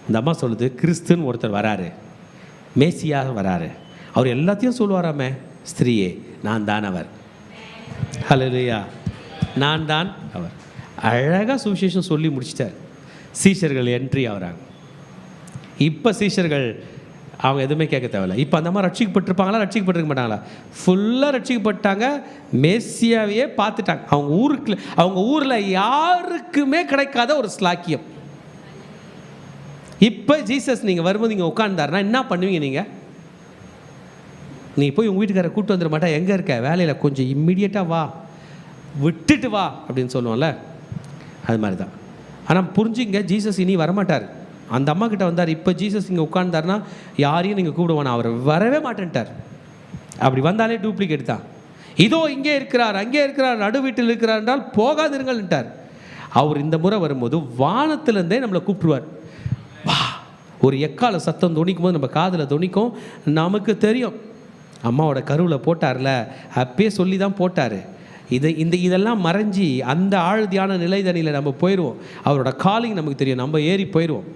இந்த அம்மா சொல்லுது, கிறிஸ்துன்னு ஒருத்தர் வராரு, மேசியாக வராரு, அவர் எல்லாத்தையும் சொல்லுவாராமே. ஸ்திரீயே, நான் தான் அவர். ஹல்லேலூயா. நான் தான் அவர். அழகாக சுவிசேஷம் சொல்லி முடிச்சிட்டார். சீஷர்கள் என்ட்ரி ஆகிறாங்க. இப்போ சீஷர்கள் அவங்க எதுவுமே கேட்க தேவையில்லை. இப்போ அந்த மாதிரி ரட்சிக்கப்பட்டிருப்பாங்களா, ரட்சிக்கப்பட்டிருக்க மாட்டாங்களா? ஃபுல்லாக ரட்சிக்கப்பட்டாங்க, மேசியாவையே பார்த்துட்டாங்க. அவங்க ஊரில் யாருக்குமே கிடைக்காத ஒரு ஸ்லாக்கியம். இப்போ ஜீசஸ் நீங்கள் வரும்போது நீங்கள் உட்கார்ந்தாருன்னா என்ன பண்ணுவீங்க? நீங்கள் போய் உங்கள் வீட்டுக்காரரை கூப்பிட்டு வந்துட மாட்டா, எங்கே இருக்க வேலையில், கொஞ்சம் இம்மிடியட்டாக வா, விட்டுட்டு வா அப்படின்னு சொல்லுவோம்ல, அது மாதிரி தான். ஆனால் புரிஞ்சுங்க, ஜீசஸ் இனி வரமாட்டார். அந்த அம்மா கிட்ட வந்தார். இப்போ ஜீசஸ் இங்கே உட்கார்ந்தாருன்னா யாரையும் நீங்கள் கூப்பிடுவானா, அவர் வரவே மாட்டேன்ட்டார். அப்படி வந்தாலே டூப்ளிகேட் தான். இதோ இங்கே இருக்கிறார், அங்கே இருக்கிறார், நடு வீட்டில் இருக்கிறார் என்றால் போகாதிருங்கள்ன்ட்டார். அவர் இந்த முறை வரும்போது வானத்திலேருந்தே நம்மளை கூப்பிடுவார். வா, ஒரு எக்கால சத்தம் துணிக்கும் போது நம்ம காதில் துணிக்கும். நமக்கு தெரியும், அம்மாவோட கருவில் போட்டார்ல, அப்பயே சொல்லி தான் போட்டார். இதெல்லாம் மறைஞ்சி அந்த ஆழ்தியான நிலைதனியில் நம்ம போயிடுவோம். அவரோட காலிங் நமக்கு தெரியும், நம்ம ஏறி போயிடுவோம்.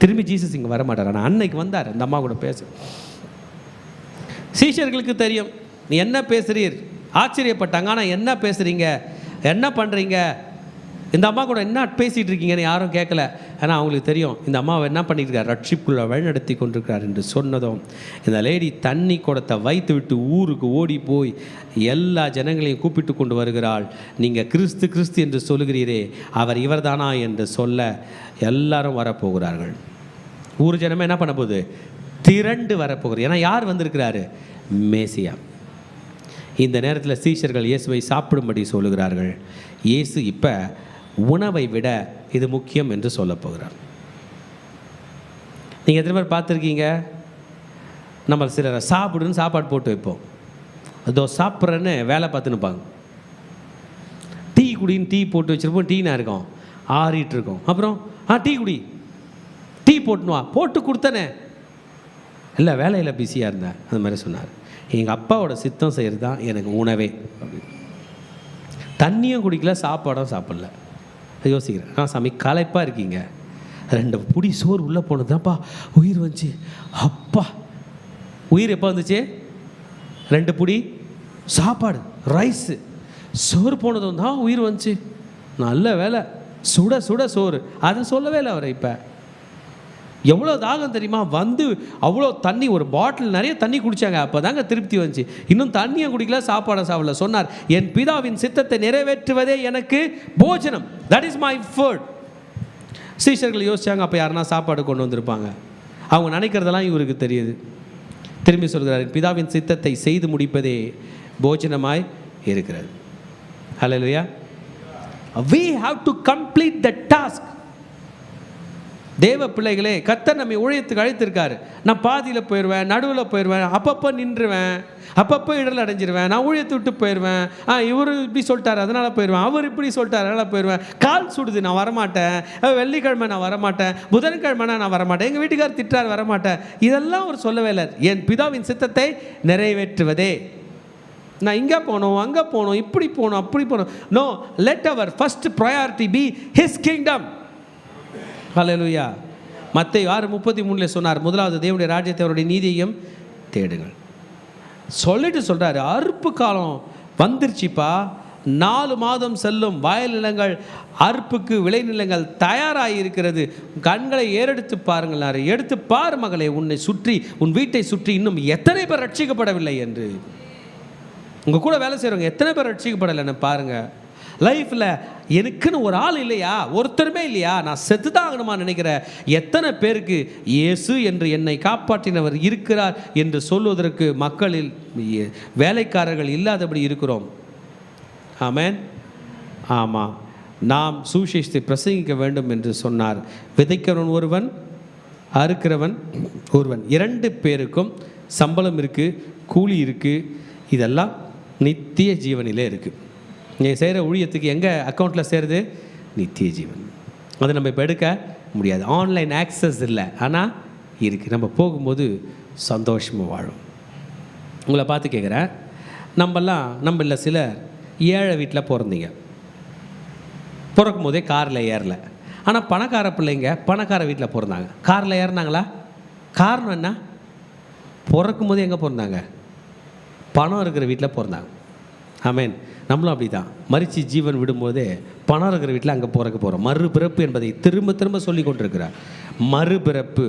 திரும்பி ஜீசஸ் இங்கே வரமாட்டார். ஆனால் அன்னைக்கு வந்தார், அந்த அம்மா கூட பேச. சீஷர்களுக்கு தெரியும், நீ என்ன பேசுறீர், ஆச்சரியப்பட்டாங்க. ஆனால் என்ன பேசுகிறீங்க, என்ன பண்ணுறீங்க, இந்த அம்மா கூட என்ன பேசிகிட்டு இருக்கீங்கன்னு யாரும் கேட்கல. ஆனால் அவங்களுக்கு தெரியும், இந்த அம்மாவை என்ன பண்ணியிருக்கார், ரட்சிப்புக்குள்ள வழிநடத்தி கொண்டிருக்கிறார் என்று சொன்னதும் இந்த லேடி தண்ணி குடத்தை வைத்து விட்டு ஊருக்கு ஓடி போய் எல்லா ஜனங்களையும் கூப்பிட்டு கொண்டு வருகிறாள். நீங்கள் கிறிஸ்து கிறிஸ்து என்று சொல்லுகிறீரே, அவர் இவர்தானா என்று சொல்ல எல்லாரும் வரப்போகிறார்கள். ஊர் ஜனமே என்ன பண்ண போகுது, திரண்டு வரப்போகிறது. ஏன்னா யார் வந்திருக்கிறாரு, மேசியா. இந்த நேரத்தில் சீஷர்கள் இயேசுவை சாப்பிடும்படி சொல்லுகிறார்கள். இயேசு இப்போ உணவை விட இது முக்கியம் என்று சொல்ல போகிறார். நீங்கள் எத்தனை பேர் பார்த்துருக்கீங்க, நம்ம சிலரை சாப்பிடுன்னு சாப்பாடு போட்டு வைப்போம், அதோ சாப்பிட்றேன்னு வேலை பார்த்துன்னுப்பாங்க. டீ குடின்னு டீ போட்டு வச்சுருப்போம், டீனா இருக்கும், ஆறிட்டு இருக்கும். அப்புறம் டீ குடி, டீ போட்டுனுவா, போட்டு கொடுத்தனே, இல்லை வேலையில் பிஸியாக இருந்தேன், அது மாதிரி சொன்னார். எங்கள் அப்பாவோட சித்தம் செய்கிறது தான் எனக்கு உணவே அப்படின்னு. தண்ணியும் குடிக்கல, சாப்பாடும் சாப்பிடல. யோசிக்கிறேன், சாமி களைப்பாக இருக்கீங்க, 2 புடி சோறு உள்ளே போனது தான்ப்பா உயிர் வந்துச்சு. அப்பா, உயிர் எப்போ வந்துச்சு? 2 புடி சாப்பாடு, ரைஸு, சோறு போனதும் தான் உயிர் வந்துச்சு. நல்ல வேலை, சுட சுட சோறு. அதை சொல்லவே இல்லை அவர். இப்போ எவ்வளோ தாகம் தெரியுமா, வந்து அவ்வளோ தண்ணி, ஒரு பாட்டில் நிறைய தண்ணி குடித்தாங்க, அப்போ தாங்க திருப்தி வந்துச்சு. இன்னும் தண்ணியை குடிக்கல, சாப்பாடை சாப்பிடல. சொன்னார், என் பிதாவின் சித்தத்தை நிறைவேற்றுவதே எனக்கு போஜனம், தட் இஸ் மை ஃபுட். சீஷர்கள் யோசிச்சாங்க, அப்போ யாருன்னா சாப்பாடு கொண்டு வந்திருப்பாங்க. அவங்க நினைக்கிறதெல்லாம் இவருக்கு தெரியுது. திரும்பி சொல்கிறார், என் பிதாவின் சித்தத்தை செய்து முடிப்பதே போஜனமாய் இருக்கிறது. ஹல்லேலூயா. we have to complete the task. தேவ பிள்ளைகளே, கர்த்தர் நம்மை ஊழியத்துக்கு அழைத்திருக்காரு. நான் பாதியில் போயிடுவேன், நடுவில் போயிடுவேன், அப்பப்போ நின்றுவேன், அப்பப்போ இடல் அடைஞ்சிருவேன், நான் ஊழியத்தை விட்டு போயிடுவேன். இவர் இப்படி சொல்லிட்டார் அதனால் போயிடுவேன், அவர் இப்படி சொல்லிட்டார் அதனால் போயிடுவேன், கால் சுடுது நான் வரமாட்டேன், வெள்ளிக்கிழமை நான் வரமாட்டேன், புதன்கிழமை நான் வரமாட்டேன், எங்கள் வீட்டுக்கார் திட்டார் வரமாட்டேன். இதெல்லாம் அவர் சொல்லவே இல்லை. என் பிதாவின் சித்தத்தை நிறைவேற்றுவதே. நான் இங்கே போகணும், அங்கே போகணும், இப்படி போகணும், அப்படி போகணும். No, let our first priority be his kingdom. Hallelujah. மத்தேயு 6:33 சொன்னார், முதலாவது தேவனுடைய ராஜ்யத்தை அவருடைய நீதியையும் தேடுங்கள். சொல்லிட்டு சொல்கிறாரு, அறுப்பு காலம் வந்துருச்சுப்பா, 4 மாதம் செல்லும், வயல் நிலங்கள் அறுப்புக்கு விளைநிலங்கள் தயாராகி இருக்கிறது, கண்களை ஏறெடுத்து பாருங்கள், எடுத்து பார் மகளே, உன்னை சுற்றி உன் வீட்டை சுற்றி இன்னும் எத்தனை பேர் ரட்சிக்கப்படவில்லை என்று. உங்கள் கூட வேலை செய்கிறவங்க எத்தனை பேர் ரட்சிக்கப்படலைன்னு பாருங்கள். லைஃப்பில் எனக்குன்னு ஒரு ஆள் இல்லையா, ஒருத்தருமே இல்லையா, நான் செத்து தான் ஆகணுமா நினைக்கிற எத்தனை பேருக்கு இயேசு என்று என்னை காப்பாற்றினவர் இருக்கிறார் என்று சொல்வதற்கு மக்களில் வேலைக்காரர்கள் இல்லாதபடி இருக்கிறோம். ஆமென். ஆமாம், நாம் சுவிசேஷத்தை பிரசங்கிக்க வேண்டும் என்று சொன்னார். விதைக்கிறவன் ஒருவன், அறுக்கிறவன் ஒருவன். 2 பேருக்கும் சம்பளம் இருக்குது, கூலி இருக்குது. இதெல்லாம் நித்திய ஜீவனிலே இருக்குது. நீங்கள் செய்கிற ஊழியத்துக்கு எங்கள் அக்கௌண்ட்டில் சேருது? நித்திய ஜீவன். அதை நம்ம இப்போ எடுக்க முடியாது. ஆன்லைன் ஆக்சஸ் இல்லை, ஆனால் இருக்குது. நம்ம போகும்போது சந்தோஷமாக வாழும். உங்களை பார்த்து கேட்குறேன், நம்மள சிலர் ஏழை வீட்டில் பிறந்தீங்க. பிறக்கும் போதே காரில் ஏறல. ஆனால் பணக்கார பிள்ளைங்க பணக்கார வீட்டில் பிறந்தாங்க. காரில் ஏறினாங்களா? காரணம் என்ன? பிறக்கும் போதே எங்கே பிறந்தாங்க? பணம் இருக்கிற வீட்டில் பிறந்தாங்க. ஆமென். நம்மளும் அப்படி தான். மரிச்சு ஜீவன் விடும்போதே பணம் இருக்கிற வீட்டில் அங்கே பிறக்க போகிறோம். மறுபிறப்பு என்பதை திரும்ப திரும்ப சொல்லி கொண்டிருக்கிறார். மறுபிறப்பு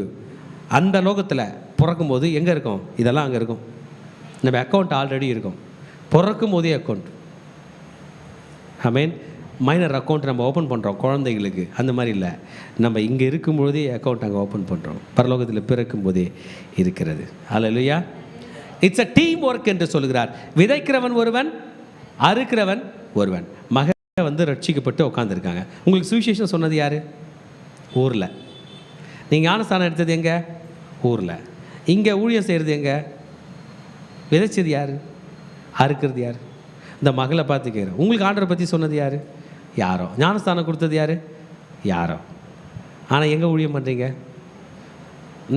அந்த லோகத்தில் பிறக்கும்போது எங்கே இருக்கும்? இதெல்லாம் அங்கே இருக்கும். நம்ம அக்கௌண்ட் ஆல்ரெடி இருக்கும். பிறக்கும் போதே அக்கௌண்ட். ஆமென். மைனர் அக்கௌண்ட் நம்ம ஓப்பன் பண்ணுறோம் குழந்தைகளுக்கு, அந்த மாதிரி இல்லை. நம்ம இங்கே இருக்கும்போதே அக்கௌண்ட் அங்கே ஓப்பன் பண்ணுறோம். பரலோகத்தில் பிறக்கும் போதே இருக்கிறது. ஹல்லேலூயா. இட்ஸ் அ டீம் ஒர்க் என்று சொல்கிறார். விதைக்கிறவன் ஒருவன், அறுக்கிறவன் ஒருவன். மகன் ரட்சிக்கப்பட்டு உட்காந்துருக்காங்க. உங்களுக்கு சுவிசேஷம் சொன்னது யார்? ஊரில். நீங்கள் ஞானஸ்தானம் எடுத்தது எங்கே? ஊரில். இங்கே ஊழியம் செய்கிறது எங்கே? விதைச்சது யார்? அறுக்கிறது யார்? இந்த மகளை பார்த்து கேட்குறேன். உங்களுக்கு ஆண்டவரை பற்றி சொன்னது யார்? யாரோ. ஞானஸ்தானம் கொடுத்தது யார்? யாரோ. ஆனால் எங்கே ஊழியம் பண்ணுறீங்க?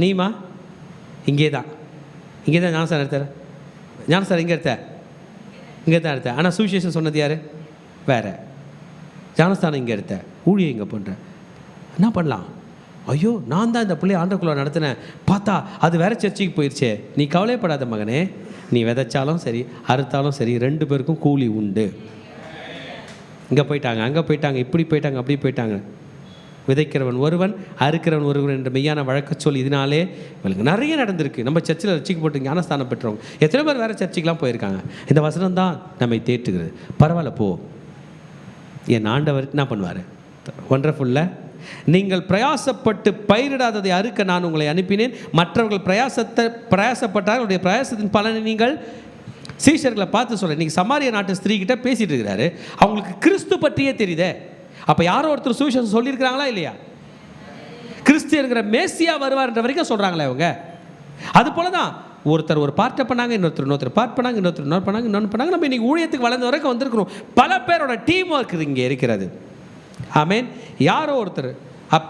நீமா இங்கே தான் ஞானஸ்தானம் எடுத்த. ஞானஸ்தானம் இங்கே எடுத்த, இங்கே தான் எடுத்த. ஆனால் சுவிசேஷம் சொன்னது யார்? வேறு. ஞானஸ்தானம் இங்கே எடுத்த, ஊழியம் இங்கே பண்ணுறேன். என்ன பண்ணலாம்? ஐயோ, நான் தான் இந்த பிள்ளைய ஆண்டவருக்குள்ள நடத்தினேன், பார்த்தா அது வேறு சர்ச்சுக்கு போயிடுச்சே. நீ கவலைப்படாத மகனே, நீ விதைச்சாலும் சரி அறுத்தாலும் சரி 2 பேருக்கும் கூலி உண்டு. இங்கே போயிட்டாங்க, அங்கே போயிட்டாங்க, இப்படி போயிட்டாங்க, அப்படி போயிட்டாங்க. விதைக்கிறவன் ஒருவன், அறுக்கிறவன் ஒருவன் என்ற மெய்யான வழக்க சொல்லி இதனாலே இவங்களுக்கு நிறைய நடந்திருக்கு. நம்ம சர்ச்சில் ரட்சிக்கப்பட்டு ஞானஸ்தானம் பெற்றவங்க எத்தனை பேர் வேறு சர்ச்சுக்கெலாம் போயிருக்காங்க. இந்த வசனம் தான் நம்மை தேற்றுகிறது. பரவாயில்ல போ, என் ஆண்டவர் என்ன பண்ணுவார்? ஒண்டர்ஃபுல்ல. நீங்கள் பிரயாசப்பட்டு பயிரிடாததை அறுக்க நான் உங்களை அனுப்பினேன். மற்றவர்கள் பிரயாசப்பட்டால் அவருடைய பிரயாசத்தின் பலனை நீங்கள் சீஷர்களை பார்த்து சொல்கிறேன். நீங்கள் சமாரிய நாட்டு ஸ்திரீகிட்ட பேசிகிட்டு இருக்கிறாரு. அவங்களுக்கு கிறிஸ்து பற்றியே தெரியுதே. அப்போ யாரோ ஒருத்தர் சுவிசேஷம் சொல்லியிருக்கிறாங்களா இல்லையா? கிறிஸ்து இருக்கிற மேசியா வருவார்ன்ற வரைக்கும் சொல்கிறாங்களே அவங்க. அது போல தான் ஒருத்தர் ஒரு பார்ட்டை பண்ணாங்க, இன்னொருத்தர் பார்ட் பண்ணாங்க, இன்னொன்று பண்ணாங்க. நம்ம இன்றைக்கி ஊழியத்துக்கு வளர்ந்த வரைக்கும் வந்திருக்கிறோம். பல பேரோட டீம் ஒர்க் இங்கே இருக்கிறது. ஆமென். யாரோ ஒருத்தர்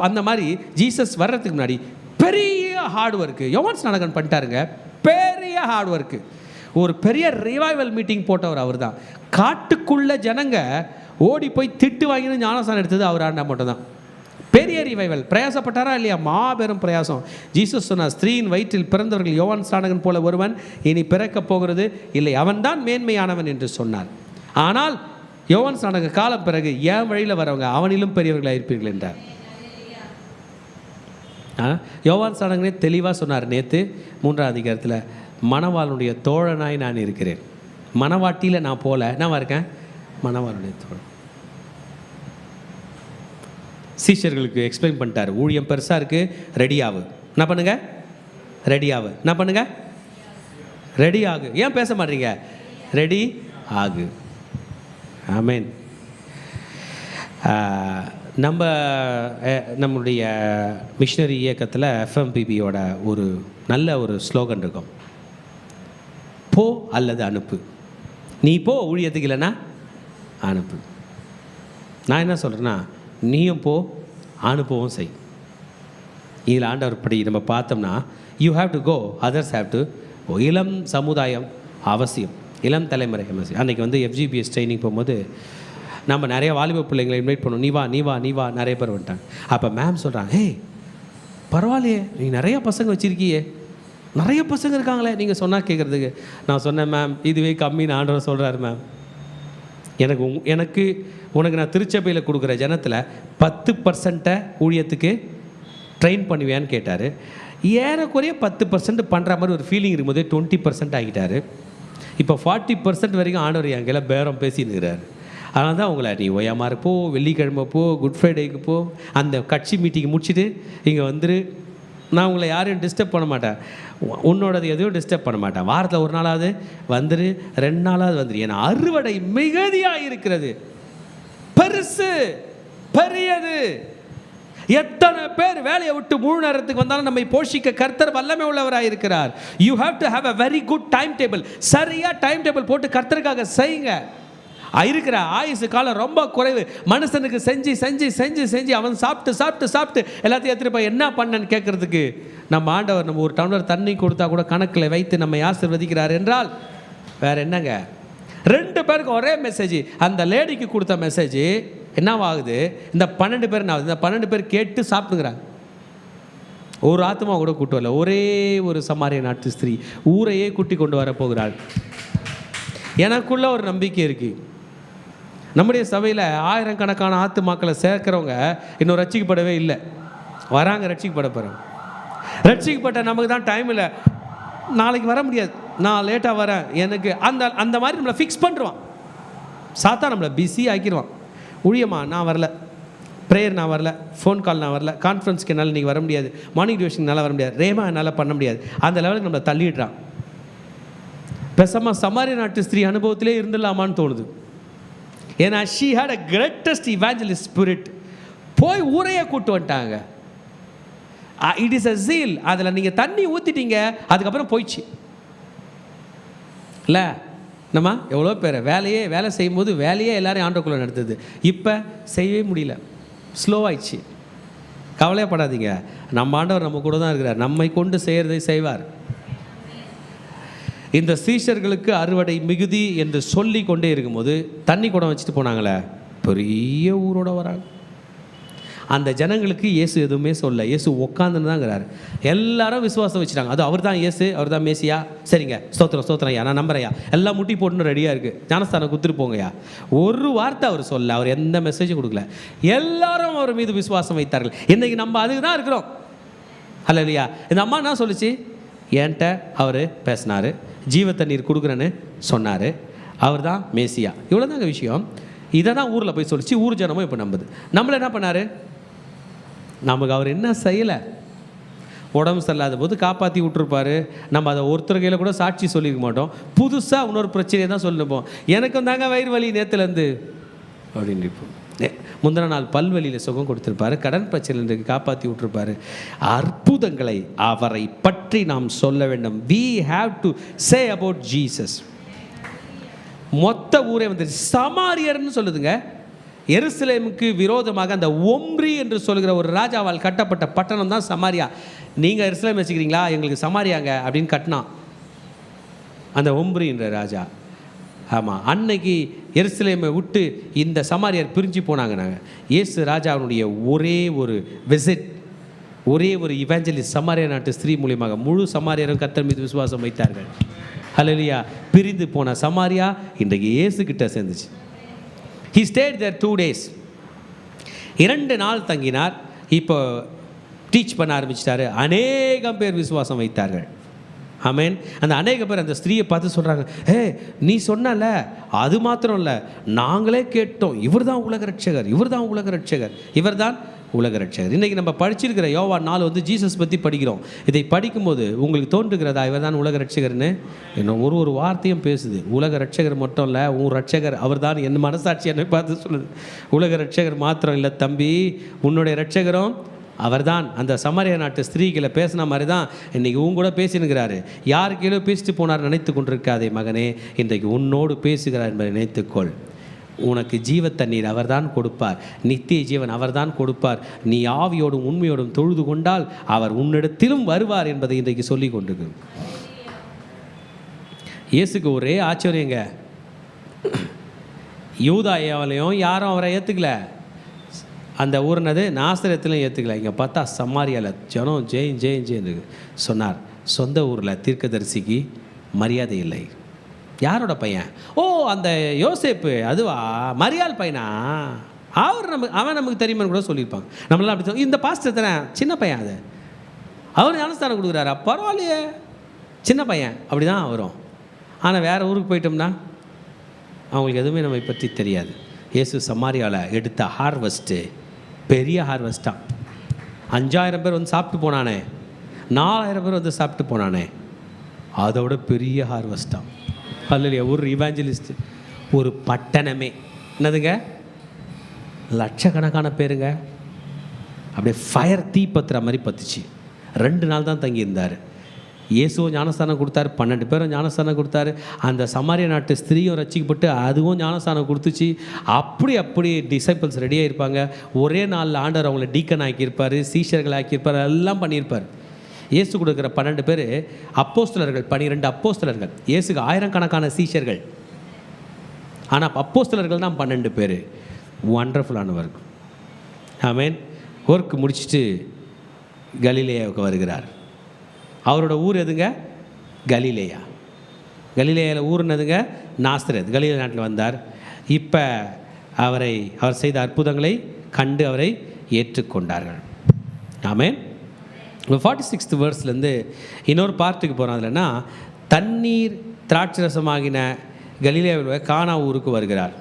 அந்த மாதிரி ஜீசஸ் வர்றதுக்கு முன்னாடி பெரிய ஹார்ட் ஒர்க்கு யோவான் ஸ்நானகன் பண்ணிட்டாருங்க. பெரிய ஹார்ட் ஒர்க்கு. ஒரு பெரிய ரிவைவல் மீட்டிங் போட்டவர் அவர் தான். காட்டுக்குள்ள ஜனங்க ஓடி போய் திட்டு வாங்கின்னு ஞானஸ்தானம் எடுத்தது அவர் ஆண்டா மட்டும் தான். பெரிய ரிவைவல். பிரயாசப்பட்டாரா இல்லையா? மாபெரும் பிரயாசம். ஜீசஸ் சொன்னார், ஸ்திரீயின் வயிற்றில் பிறந்தவர்கள் யோவான் ஸ்நானகன் போல ஒருவன் இனி பிறக்க போகிறது இல்லை, அவன்தான் மேன்மையானவன் என்று சொன்னார். ஆனால் யோவான் ஸ்நானக காலம் பிறகு என் வழியில் வரவங்க அவனிலும் பெரியவர்களாக இருப்பீர்கள் என்றார். யோவான் ஸ்நானகனே தெளிவாக சொன்னார். நேற்று 3ஆம் அதிகாரத்தில், மணவாளனுடைய தோழனாய் நான் இருக்கிறேன். மணவாட்டியில் நான் போல, நான் இருக்கேன் மணவாளனுடைய தோழன். சீஷர்களுக்கு எக்ஸ்பிளைன் பண்ணிட்டார். ஊழியம் பெருசாக இருக்குது, ரெடியாகு. என்ன பண்ணுங்க? ரெடியாகு. என்ன பண்ணுங்க? ரெடி ஆகு. ஏன் பேச மாட்டீங்க? ரெடி ஆகு. ஆமென். நம்முடைய மிஷனரி இயக்கத்தில் FMPBயோட ஒரு நல்ல ஒரு ஸ்லோகன் இருக்கும். போ அல்லது அனுப்பு. நீ போ ஊழியத்துக்கு, இல்லைன்னா அனுப்பு. நான் என்ன சொல்கிறேன்னா, நீயும் போ, அனுப்பவும் செய். இதில் ஆண்டவர் படி நம்ம பார்த்தோம்னா, you have to go, others have to go. இளம் சமுதாயம் அவசியம், இளம் தலைமுறை அவசியம். அன்றைக்கி FGBS ட்ரைனிங் போகும்போது நம்ம நிறைய வாலிப பிள்ளைங்களை இன்வைட் பண்ணோம். நீ வா நிறைய பேர் வந்துட்டாங்க. அப்போ மேம் சொல்கிறாங்க, ஹே பரவாயில்லையே, நீ நிறையா பசங்க வச்சுருக்கியே, நிறைய பசங்க இருக்காங்களே நீங்கள் சொன்னால் கேட்குறதுக்கு. நான் சொன்னேன், மேம் இதுவே கம்மின்னு ஆண்டவர் சொல்கிறாரு மேம். உனக்கு நான் திருச்சபையில் கொடுக்குற ஜனத்தில் 10% ஊழியத்துக்கு ட்ரெயின் பண்ணுவேன்னு கேட்டார். ஏறக்குறைய 10% பண்ணுற மாதிரி ஒரு ஃபீலிங் இருக்கும்போதே 20% ஆகிட்டார். இப்போ 40% வரைக்கும் ஆண்டவர் எங்கெல்லாம் பேரம் பேசினுக்கிறார். அதனால தான் உங்களை நீ ஓயாமாரு போ, வெள்ளிக்கிழமை போ, குட் ஃப்ரைடேக்கு போ, அந்த கட்சி மீட்டிங் முடிச்சுட்டு இங்கே வந்துரு, நான் உங்களை யாரையும் டிஸ்டர்ப் பண்ண மாட்டேன், உன்னோடது எதையும் டிஸ்டர்ப் பண்ண மாட்டேன். வாரத்தில் ஒரு நாளாவது வந்துரு, 2 நாளாவது வந்துரு. ஏன்னா அறுவடை மிகுதியாக இருக்கிறது, பெருசு, பெரியது. எத்தனை பேர் வேலையை விட்டு முழு நேரத்துக்கு வந்தாலும் நம்மை போஷிக்க கர்த்தர் வல்லமை உள்ளவராக இருக்கிறார். You have to have a very good time table. சரியாக டைம் டேபிள் போட்டு கர்த்தருக்காக செய்யுங்க. இருக்கிற ஆயுசு காலம் ரொம்ப குறைவு. மனுஷனுக்கு செஞ்சு செஞ்சு செஞ்சு செஞ்சு அவன் சாப்பிட்டு சாப்பிட்டு சாப்பிட்டு எல்லாத்தையும் எடுத்துகிட்டு போய் என்ன பண்ணன்னு கேட்குறதுக்கு நம்ம ஆண்டவர் நம்ம ஒரு டம்ளர் தண்ணி கொடுத்தா கூட கணக்கில் வைத்து நம்மை ஆசீர்வதிக்கிறார் என்றால் வேற என்னங்க. 2 பேருக்கு ஒரே மெசேஜ். அந்த லேடிக்கு கொடுத்த மெசேஜ் என்னவாகுது, இந்த 12 பேர் என்ன ஆகுது, இந்த 12 பேர் கேட்டு சாப்பிட்டுங்கிறாங்க. ஒரு ஆத்மா கூட கூட்டு வரல. ஒரே ஒரு சமாரிய நாட்டு ஸ்திரீ ஊரையே கூட்டி கொண்டு வர போகிறாள். எனக்குள்ள ஒரு நம்பிக்கை இருக்குது. நம்முடைய சபையில் 1000 கணக்கான ஆத்துமாக்களை சேர்க்கிறவங்க இன்னும் ரட்சிக்கப்படவே இல்லை. வராங்க, ரட்சிக்கப்பட போகிறோம். ரட்சிக்கப்பட்ட நமக்கு தான் டைம் இல்லை, நாளைக்கு வர முடியாது, நான் லேட்டாக வரேன் எனக்கு அந்த மாதிரி நம்மளை ஃபிக்ஸ் பண்ணுறான். சாத்தா நம்மளை பிஸி ஆக்கிடுவான். ஊழியமா நான் வரல, ப்ரேயர் நான் வரல, ஃபோன் கால் நான் வரல, கான்ஃபரன்ஸ்க்கு என்னால் இன்றைக்கி வர முடியாது, மார்னிங் டியூஷன் என்னால் வர முடியாது, ரேமா என்னால் பண்ண முடியாது. அந்த லெவலுக்கு நம்மளை தள்ளிடுறான். பேசாமல் சமாரிய நாட்டு ஸ்திரீ அனுபவத்திலே இருந்துடலாமான்னு தோணுது. ஏன்னா she had a greatest evangelist spirit. போய் ஊரையே கூட்டு வந்துட்டாங்க. It is a zeal. அதில் நீங்கள் தண்ணி ஊற்றிட்டீங்க, அதுக்கப்புறம் போயிடுச்சு இல்லை. நம்ம எவ்வளோ பேர் வேலை செய்யும்போது வேலையே எல்லாரையும் ஆண்டோக்குள்ளே நடத்துது. இப்போ செய்யவே முடியல, ஸ்லோவாயிடுச்சு. கவலையப்படாதீங்க, நம்ம ஆண்டவர் நம்ம கூட தான் இருக்கிறார், நம்மை கொண்டு செய்கிறதை செய்வார். இந்த சீஷர்களுக்கு அறுவடை மிகுதி என்று சொல்லி கொண்டே இருக்கும்போது தண்ணி குடம் வச்சுட்டு போனாங்களே, பெரிய ஊரோட வராங்க. அந்த ஜனங்களுக்கு இயேசு எதுவுமே சொல்ல, இயேசு உட்காந்துன்னு தாங்கிறாரு. எல்லாரும் விசுவாசம் வச்சுட்டாங்க, அது அவர் தான் இயேசு, அவர் தான் மேசியா. சரிங்க, ஸ்தோத்திரம் ஸ்தோத்திரம் ஐயா, நான் நம்புறையா, எல்லாம் முட்டி போட்டுன்னு ரெடியாக இருக்குது, ஞானஸ்தானம் கொடுத்துட்டு போங்கய்யா. ஒரு வார்த்தை அவர் சொல்ல, அவர் எந்த மெசேஜும் கொடுக்கல. எல்லாரும் அவர் மீது விசுவாசம் வைத்தார்கள். இன்றைக்கி நம்ம அதுக்கு தான் இருக்கிறோம். அல்ல இல்லையா? இந்த அம்மா என்ன சொல்லிச்சு, என்கிட்ட அவர் பேசினார், ஜீவ தண்ணீர் கொடுக்குறேன்னு சொன்னார், அவர் தான் மேசியா. இவ்வளோ தாங்க விஷயம். இதை தான் ஊரில் போய் சொல்லிச்சு. ஊர் ஜனமும் இப்போ நம்புது. நம்மளை என்ன பண்ணார், நமக்கு அவர் என்ன செய்யலை. உடம்பு சரியில்லாத போது காப்பாற்றி விட்டுருப்பார். நம்ம அதை ஒருத்தர் கையில் கூட சாட்சி சொல்லியிருக்க மாட்டோம். புதுசாக இன்னொரு பிரச்சனையை தான் சொல்லிப்போம். எனக்கும் தாங்க வயிறு வலி நேற்றுலேருந்து அப்படின்னு இருப்போம். முந்தின நாள் பல்வலியில் சுகம் கொடுத்துருப்பாரு, கடன் பிரச்சனைக்கு காப்பாற்றி விட்டுருப்பாரு. அற்புதங்களை அவரை பற்றி நாம் சொல்ல வேண்டும். we have to say about Jesus. மொத்த ஊரே வந்து சமாரியர்னு சொல்லுதுங்க. எருசலேமுக்கு விரோதமாக அந்த ஒம்ரி என்று சொல்கிற ஒரு ராஜாவால் கட்டப்பட்ட பட்டணம் தான் சமாரியா. நீங்கள் எருசலேம் வச்சுக்கிறீங்களா, எங்களுக்கு சமாரியாங்க அப்படின்னு கட்டினான் அந்த ஒம்ரி என்ற ராஜா. ஆமாம், அன்னைக்கு எருசலேமை விட்டு இந்த சமாரியர் பிரிஞ்சு போனாங்க. நாங்கள் இயேசு ராஜாவுடைய ஒரே ஒரு விசிட், ஒரே ஒரு இவாஞ்சலிஸ்ட் சமாரிய நாட்டு ஸ்திரீ மூலியமாக முழு சமாரியரும் கர்த்தர் மீது விசுவாசம் வைத்தார்கள். ஹல்லேலூயா. பிரிந்து போன சமாரியா இன்றைக்கு இயேசு கிட்ட சேர்ந்துச்சு. He stayed there 2 days. 2 நாள் தங்கினார். இப்போ டீச் பண்ண ஆரம்பிச்சிட்டாரு. அநேகம் பேர் விசுவாசம் வைத்தார்கள். ஆமேன். அந்த அநேக பேர் அந்த ஸ்திரீயை பார்த்து சொல்கிறாங்க, நீ சொன்னல, அது மாத்திரம் இல்லை, நாங்களே கேட்டோம், இவர் தான் உலக ரட்சகர், இவர் தான் உலக ரட்சகர், இவர் தான் உலக ரட்சகர். இன்றைக்கி நம்ம படிச்சிருக்கிற யோவான் 4 வந்து ஜீசஸ் பற்றி படிக்கிறோம். இதை படிக்கும்போது உங்களுக்கு தோன்றுகிறதா இவர் தான் உலக ரட்சகர்னு? இன்னும் ஒரு வார்த்தையும் பேசுது. உலக ரட்சகர் மட்டும் இல்லை, உன் ரட்சகர் அவர் தான். என் மனசாட்சி என்னை பார்த்து சொல்லுது, உலக ரட்சகர் மாத்திரம் இல்லை தம்பி, உன்னுடைய ரட்சகரும் அவர் தான். அந்த சமாரிய நாட்டு ஸ்திரீகளை பேசின மாதிரி தான் இன்றைக்கி உன் கூட பேசினுங்கிறாரு. யார் கீழே பேசிட்டு போனார் நினைத்து கொண்டிருக்காதே மகனே, இன்றைக்கு உன்னோடு பேசுகிறார் என்பதை நினைத்துக்கொள். உனக்கு ஜீவ தண்ணீர் அவர்தான் கொடுப்பார், நித்திய ஜீவன் அவர்தான் கொடுப்பார். நீ ஆவியோடும் உண்மையோடும் தொழுது கொண்டால் அவர் உன்னிடத்திலும் வருவார் என்பதை இன்றைக்கு சொல்லி கொண்டிருக்கு. இயேசுக்கு ஒரே ஆச்சரியங்க, யூதாயாவிலையும் யாரும் அவரை ஏற்றுக்கல, அந்த ஊர்னது நாசரத்திலும் ஏற்றுக்கல. இங்கே பார்த்தா சமாரியாவில் ஜனம் ஜெயின் ஜெயின் ஜெயின் சொன்னார். சொந்த ஊரில் தீர்க்கதரிசிக்கு மரியாதை இல்லை. யாரோட பையன்? ஓ, அந்த யோசேப்பு, அதுவா மரியாள் பையனா? அவன் நமக்கு தெரியுமான்னு கூட சொல்லியிருப்பாங்க. நம்மளாம் அப்படி இந்த பாஸ்டர் தானே, சின்ன பையன், அது அவர் ஞானஸ்தானம் கொடுக்குறாரா, பரவாயில்லையே, சின்ன பையன், அப்படி தான் வரும். ஆனால் வேறு ஊருக்கு போயிட்டோம்னா அவங்களுக்கு எதுவுமே நம்மை பற்றி தெரியாது. இயேசு சமாரியாவில் எடுத்த ஹார்வெஸ்ட்டு பெரிய ஹார்வெஸ்ட்டாக 5000 பேர் வந்து சாப்பிட்டு போனானே, 4000 பேர் வந்து சாப்பிட்டு போனானே, அதோட பெரிய ஹார்வெஸ்டாக. அல்லையா, ஒரு இவாஞ்சலிஸ்ட், ஒரு பட்டணமே என்னதுங்க, லட்சக்கணக்கான பேருங்க. அப்படியே ஃபயர் தீ பத்துற மாதிரி பத்துச்சு. 2 நாள் தான் தங்கியிருந்தார். இயேசுவும் ஞானஸ்தானம் கொடுத்தாரு, 12 பேரும் ஞானஸ்தானம் கொடுத்தாரு. அந்த சமாரிய நாட்டு ஸ்திரீயும் ரட்சிக்கப்பட்டு அதுவும் ஞானஸ்தானம் கொடுத்துச்சு. அப்படி டிசைபிள்ஸ் ரெடியாக இருப்பாங்க. ஒரே நாளில் ஆண்டவர் அவங்கள டீக்கன் ஆக்கியிருப்பார், சீஷர்கள் ஆக்கியிருப்பார், எல்லாம் பண்ணியிருப்பார். இயேசு கொடுக்குற 12 பேர் அப்போஸ்தலர்கள், 12 அப்போஸ்தலர்கள். இயேசுக்கு 1000 கணக்கான சீஷர்கள், ஆனால் அப்போஸ்தலர்கள் தான் 12 பேர். ஒண்டர்ஃபுல்லான ஒர்க். ஆமென். ஒர்க் முடிச்சுட்டு கலிலேயாவுக்கு வருகிறார். அவரோட ஊர் எதுங்க? கலிலேயா. கலிலேயாவில் ஊர் என்னதுங்க? நாசரேத். கலிலே நாட்டில் வந்தார். இப்போ அவர் செய்த அற்புதங்களை கண்டு அவரை ஏற்றுக்கொண்டார்கள். ஆமென். 46th வேர்ஸ்லேருந்து இன்னொரு பார்ட்டுக்கு போகிறோம். அதுலன்னா தண்ணீர் திராட்சரசமாகின கலிலேயாவில் கானா ஊருக்கு வருகிறார்.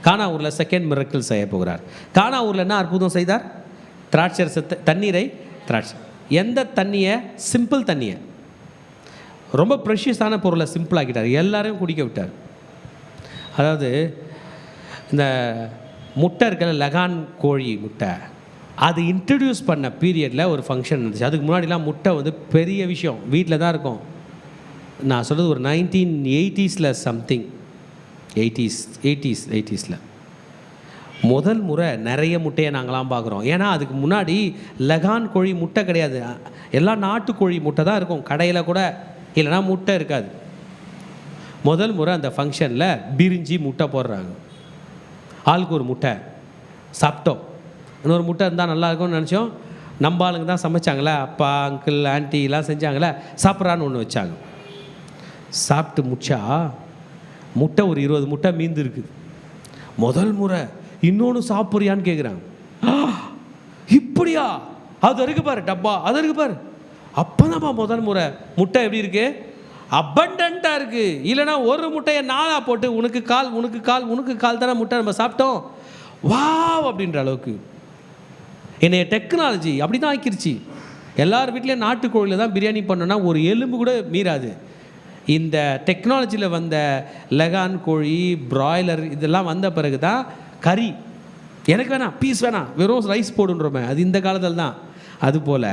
கானா ஊரில் செகண்ட் மிரக்கிள் செய்ய போகிறார். கானா ஊரில் என்ன அற்புதம் செய்தார்? திராட்சரசத்தை, தண்ணீரை எந்த தண்ணியை? சிம்பிள் தண்ணியை, ரொம்ப ப்ரெஷியஸான பொருளை சிம்பிளாக்கிட்டார், எல்லாரையும் குடிக்க விட்டார். அதாவது இந்த முட்டை இருக்கல, லகான் கோழி முட்டை, அது இன்ட்ரடியூஸ் பண்ண பீரியடில் ஒரு ஃபங்க்ஷன் இருந்துச்சு. அதுக்கு முன்னாடிலாம் முட்டை வந்து பெரிய விஷயம், வீட்டில் தான் இருக்கும். நான் சொல்கிறது ஒரு 1980s சம்திங், 80s முதல் முறை நிறைய முட்டையை நாங்களாம் பார்க்குறோம். ஏன்னா அதுக்கு முன்னாடி லகான் கோழி முட்டை கிடையாது, எல்லாம் நாட்டுக்கோழி முட்டை தான் இருக்கும். கடையில் கூட இல்லைனா முட்டை இருக்காது. முதல் முறை அந்த ஃபங்க்ஷனில் பிரிஞ்சி முட்டை போடுறாங்க. ஆளுக்கு ஒரு முட்டை சாப்பிட்டோம். இன்னொரு முட்டை இருந்தால் நல்லாயிருக்கும்னு நினச்சோம். நம்ம ஆளுங்க தான் சமைச்சாங்களே, அப்பா அங்கிள் ஆன்ட்டிலாம் செஞ்சாங்களே, சாப்பிட்றான்னு ஒன்று வச்சாங்க. சாப்பிட்டு முடிச்சா முட்டை ஒரு 20 முட்டை மீந்து இருக்குது. முதல் முறை இன்னொன்று சாப்பிட்றியான்னு கேட்குறாங்க. இப்படியா? அது இருக்கு பாரு டப்பா, அது இருக்கு பாரு. அப்போ தான்ப்பா முதல் முறை முட்டை எப்படி இருக்கு, அபண்டண்ட்டாக இருக்குது. இல்லைனா ஒரு முட்டையை 4 போட்டு உனக்கு கால் தானே முட்டை நம்ம சாப்பிட்டோம், வாவ் அப்படின்ற அளவுக்கு. என்னைய டெக்னாலஜி அப்படி தான் ஆக்கிருச்சு. எல்லார் வீட்லேயும் நாட்டுக்கோழியில் தான் பிரியாணி பண்ணோன்னா ஒரு எலும்பு கூட மீறாது. இந்த டெக்னாலஜியில் வந்த லகான் கோழி, பிராய்லர் இதெல்லாம் வந்த பிறகு தான் கறி எனக்கு வேணாம், பீஸ் வேணாம், வெறும் ரைஸ் போடுன்றோமே, அது இந்த காலத்தில் தான். அதுபோல்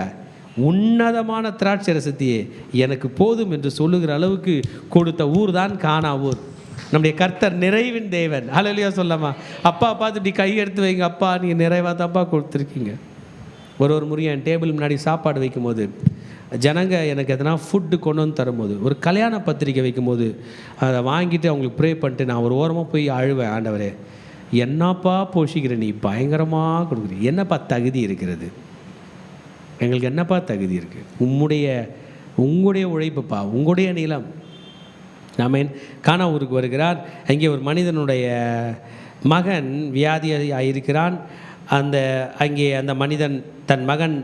உன்னதமான திராட்சரசத்தையே எனக்கு போதும் என்று சொல்லுகிற அளவுக்கு கொடுத்த ஊர் தான் கானா ஊர். நம்முடைய கர்த்தர் நிறைவின் தேவன். ஹல்லேலூயா சொல்லாமா? அப்பா பார்த்து இப்படி கை எடுத்து வைங்க, அப்பா நீங்கள் நிறைவாக தான்ப்பா கொடுத்துருக்கீங்க. ஒரு முறையும் என் டேபிள் முன்னாடி சாப்பாடு வைக்கும்போது ஜனங்க எனக்கு எதனா ஃபுட்டு கொண்டு வந்து தரும்போது, ஒரு கல்யாண பத்திரிக்கை வைக்கும்போது அதை வாங்கிட்டு அவங்களுக்கு ப்ரே பண்ணிட்டு நான் ஒரு ஓரமாக போய் அழுவேன். ஆண்டவரே, என்னப்பா போஷிக்கிற, நீ பயங்கரமாக கொடுக்குற, என்னப்பா தகுதி இருக்கிறது, எங்களுக்கு என்னப்பா தகுதி இருக்குது, உங்களுடைய உழைப்புப்பா, உங்களுடைய நிலம். ஆமென். கானா ஊருக்கு வருகிறார். அங்கே ஒரு மனிதனுடைய மகன் வியாதியாக இருக்கிறான். அங்கே அந்த மனிதன் தன் மகன்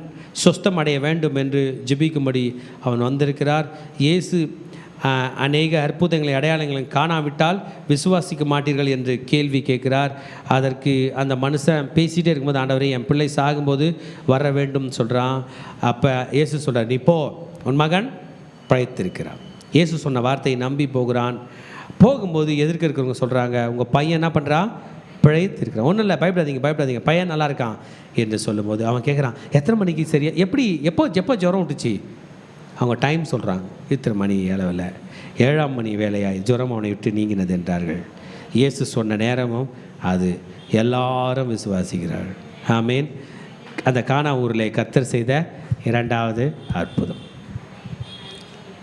சொஸ்தம் அடைய வேண்டும் என்று ஜெபிக்கும்படி அவன் வந்திருக்கிறார். இயேசு அநேக அற்புதங்களை அடையாளங்களை காணாவிட்டால் விசுவாசிக்க மாட்டீர்கள் என்று கேள்வி கேட்கிறார். அதற்கு அந்த மனுஷன் பேசிகிட்டே இருக்கும்போது, ஆண்டவரே என் பிள்ளை சாகும்போது வர வேண்டும் சொல்கிறான். அப்போ இயேசு சொல்கிறார், நீ போ, உன் மகன் பிழைத்திருக்கிறான். இயேசு சொன்ன வார்த்தையை நம்பி போகிறான். போகும்போது எதிர்க்க இருக்கிறவங்க சொல்கிறாங்க, உங்கள் பையன் என்ன பண்ணுறான், பிழைத்திருக்கிறான். ஒன்றும் இல்லை, பயப்படாதீங்க, பையன் நல்லா இருக்கான் என்று சொல்லும்போது அவன் கேட்குறான், எத்தனை மணிக்கு சரியா, எப்போ ஜுரம் விட்டுச்சு? அவங்க டைம் சொல்கிறாங்க, இத்தனை மணி வேலை, 7ஆம் மணி வேலையாய் ஜுரம் அவனை விட்டு நீங்கினது என்றார்கள். இயேசு சொன்ன நேரமும் அது எல்லாரும் விசுவாசிக்கிறார்கள். ஆமேன். அந்த கானா ஊரில் கர்த்தர் செய்த 2வது அற்புதம்.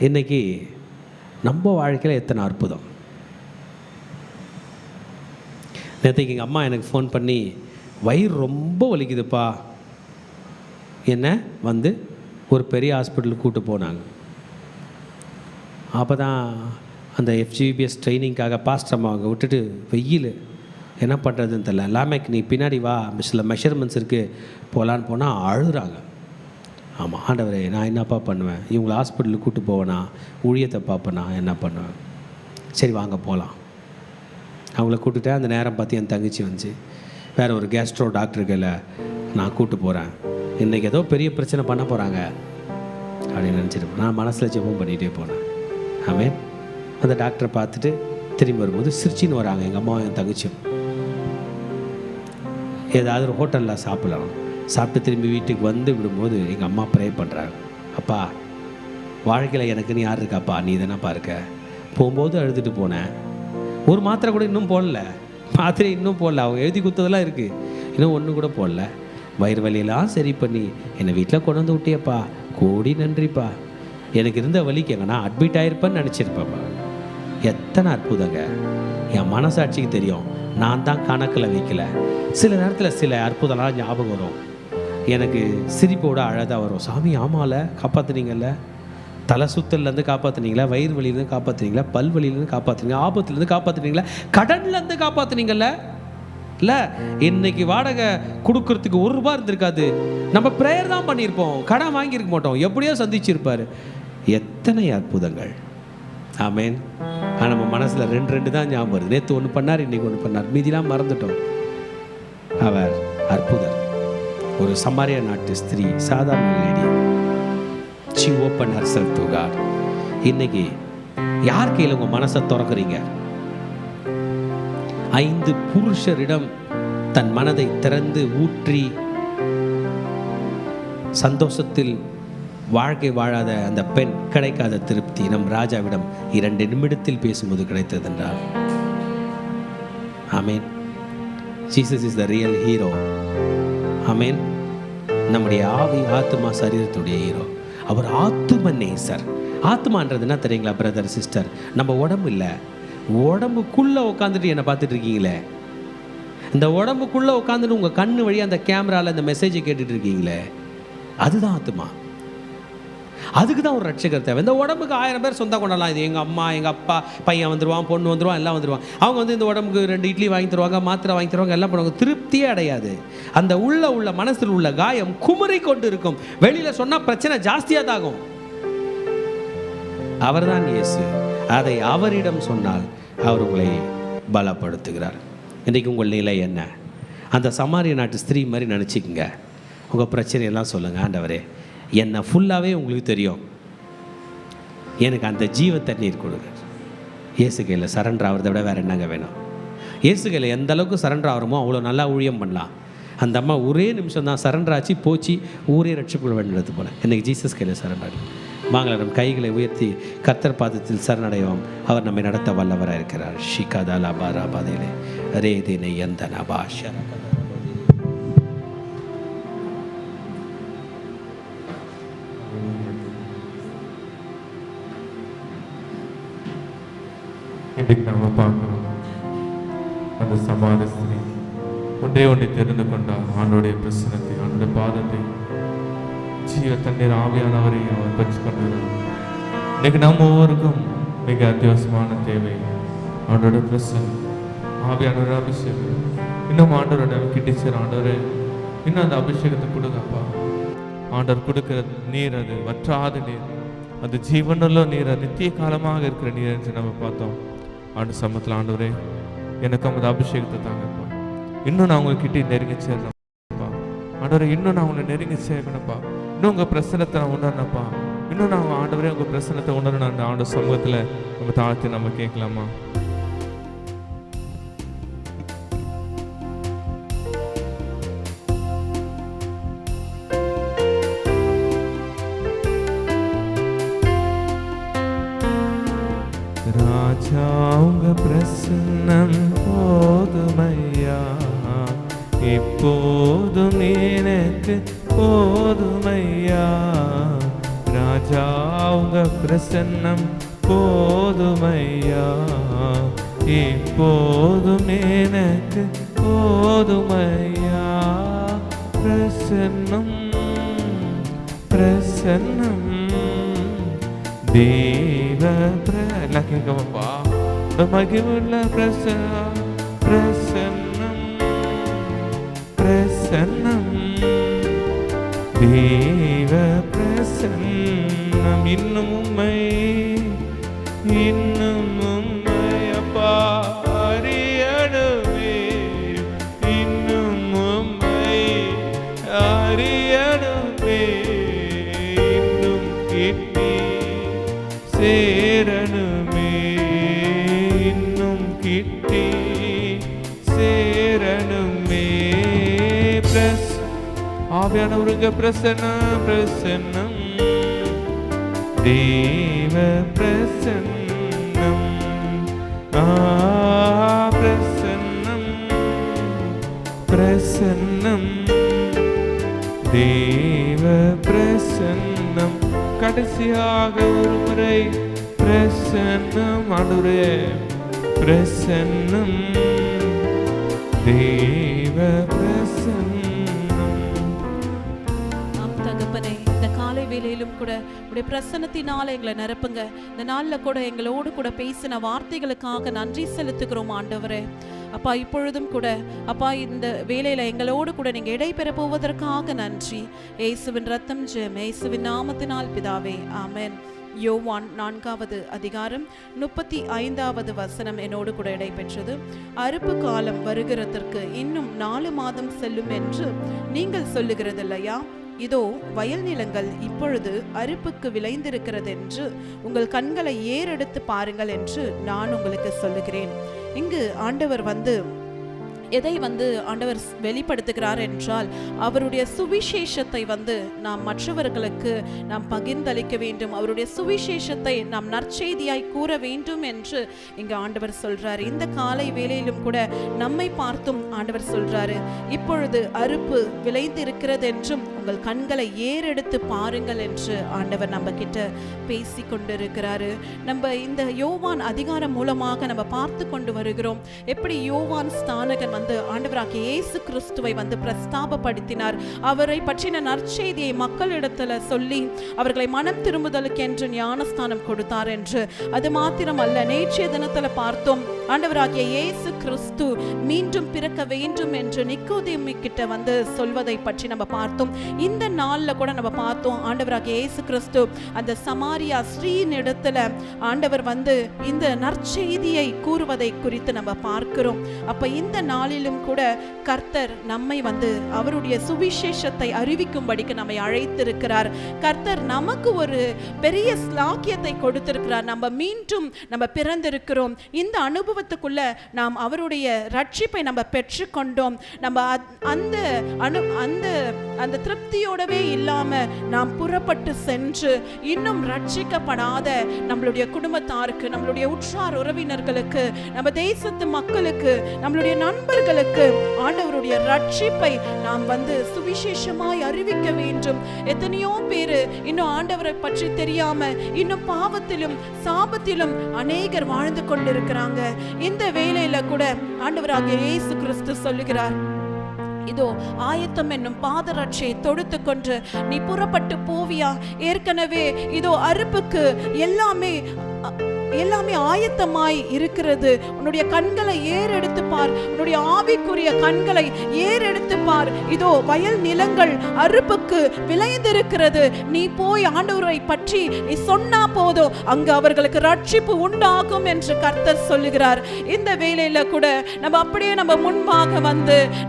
இன்றைக்கி நம்ம வாழ்க்கையில் எத்தனை அற்புதம். நேற்றுக்கு எங்கள் அம்மா எனக்கு ஃபோன் பண்ணி, வயிறு ரொம்ப வலிக்குதுப்பா, என்ன வந்து ஒரு பெரிய ஹாஸ்பிட்டலுக்கு கூப்பிட்டு போனாங்க. அப்போ தான் அந்த FGBS ட்ரைனிங்காக பாஸ்டர் அம்மா அவங்க விட்டுட்டு, வெயில் என்ன பண்ணுறதுன்னு தெரில, லாமேக் நீ பின்னாடி வா, சில மெஷர்மெண்ட்ஸ் இருக்குது போகலான்னு போனால் அழுகிறாங்க. ஆமாம் ஆண்டவரே, நான் என்னப்பா பண்ணுவேன், இவங்களை ஹாஸ்பிட்டலுக்கு கூப்பிட்டு போவேனா, ஊழியத்தை பார்ப்பேனா, என்ன பண்ணுவேன், சரி வாங்க போகலாம். அவங்கள கூப்பிட்டுட்டு அந்த நேரம் பார்த்து என் தங்கச்சி வந்துச்சு, வேறு ஒரு கேஸ்ட்ரோ டாக்டர்களை நான் கூப்பிட்டு போகிறேன், இன்றைக்கி ஏதோ பெரிய பிரச்சனை பண்ண போகிறாங்க, அப்படின்னு நினச்சிருப்பேன். நான் மனசில் ஜெபம் பண்ணிகிட்டே போனேன். ஆமென். அந்த டாக்டரை பார்த்துட்டு திரும்பி வரும்போது சிரிச்சின்னு வராங்க. எங்கள் அம்மாவும் என் தங்கச்சியும் ஏதாவது ஒரு ஹோட்டலில் சாப்பிடலாம். சாப்பிட்டு திரும்பி வீட்டுக்கு வந்து விடும்போது எங்கள் அம்மா ப்ரே பண்ணுறாங்க. அப்பா, வாழ்க்கையில் எனக்குன்னு யார் இருக்காப்பா, நீ தானேப்பா இருக்க. போகும்போது அழுதுட்டு போனேன். ஒரு மாத்திரை கூட இன்னும் போடல, மாத்திரை இன்னும் போடல. அவங்க எழுதி கொடுத்ததெல்லாம் இருக்குது, இன்னும் ஒன்று கூட போடல. வயிறு வலியெல்லாம் சரி பண்ணி என்னை வீட்டில் கொண்டு வந்து விட்டியப்பா, கோடி நன்றிப்பா. எனக்கு இருந்த வலிக்கு எங்கன்னா அட்மிட் ஆகிருப்பேன்னு நினச்சிருப்பேப்பா. எத்தனை அற்புதங்க என் மனசாட்சிக்கு தெரியும். நான் தான் கணக்கில் வைக்கல. சில நேரத்தில் சில அற்புதம்லாம் ஞாபகம் வரும். எனக்கு சிரிப்போட அழகாக வரும். சாமி, ஆமால காப்பாற்றுனீங்கல்ல, தலை சுத்தல்லேருந்து காப்பாற்றுனீங்களா, வயிறு வலியிலேருந்து காப்பாற்றுனீங்களா, பல் வலியிலேருந்து காப்பாற்றுனீங்க, ஆபத்துலேருந்து காப்பாற்றுனீங்களா, கடன்லேருந்து காப்பாற்றுனீங்கல்ல. இல்லை, இன்னைக்கு வாடகை கொடுக்கறதுக்கு ₹1 இருந்திருக்காது. நம்ம ப்ரேயர் தான் பண்ணியிருப்போம், கடன் வாங்கியிருக்க மாட்டோம், எப்படியோ சந்திச்சிருப்பார். எத்தனை அற்புதங்கள். ஆமேன். ஆனால் நம்ம மனசில் ரெண்டு தான் ஞாபகம் வருது. நேற்று ஒன்று பண்ணார், இன்றைக்கி ஒன்று பண்ணார், மீதிலாம் மறந்துட்டோம். அவர் அற்புதர். ஒரு சமாரியா நாட்டு ஸ்திரீ, சாதாரண lady. she opened herself to God. இன்னைக்கு யார் கையில் உங்கள் மனசை திறக்கிறீங்க? 5 புருஷரிடம் தன் மனதை திறந்து ஊற்றி சந்தோஷத்தில் வாழ்க்கை வாழாத அந்த பெண் கிடைக்காத திருப்தி நம் ராஜாவிடம் 2 நிமிடத்தில் பேசும்போது கிடைத்தது என்றால், amen. Jesus is the real hero. Amen. நம்முடைய ஆவி, ஆத்மா, சரீரத்துடைய ஹீரோ. அவர் ஆத்தும நேசர். ஆத்மான்றது என்ன தெரியுங்களா பிரதர் சிஸ்டர்? நம்ம உடம்பு இல்லை, உடம்புக்குள்ளே உட்காந்துட்டு என்னை பார்த்துட்டு இருக்கீங்களே, இந்த உடம்புக்குள்ளே உட்காந்துட்டு உங்கள் கண்ணு வழி அந்த கேமராவில் இந்த மெசேஜை கேட்டுட்டு இருக்கீங்களே, அதுதான் ஆத்மா. அதுக்கு தான் ஒரு ரட்சகர் தேவை. இந்த உடம்புக்கு 1000 பேர் சொந்தம் கொண்டாடலாம். இது எங்கள் அம்மா, எங்கள் அப்பா, பையன் வந்துடுவான், பொண்ணு வந்துடுவான், எல்லாம் வந்துடுவான். அவங்க வந்து இந்த உடம்புக்கு 2 இட்லி வாங்கி தருவாங்க, மாத்திரை வாங்கி தருவாங்க, எல்லாம் பண்ணுவாங்க. திருப்தியே அடையாது. அந்த உள்ள மனசில் உள்ள காயம் குமரி கொண்டு இருக்கும். வெளியில் சொன்னால் பிரச்சனை ஜாஸ்தியாக தாகும். அவர்தான் இயேசு. அதை அவரிடம் சொன்னால் அவர் உங்களை பலப்படுத்துகிறார். இன்றைக்கு உங்கள் நிலை என்ன? அந்த சமாரிய நாட்டு ஸ்திரீ மாதிரி நினச்சிக்கங்க. உங்கள் பிரச்சனையெல்லாம் சொல்லுங்கள். ஆண்டவரே, என்னை ஃபுல்லாகவே உங்களுக்கு தெரியும், எனக்கு அந்த ஜீவ தண்ணீர் கொடுங்க. இயேசு கையில் சரண்டர் ஆகிறத விட வேறு என்னங்க வேணும்? இயேசு கையில் எந்த அளவுக்கு சரண்டர் ஆகிறோமோ அவ்வளோ நல்லா ஊழியம் பண்ணலாம். அந்த அம்மா ஒரே நிமிஷம் தான் சரண்டர் ஆச்சு, போச்சு, ஊரே ரட்சிப்புகள் வேண்டியது போல. இன்றைக்கி ஜீசஸ் கையில் சரண்டர். வாங்கலாம், நம் கைகளை உயர்த்தி கர்த்தர் பாதத்தில் சரணடைவோம். அவர் நம்மை நடத்த வல்லவராக இருக்கிறார். ஷிகாதாலா பாரா பாதையிலே ரே தினை எந்த நபாஷா. இன்றைக்கு நம்ம பார்க்கிறோம், அந்த சமாரிய ஸ்திரீ ஒன்றை தெரிந்து கொண்டார். ஆண்டோடைய பிரசனத்தை, ஆண்டோடைய பாதத்தை, ஜீவ தண்ணீர் ஆவியானவரை அவர் பெற்று கொண்டார். இன்னைக்கு நம்ம ஒவ்வொருக்கும் மிக அத்தியாவசியமான தேவை ஆண்டோட பிரசனம், ஆவியானோட அபிஷேகம். இன்னும் ஆண்டவரோட கிட்டிச்சர், ஆண்டவரே இன்னும் அந்த அபிஷேகத்தை கொடுங்கப்பா. ஆண்டவர் கொடுக்கிற நீர் அது வற்றாத நீர், அது ஜீவனுள்ள நீர், அது நித்திய காலமாக இருக்கிற நீர் என்று நம்ம பார்த்தோம். ஆண்டு சமத்தில் ஆண்டவரே, எனக்கு அந்த அபிஷேகத்தை தாங்கப்பா. இன்னும் நான் உங்ககிட்ட நெருங்கி சேரணும்ப்பா. ஆண்டவரே, இன்னும் நான் உங்களை நெருங்கி சேர்க்கணும்ப்பா. இன்னும் உங்கள் பிரசனத்தை நான் உணரணும்ப்பா. இன்னும் நான் ஆண்டவரே உங்கள் பிரசனத்தை உணரணும். அந்த ஆண்டு சமூகத்தில் நம்ம தாழ்த்தி நம்ம கேட்கலாமா? ராஜா, உங்க பிரசன்னம் போதுமையா, இப்போதும் எனக்கு போதுமையா. ராஜா, உங்க பிரசன்னம் போதுமையா, இப்போதும் எனக்கு போதுமையா. பிரசன்னம் பிரசன்னம் தேவ எல்லாம் கேட்கப்பா. மகிமுள்ள பிரசன்னம் பிரசன்னம் தேவ பிரசன்னம். இன்னும் உம்மை அப்பா அறியணுமே, இன்னும் உம்மை அறியணுமே, இன்னும் ஆவியானவருங்க பிரசன்னம் பிரசன்னம் தேவ பிரசன்னம் பிரசன்னம் பிரசன்னம் தேவ பிரசன்னம் கடைசியாக ஒரு முறை பிரசன்னம் ஆண்டவரே பிரசன்னம் தேவ பிரசன்னம். ஆம் தகப்பனே, இந்த காலை வேளையிலும் கூட உடைய பிரசன்னத்தினால எங்களை நிரப்புங்க. இந்த நாள்ல கூட எங்களோடு கூட பேசின வார்த்தைகளுக்காக நன்றி செலுத்துகிறோம் ஆண்டவரே. அப்பா, இப்பொழுதும் கூட அப்பா இந்த வேளையில எங்களோடு கூட நீங்க இடைபெற போவதற்காக நன்றி. இயேசுவின் ரத்தம் ஜெயம், இயேசுவின் நாமத்தினால் பிதாவே, ஆமென். யோவான் 4வது அதிகாரம் 35வது வசனம் என்னோடு கூட இடைபெற்றது. அறுப்பு காலம் வருகிறதற்கு இன்னும் 4 மாதம் செல்லும் என்று நீங்கள் சொல்லுகிறதில்லையா? இதோ வயல் நிலங்கள் இப்பொழுது அறுப்புக்கு விளைந்திருக்கிறது என்று உங்கள் கண்களை ஏறெடுத்து பாருங்கள் என்று நான் உங்களுக்கு சொல்லுகிறேன். இங்கு ஆண்டவர் எதை ஆண்டவர் வெளிப்படுத்துகிறார் என்றால், அவருடைய சுவிசேஷத்தை நாம் மற்றவர்களுக்கு நாம் பகிர்ந்தளிக்க வேண்டும், அவருடைய சுவிசேஷத்தை நாம் நற்செய்தியாய் கூற வேண்டும் என்று இங்கு ஆண்டவர் சொல்றாரு. இந்த காலை வேளையிலும் கூட நம்மை பார்த்தும் ஆண்டவர் சொல்றாரு, இப்பொழுது அறுப்பு விளைந்து இருக்கிறது என்றும் உங்கள் கண்களை ஏறெடுத்து பாருங்கள் என்று ஆண்டவர் நம்ம கிட்ட பேசி கொண்டிருக்கிறாரு. நம்ம இந்த யோவான் அதிகாரம் மூலமாக நம்ம பார்த்து கொண்டு வருகிறோம், எப்படி யோவான் ஸ்நானகன் ஆண்டவராகிய இயேசு கிறிஸ்துவை பிரஸ்தாபப்படுத்தினார். அவரை பற்றின நற்செய்தியை மக்களிடத்துல சொல்லி அவர்களை மனம் திரும்புதலுக்கு என்று ஞானஸ்தானம் கொடுத்தார் என்று. அது மாத்திரமல்ல, நேற்றைய தினத்துல பார்த்தோம், ஆண்டவராகிய இயேசு கிறிஸ்து மீண்டும் பிறக்க வேண்டும் என்று நிக்கோதேமு கிட்ட சொல்வதை பற்றி நம்ம பார்த்தோம். இந்த நாள்ல கூட நம்ம பார்த்தோம், ஆண்டவராகிய இயேசு கிறிஸ்து அந்த சமாரியா ஸ்ரீயின் இடத்துல ஆண்டவர் இந்த நற்செய்தியை கூறுவதை குறித்து நம்ம பார்க்கிறோம். அப்ப இந்த நாளிலும் கூட கர்த்தர் நம்மை அவருடைய சுவிசேஷத்தை அறிவிக்கும்படிக்கு நம்மை அழைத்திருக்கிறார். கர்த்தர் நமக்கு ஒரு பெரிய ஸ்லாக்கியத்தை கொடுத்திருக்கிறார். நம்ம பிறந்திருக்கிறோம். இந்த அனுபவத்துக்குள்ள நாம் அவருடைய ரட்சிப்பை நம்ம பெற்றுக்கொண்டோம். நம்ம அந்த திருப்தியோடவே இல்லாம நாம் புறப்பட்டு சென்று இன்னும் ரட்சிக்கப்படாத நம்மளுடைய குடும்பத்தாருக்கு, நம்மளுடைய உற்றார் உறவினர்களுக்கு, நம்ம தேசத்து மக்களுக்கு, நம்மளுடைய நண்பர்களுக்கு ஆண்டவருடைய ரட்சிப்பை நாம் சுவிசேஷமாய் அறிவிக்க வேண்டும். எத்தனையோ பேரு இன்னும் ஆண்டவரை பற்றி தெரியாம இன்னும் பாவத்திலும் சாபத்திலும் அநேகர் வாழ்ந்து கொண்டிருக்கிறாங்க. இந்த வேளையில கூட ஆண்டவராகிய இயேசு கிறிஸ்து சொல்லுகிறார், இதோ ஆயத்தம் என்னும் பாதரட்சை தொடுத்து கொண்டு நீ புறப்பட்டு போவியா? ஏற்கனவே இதோ அறுப்புக்கு எல்லாமே ஆயத்தமாய் இருக்கிறது. உன்னுடைய கண்களை ஏறெடுத்து பார், உன்னுடைய ஆவிக்குரிய கண்களை ஏறெடுத்து பார். இதோ வயல் நிலங்கள் அறுப்புக்கு விளைந்திருக்கிறது. நீ போய் ஆண்டவரை பற்றி நீ சொன்னா போதும், அங்கு அவர்களுக்கு ரட்சிப்பு உண்டாகும் என்று கர்த்தர் சொல்லுகிறார். இந்த வேளையில கூட நம்ம அப்படியே நம்ம முன்பாக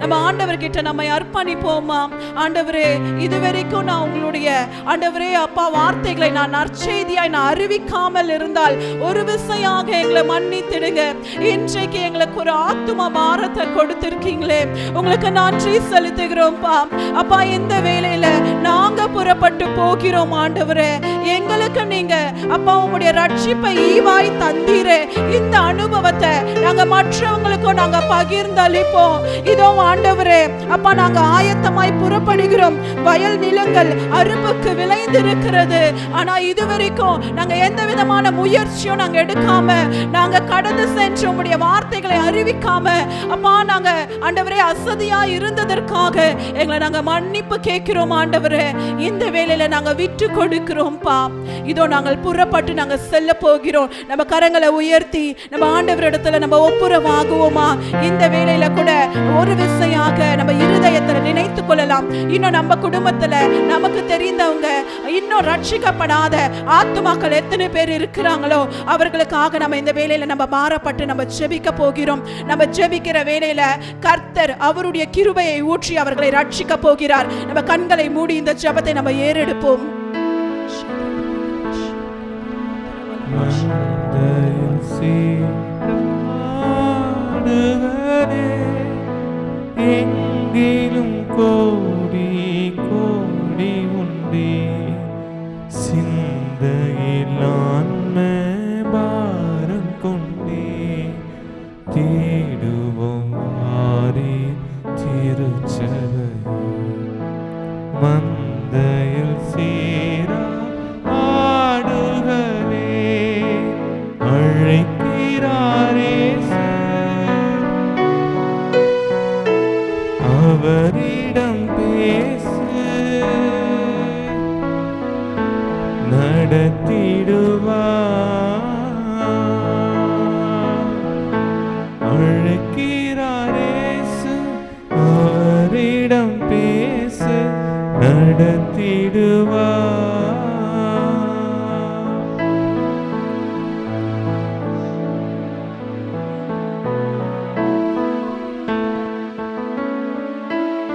நம்ம ஆண்டவர்கிட்ட நம்மை அர்ப்பணிப்போமா? ஆண்டவரே, இதுவரைக்கும் நான் உங்களுடைய ஆண்டவரே அப்பா வார்த்தைகளை நான் நற்செய்தியாய் நான் அறிவிக்காமல் இருந்தால் ஒரு விசையாக எங்களை மன்னித்திடுங்க. இன்றைக்கு எங்களுக்கு ஒரு ஆத்தும பாரத்தை கொடுத்திருக்கீங்களே, உங்களுக்கு நன்றி செலுத்துகிறோம்ப்பா. அப்பா, இந்த வேளையில நாங்க புறப்பட்டு போகிறோம் ஆண்டவரே. எங்களுக்கு நீங்க அப்பா உங்களுடைய ரட்சிப்பை ஈவாய் தந்தீரே. இந்த அனுபவத்தை நாங்க மற்றவங்களுக்கும் நாங்க பகிர்ந்தளிப்போம். இதோ ஆண்டவரே அப்பா, நாங்க ஆயத்தமாய் புறப்படுகிறோம். வயல் நிலங்கள் அறுப்புக்கு விளைந்திருக்கிறது. ஆனா இதுவரைக்கும் நாங்க எந்த விதமான முயற்சியும் நாங்க எடுக்காம, நாங்க கடந்து சென்று உம்முடைய வார்த்தைகளை அறிவிக்காம அப்பா நாங்க ஆண்டவரே அசதியா இருந்ததற்காக எங்களை நாங்க மன்னிப்பு கேட்கிறோம் ஆண்டவரே. இந்த வேளையில நாங்க விட்டு கொடுக்கிறோம்ப்பா. இதோ நாங்கள் புறப்பட்டு நாங்க செல்ல போகிறோம். நம்ம கரங்களை உயர்த்தி நம்ம ஆண்டவரிடத்துல நம்ம ஒப்புரவாகுவோமா? இந்த வேளையில கூட ஒரு விசையாக நம்ம இருதயத்துல நினைத்து கொள்ளலாம். இன்னும் நம்ம குடும்பத்துல நமக்கு தெரிந்தவங்க இன்னும் ரட்சிக்கப்படாத ஆத்துமாக்கள் எத்தனை பேர் இருக்கிறாங்களோ அவர்களுக்காக நம்ம இந்த வேளையில நம்ம பாரப்பட்டு நம்ம ஜெபிக்க போகிறோம். நம்ம ஜெபிக்கிற வேளையில கர்த்தர் அவருடைய கிருபையை ஊற்றி அவர்களை ரட்சிக்க போகிறார். நம்ம கண்களை மூடி இந்த ஜெபத்தை நம்ம ஏறெடுப்போம். எங்கிலும் கோடி அழைக்கிறாரேசு, அவரிடம் பேசு, நடத்திடுவார்.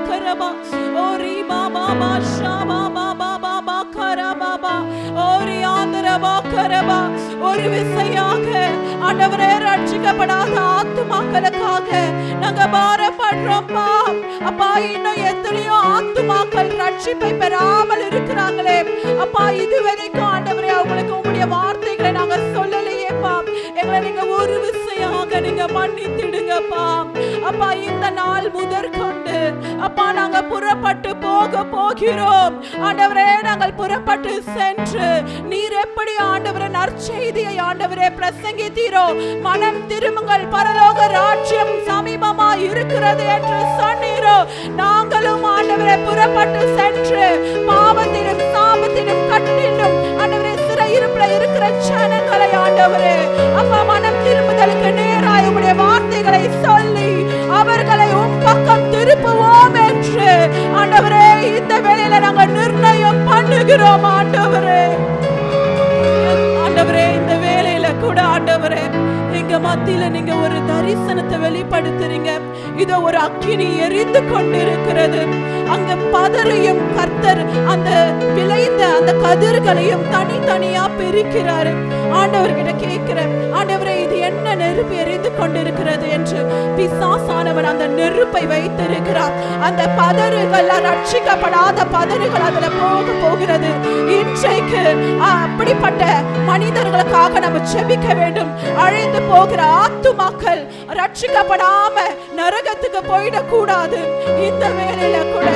கரபா ஓரி பாபா பாஷா பாபா பாபா பா கரபாபா ஓரி ஆந்தரபா கரபா ஒரு விசையாக ஆண்டவரே ரட்சிக்கப்படாத ஆத்துமாக்களுக்காக நாங்க பாரப்படுறோம்ப்பா. அப்பா இன்னும் எத்தனையோ ஆத்துமாக்கள் ரட்சிப்பை பெறாமல் இருக்கிறாங்களே அப்பா. இதுவரைக்கும் ஆண்டவரே அவங்களுக்கு உங்களுடைய வார்த்தைகளை நாங்க சொல்லலையேப்பா. எங்களை நீங்க ஒரு விசையாக நீங்க மன்னித்திடுங்கப்பா. அப்பா இந்த நாள் முதற்கொண்டு அப்பா நாங்க புறப்பட்டு போகிறோம் ஆண்டவரே. நாங்கள் புறப்பட்டு சென்று நீர் எப்படி ஆண்டவரே நற்செய்தியை ஆண்டவரே பிரசங்கித்தீரோ, மனம் திரும்புங்கள் பரலோக ராஜ்யம் சமீபமா இருக்கிறது என்று சொன்னீரோ, நாங்களும் ஆண்டவரே புறப்பட்டு சென்று பாவத்திலும் சாபத்திலும் கட்டிலும் ஆண்டவரே சிறையிருப்புல இருக்கிற ஜனங்களை ஆண்டவரே அப்பா மனம் திரும்புதலுக்கு நேராய் உம்முடைய வார்த்தைகளை சொல்லி அவர்களை உம் பக்கம் திருப்புவோம் என்று ஆண்டவரே இந்த வேளையில நாங்கள் நிர்ணயம் பண்ணுகிறோம் ஆண்டவரே. ஆண்டவரே இந்த வேளையில கூட ஆண்டவரே எங்க மத்தியில நீங்க ஒரு தரிசனத்தை வெளிப்படுத்துறீங்க. இதோ ஒரு அக்கினி எரிந்து கொண்டிருக்கிறது. அங்க பதரையும் கர்த்தர் அந்த விளைந்த அந்த கதிர்களையும் தனித்தனியா பிரிக்கிறாரு. ஆண்டவர்கிட்ட கேட்கிறேன், ஆண்டவரே இது என்ன நெருப்பு எரிந்து கொண்டிருக்கிறது என்று. பிசாசானவன் அந்த நெருப்பை வைத்திருக்கிறார். அந்த பதறுகள் ரட்சிக்கப்படாத பதறுகள் அதுல போகிறது. இன்றைக்கு அப்படிப்பட்ட மனிதர்களுக்காக நம்ம ஜெபிக்க வேண்டும். அழிந்து போகிற ஆத்துமாக்கள் ரட்சிக்கப்படாம நரகத்துக்கு போயிடக்கூடாது. இந்த வேளையில கூட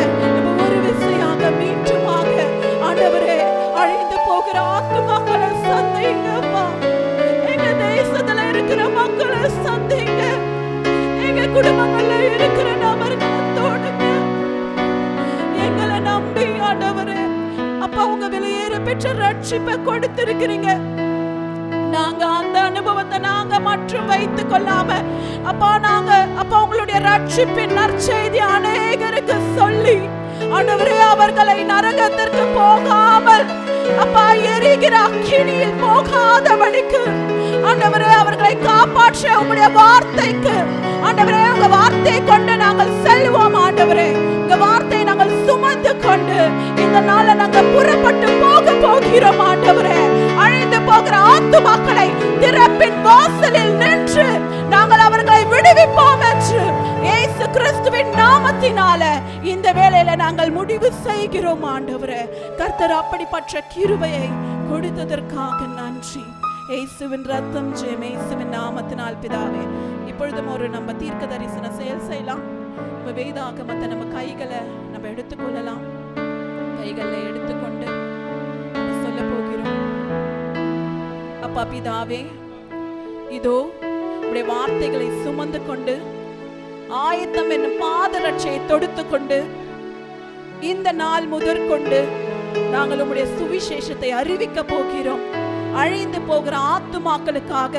ஒரு விசையாக மீண்டுமாக ஆண்டவரே அழிந்து போகிற ஆத்துமாக்களை சந்திங்கப்பா. எங்க தேசத்துல இருக்கிற மக்களை சந்திங்க. எங்க குடும்பங்கள்ல இருக்கிற நபர்களை தோடுங்க. எங்களை நம்பி ஆண்டவரே அப்பா உங்க வெளியேற பெற்ற ரட்சிப்பை கொடுத்திருக்கிறீங்க. நாங்க அந்த அனுபவத்தை நாங்க மற்றும் வைத்துக் கொள்ளாம அப்பா நாங்க அப்பா உங்களுடைய ரட்சிப்பின் நற்செய்தி அநேகருக்கு சொல்லி ஆண்டவரே அவர்களை நரகத்திற்கு போகாமல் அப்பா எரிகிற அக்கினியில் போகாதபடிக்கு ஆண்டவரே அவர்களை காப்பாற்ற உங்களுடைய வார்த்தைக்கு ஆண்டவரே உங்க வார்த்தையை கொண்டு நாங்கள் செல்வோம். ஆண்டவரே உங்க வார்த்தையை நாங்கள் சுமந்து கொண்டு இந்த நாள நாங்கள் புறப்பட்டு போகிறோம். ஆண்டவரே அழிந்து போகிற ஆத்துமாக்களை திறப்பின் வாசலில் நின்று நாங்கள் அவர்களை விடுவிப்போம் என்று இயேசு கிறிஸ்துவின் நாமத்தினால இந்த வேளையில நாங்கள் முடிவு செய்கிறோம். ஆண்டவரே கர்த்தர் அப்படிப்பட்ட கிருபையை கொடுத்ததற்காக நன்றி. இயேசுவின் ரத்தம் ஜெயம், இயேசுவின் நாமத்தினால் பிதாவே. இப்பொழுதும் ஒரு நம்ம தீர்க்க தரிசன செயல் செய்யலாம். நம்ம வேதாகமத்தை நம்ம கைகளை நம்ம எடுத்துக்கொள்ளலாம். கைகளை எடுத்துக்கொண்டு சொல்ல போகிறோம். அப்பா பிதாவே, இதோ உடைய வார்த்தைகளை சுமந்து கொண்டு ஆயத்தம் என்னும் பாதரட்சையை தொடுத்து கொண்டு இந்த நாள் முதற்கொண்டு நாங்கள் உம்முடைய சுவிசேஷத்தை அறிவிக்க போகிறோம். அழிந்து போகிற ஆத்துமாக்களுக்காக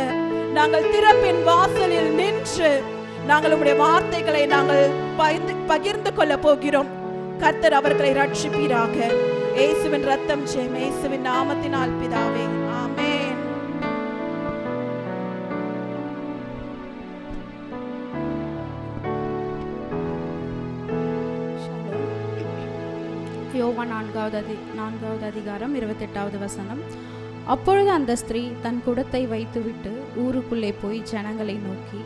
நாங்கள் திறப்பின் வாசலில் நின்று நாங்கள் உம்முடைய வார்த்தைகளை நாங்கள் பகிர்ந்து கொள்ள போகிறோம். கர்த்தர் அவர்களை ரட்சிப்பீராக. இயேசுவின் ரத்தம் ஜெயம், இயேசுவின் நாமத்தினால் பிதாவே, ஆமென். யோவான் 4வது அதிகாரம் 28வது வசனம். அப்பொழுது அந்த ஸ்திரீ தன் குடத்தை வைத்துவிட்டு ஊருக்குள்ளே போய் ஜனங்களை நோக்கி.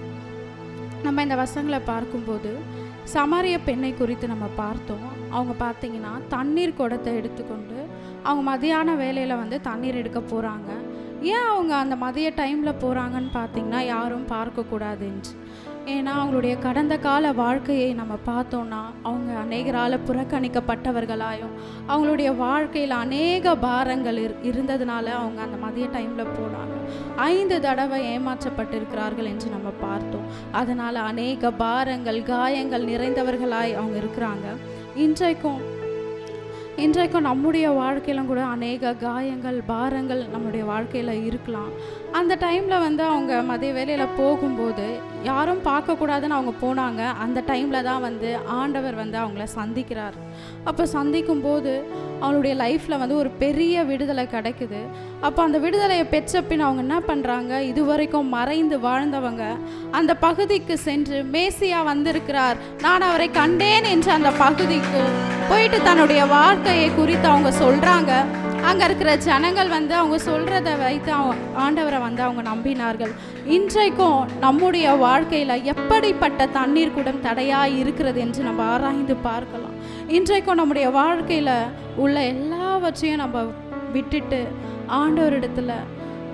நம்ம இந்த வசனங்களை பார்க்கும்போது சமாரிய பெண்ணை குறித்து நம்ம பார்த்தோம். அவங்க பார்த்தீங்கன்னா தண்ணீர் குடத்தை எடுத்துக்கொண்டு அவங்க மதியான வேலையில் தண்ணீர் எடுக்க போகிறாங்க. ஏன் அவங்க அந்த மதிய டைமில் போகிறாங்கன்னு பார்த்தீங்கன்னா யாரும் பார்க்கக்கூடாதுன்னு. ஏன்னா அவங்களுடைய கடந்த கால வாழ்க்கையை நம்ம பார்த்தோன்னா அவங்க அநேகரால் புறக்கணிக்கப்பட்டவர்களாயும் அவங்களுடைய வாழ்க்கையில் அநேக பாரங்கள் இருந்ததுனால அவங்க அந்த மதிய டைமில் போனாங்க. 5 தடவை ஏமாற்றப்பட்டிருக்கிறார்கள் என்று நம்ம பார்த்தோம். அதனால் அநேக பாரங்கள் காயங்கள் நிறைந்தவர்களாய் அவங்க இருக்கிறாங்க. இன்றைக்கும் இன்றைக்கும் நம்முடைய வாழ்க்கையிலும் கூட அநேக காயங்கள், பாரங்கள் நம்முடைய வாழ்க்கையில் இருக்கலாம். அந்த டைமில் வந்து அவங்க மதிய வேலையில் போகும்போது யாரும் பார்க்கக்கூடாதுன்னு அவங்க போனாங்க. அந்த டைமில் தான் வந்து ஆண்டவர் வந்து அவங்கள சந்திக்கிறார். அப்போ சந்திக்கும்போது அவங்களுடைய லைஃப்பில் வந்து ஒரு பெரிய விடுதலை கிடைக்குது. அப்போ அந்த விடுதலையை பெற்ற பின் அவங்க என்ன பண்ணுறாங்க, இதுவரைக்கும் மறைந்து வாழ்ந்தவங்க அந்த பகுதிக்கு சென்று மேசியா வந்திருக்கிறார், நான் அவரை கண்டேன் என்று அந்த பகுதிக்கு போயிட்டு தன்னுடைய வாழ்க்கையை குறித்து அவங்க சொல்கிறாங்க. அங்கே இருக்கிற ஜனங்கள் வந்து அவங்க சொல்கிறத வைத்து ஆண்டவரை வந்து அவங்க நம்பினார்கள். இன்றைக்கும் நம்முடைய வாழ்க்கையில் எப்படிப்பட்ட தண்ணீர் கூடம் தடையாக இருக்கிறது என்று நம்ம ஆராய்ந்து பார்க்கலாம். இன்றைக்கும் நம்முடைய வாழ்க்கையில் உள்ள எல்லாவற்றையும் நம்ம விட்டுட்டு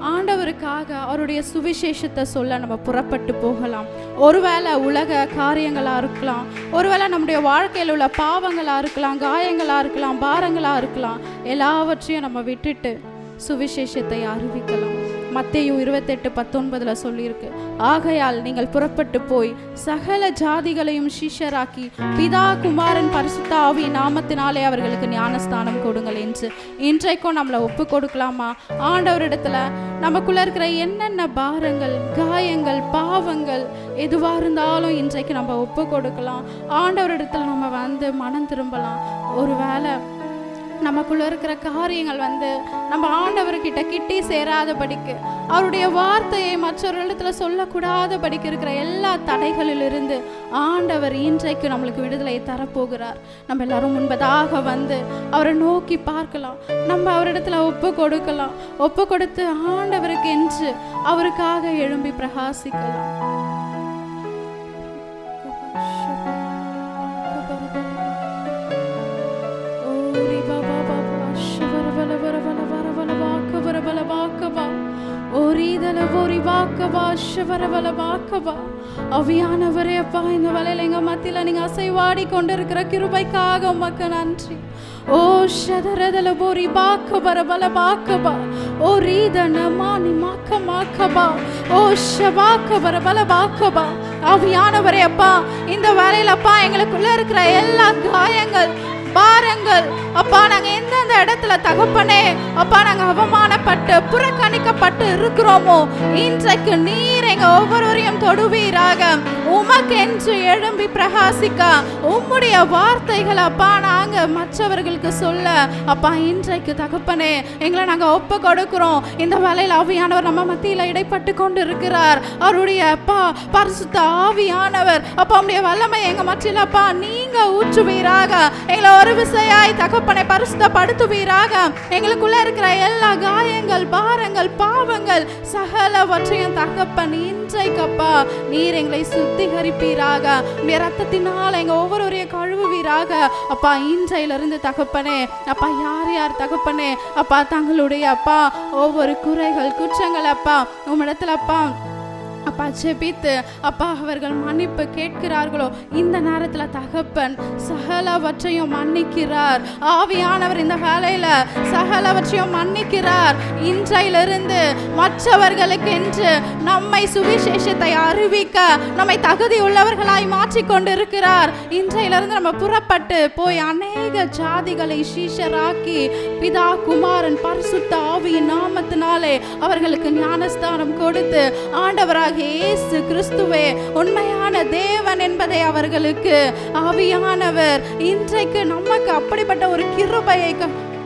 ஆண்டவருக்காக அவருடைய சுவிசேஷத்தை சொல்ல நம்ம புறப்பட்டு போகலாம். ஒருவேளை உலக காரியங்களாக இருக்கலாம், ஒருவேளை நம்முடைய வாழ்க்கையில் உள்ள பாவங்களாக இருக்கலாம், காயங்களாக இருக்கலாம், பாரங்களாக இருக்கலாம். எல்லாவற்றையும் நம்ம விட்டுட்டு சுவிசேஷத்தை அறிவிக்கலாம். மத்தேயு 28:19 சொல்லியிருக்கு, ஆகையால் நீங்கள் புறப்பட்டு போய் சகல ஜாதிகளையும் சிஷ்யராக்கி பிதா குமாரன் பரிசுத்த ஆவியின் நாமத்தினாலே அவர்களுக்கு ஞானஸ்தானம் கொடுங்கள் என்று. இன்றைக்கும் நம்மளை ஒப்பு கொடுக்கலாமா ஆண்டவரிடத்துல? நமக்குள்ள இருக்கிற என்னென்ன பாரங்கள், காயங்கள், பாவங்கள் எதுவாக இருந்தாலும் இன்றைக்கு நம்ம ஒப்பு கொடுக்கலாம். ஆண்டவரிடத்துல நம்ம வந்து மனம் திரும்பலாம். ஒருவேளை நமக்குள்ள இருக்கிற காரியங்கள் வந்து நம்ம ஆண்டவர்கிட்ட கிட்டி சேராதபடிக்கு, அவருடைய வார்த்தையை மற்றவர்களிடத்துல சொல்லக்கூடாதபடிக்கு இருக்கிற எல்லா தடைகளிலிருந்து ஆண்டவர் இன்றைக்கு நம்மளுக்கு விடுதலையை தரப்போகிறார். நம்ம எல்லாரும் முன்பதாக வந்து அவரை நோக்கி பார்க்கலாம். நம்ம அவரிடத்துல ஒப்பு கொடுக்கலாம். ஒப்பு கொடுத்து ஆண்டவருக்கு என்று அவருக்காக எழும்பி பிரகாசிக்கலாம். அவியானவரே அப்பா, இந்த வேளையில எங்க மத்தியில நீங்க அசைவாடி கொண்டிருக்கிற கிருபைக்காக உமக்கு நன்றி. ஓ ஷதரதல போரி பாக்கபர பல பாக்கபா, ஓ ரீதன மானி மாக்க மாக்கபா, ஓ ஷபாக்கபர பல பாக்கபா. அவியானவரே அப்பா, இந்த வேளையில அப்பா எங்களுக்குள்ள இருக்கிற எல்லா காயங்கள், பாரங்கள் அப்பா, நாங்க எந்தெந்த இடத்துல தகப்பனே அப்பா நாங்க அவமானப்பட்டு புறக்கணிக்கப்பட்டு இருக்கிறோமோ, இன்றைக்கு நீர் எங்க ஒவ்வொருவரையும் தொடுவீராக. உமக்கென்று எழும்பி பிரகாசிக்க உம்முடைய வார்த்தைகள் அப்பா நாங்க மற்றவர்களுக்கு சொல்ல அப்பா இன்றைக்கு தகப்பனே எங்களை நாங்க ஒப்பு கொடுக்கிறோம். இந்த வேளையில் ஆவியானவர் நம்ம மத்தியில இடைப்பட்டு கொண்டு இருக்கிறார். அவருடைய அப்பா பரிசுத்த ஆவியானவர் அப்பா உம்முடைய வல்லமை எங்க மத்தியில அப்பா நீங்க ஊற்றுவீராக. எங்களை ஒரு விசையாய் தகப்பனை பரிசுத்தப்படுத்துவீராக. எங்களுக்குள்ள இருக்கிற எல்லா காயங்கள், பாரங்கள், பாவங்கள் சகலவற்றையும் தகப்பன் இன்றைக்கு அப்பா நீர் எங்களை சுத்திகரிப்பீராக. உடைய ரத்தத்தினால் எங்க ஒவ்வொருவரையும் கழுவுவீராக. அப்பா இன்றையிலிருந்து தகப்பனே அப்பா யார் யார் தகப்பனே அப்பா தங்களுடைய அப்பா ஒவ்வொரு குறைகள், குற்றங்கள் அப்பா உம்மிடத்துல அப்பா அப்பா ஜெபித்து அப்பா அவர்கள் மன்னிப்பு கேட்கிறார்களோ, இந்த நேரத்தில் தகப்பன் சகலவற்றையும் மன்னிக்கிறார். ஆவியானவர் இந்த வேளையில சகலவற்றையும் மன்னிக்கிறார். இன்றையிலிருந்து மற்றவர்களுக்கு என்று நம்மை சுவிசேஷத்தை அறிவிக்க நம்மை தகுதி உள்ளவர்களாய் மாற்றிக்கொண்டு இருக்கிறார். இன்றையிலிருந்து நம்ம புறப்பட்டு போய் அநேக ஜாதிகளை சீஷராக்கி பிதா குமாரன் பரிசுத்த ஆவியின் நாமத்தினாலே அவர்களுக்கு ஞானஸ்தானம் கொடுத்து ஆண்டவராக இயேசு கிறிஸ்துவே உண்மையான தேவன் என்பதை அவர்களுக்கு ஆவியானவர் இன்றைக்கு நமக்கு அப்படிப்பட்ட ஒரு கிருபையை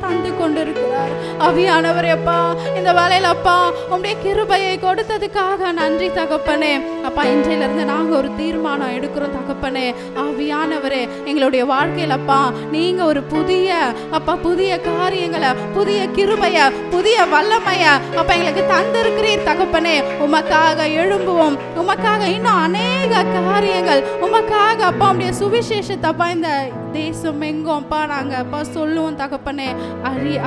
தந்து கொண்டிருக்கிறார். ஆவியானவர் அப்பா இந்த வேளையில அப்பா உம்முடைய கிருபையை கொடுத்ததுக்காக நன்றி தகப்பனே. அப்பா இன்றையிலிருந்து நாங்க ஒரு தீர்மானம் எடுக்கிறோம் தகப்பனே. ஆவியானவரே எங்களுடைய வாழ்க்கையில் அப்பா நீங்க ஒரு புதிய அப்பா புதிய காரியங்களை, புதிய கிருபைய, புதிய வல்லமைய அப்பா எங்களுக்கு தந்திருக்கிறீர் தகப்பனே. உமக்காக எழும்புவோம். உமக்காக இன்னும் அநேக காரியங்கள் உமக்காக அப்பா உடைய சுவிசேஷத்தை அப்பா இந்த தேசம் எங்கும் அப்பா நாங்க அப்பா சொல்லுவோம் தகப்பனே.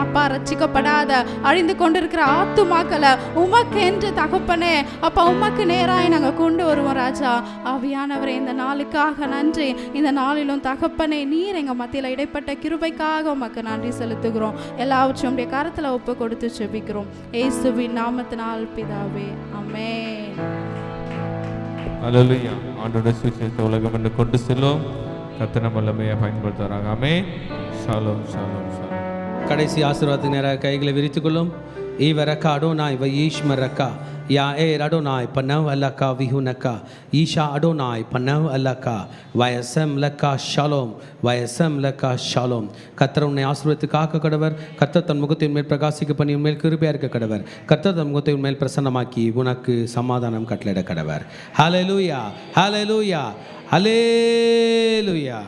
அப்பா ரட்சிக்கப்படாத அழிந்து கொண்டிருக்கிற ஆத்துமாக்களை உமக்கு என்று தகப்பனே அப்பா உமக்கு நேராய் நாங்க கொண்டு வருவோம் ராஜா. ஆவியானவரே இந்த நாளுக்காக நன்றி. இந்த நாளிலும் தகப்பனே நீர் எங்க மத்தியில இடைப்பட்ட கிருபைக்காக உமக்கு நன்றி செலுத்துகிறோம். எல்லாவற்றையும் உடைய கரத்துல ஒப்பு கொடுத்து ஜெபிக்கிறோம் இயேசுவின் நாமத்தினால் பிதாவே, ஆமென். அல்லேலூயா. ஆண்டவருடைய சுவிசேஷத்தை உலகம் என்று கொண்டு செல்லும். கர்த்தர் நம்ம வல்லமையை பயன்படுத்துறாங்க. ஆமென். ஷாலோம் ஷாலோம் ஷாலோம். கடைசி ஆசீர்வாதத்துக்கு நேராக கைகளை விரித்துக்கொள்ளும். ஈவரக்கா அடோனாய் வயீஷ்மரக்கா யா ஏ அடோனாய் பன்னவ் அல்லக்கா விஹுனக்கா ஈஷா அடோனாய் பன்னவ் அல்லக்கா வயசம் லக்கா ஷாலோம் வயசம் லக்கா ஷாலோம். கர்த்தர் உன்னை ஆசீர்வதித்து காக்க கடவர். கர்த்தர் தன் முகத்தை மேல் பிரகாசிக்க பண்ணி உண்மையில் கிருபையா இருக்க கடவர். கர்த்தர் தன் முகத்தை உண்மையில் பிரசன்னமாக்கி உனக்கு சமாதானம் கட்டளையிட கடவர். ஹல்லேலூயா ஹல்லேலூயா ஹல்லேலூயா.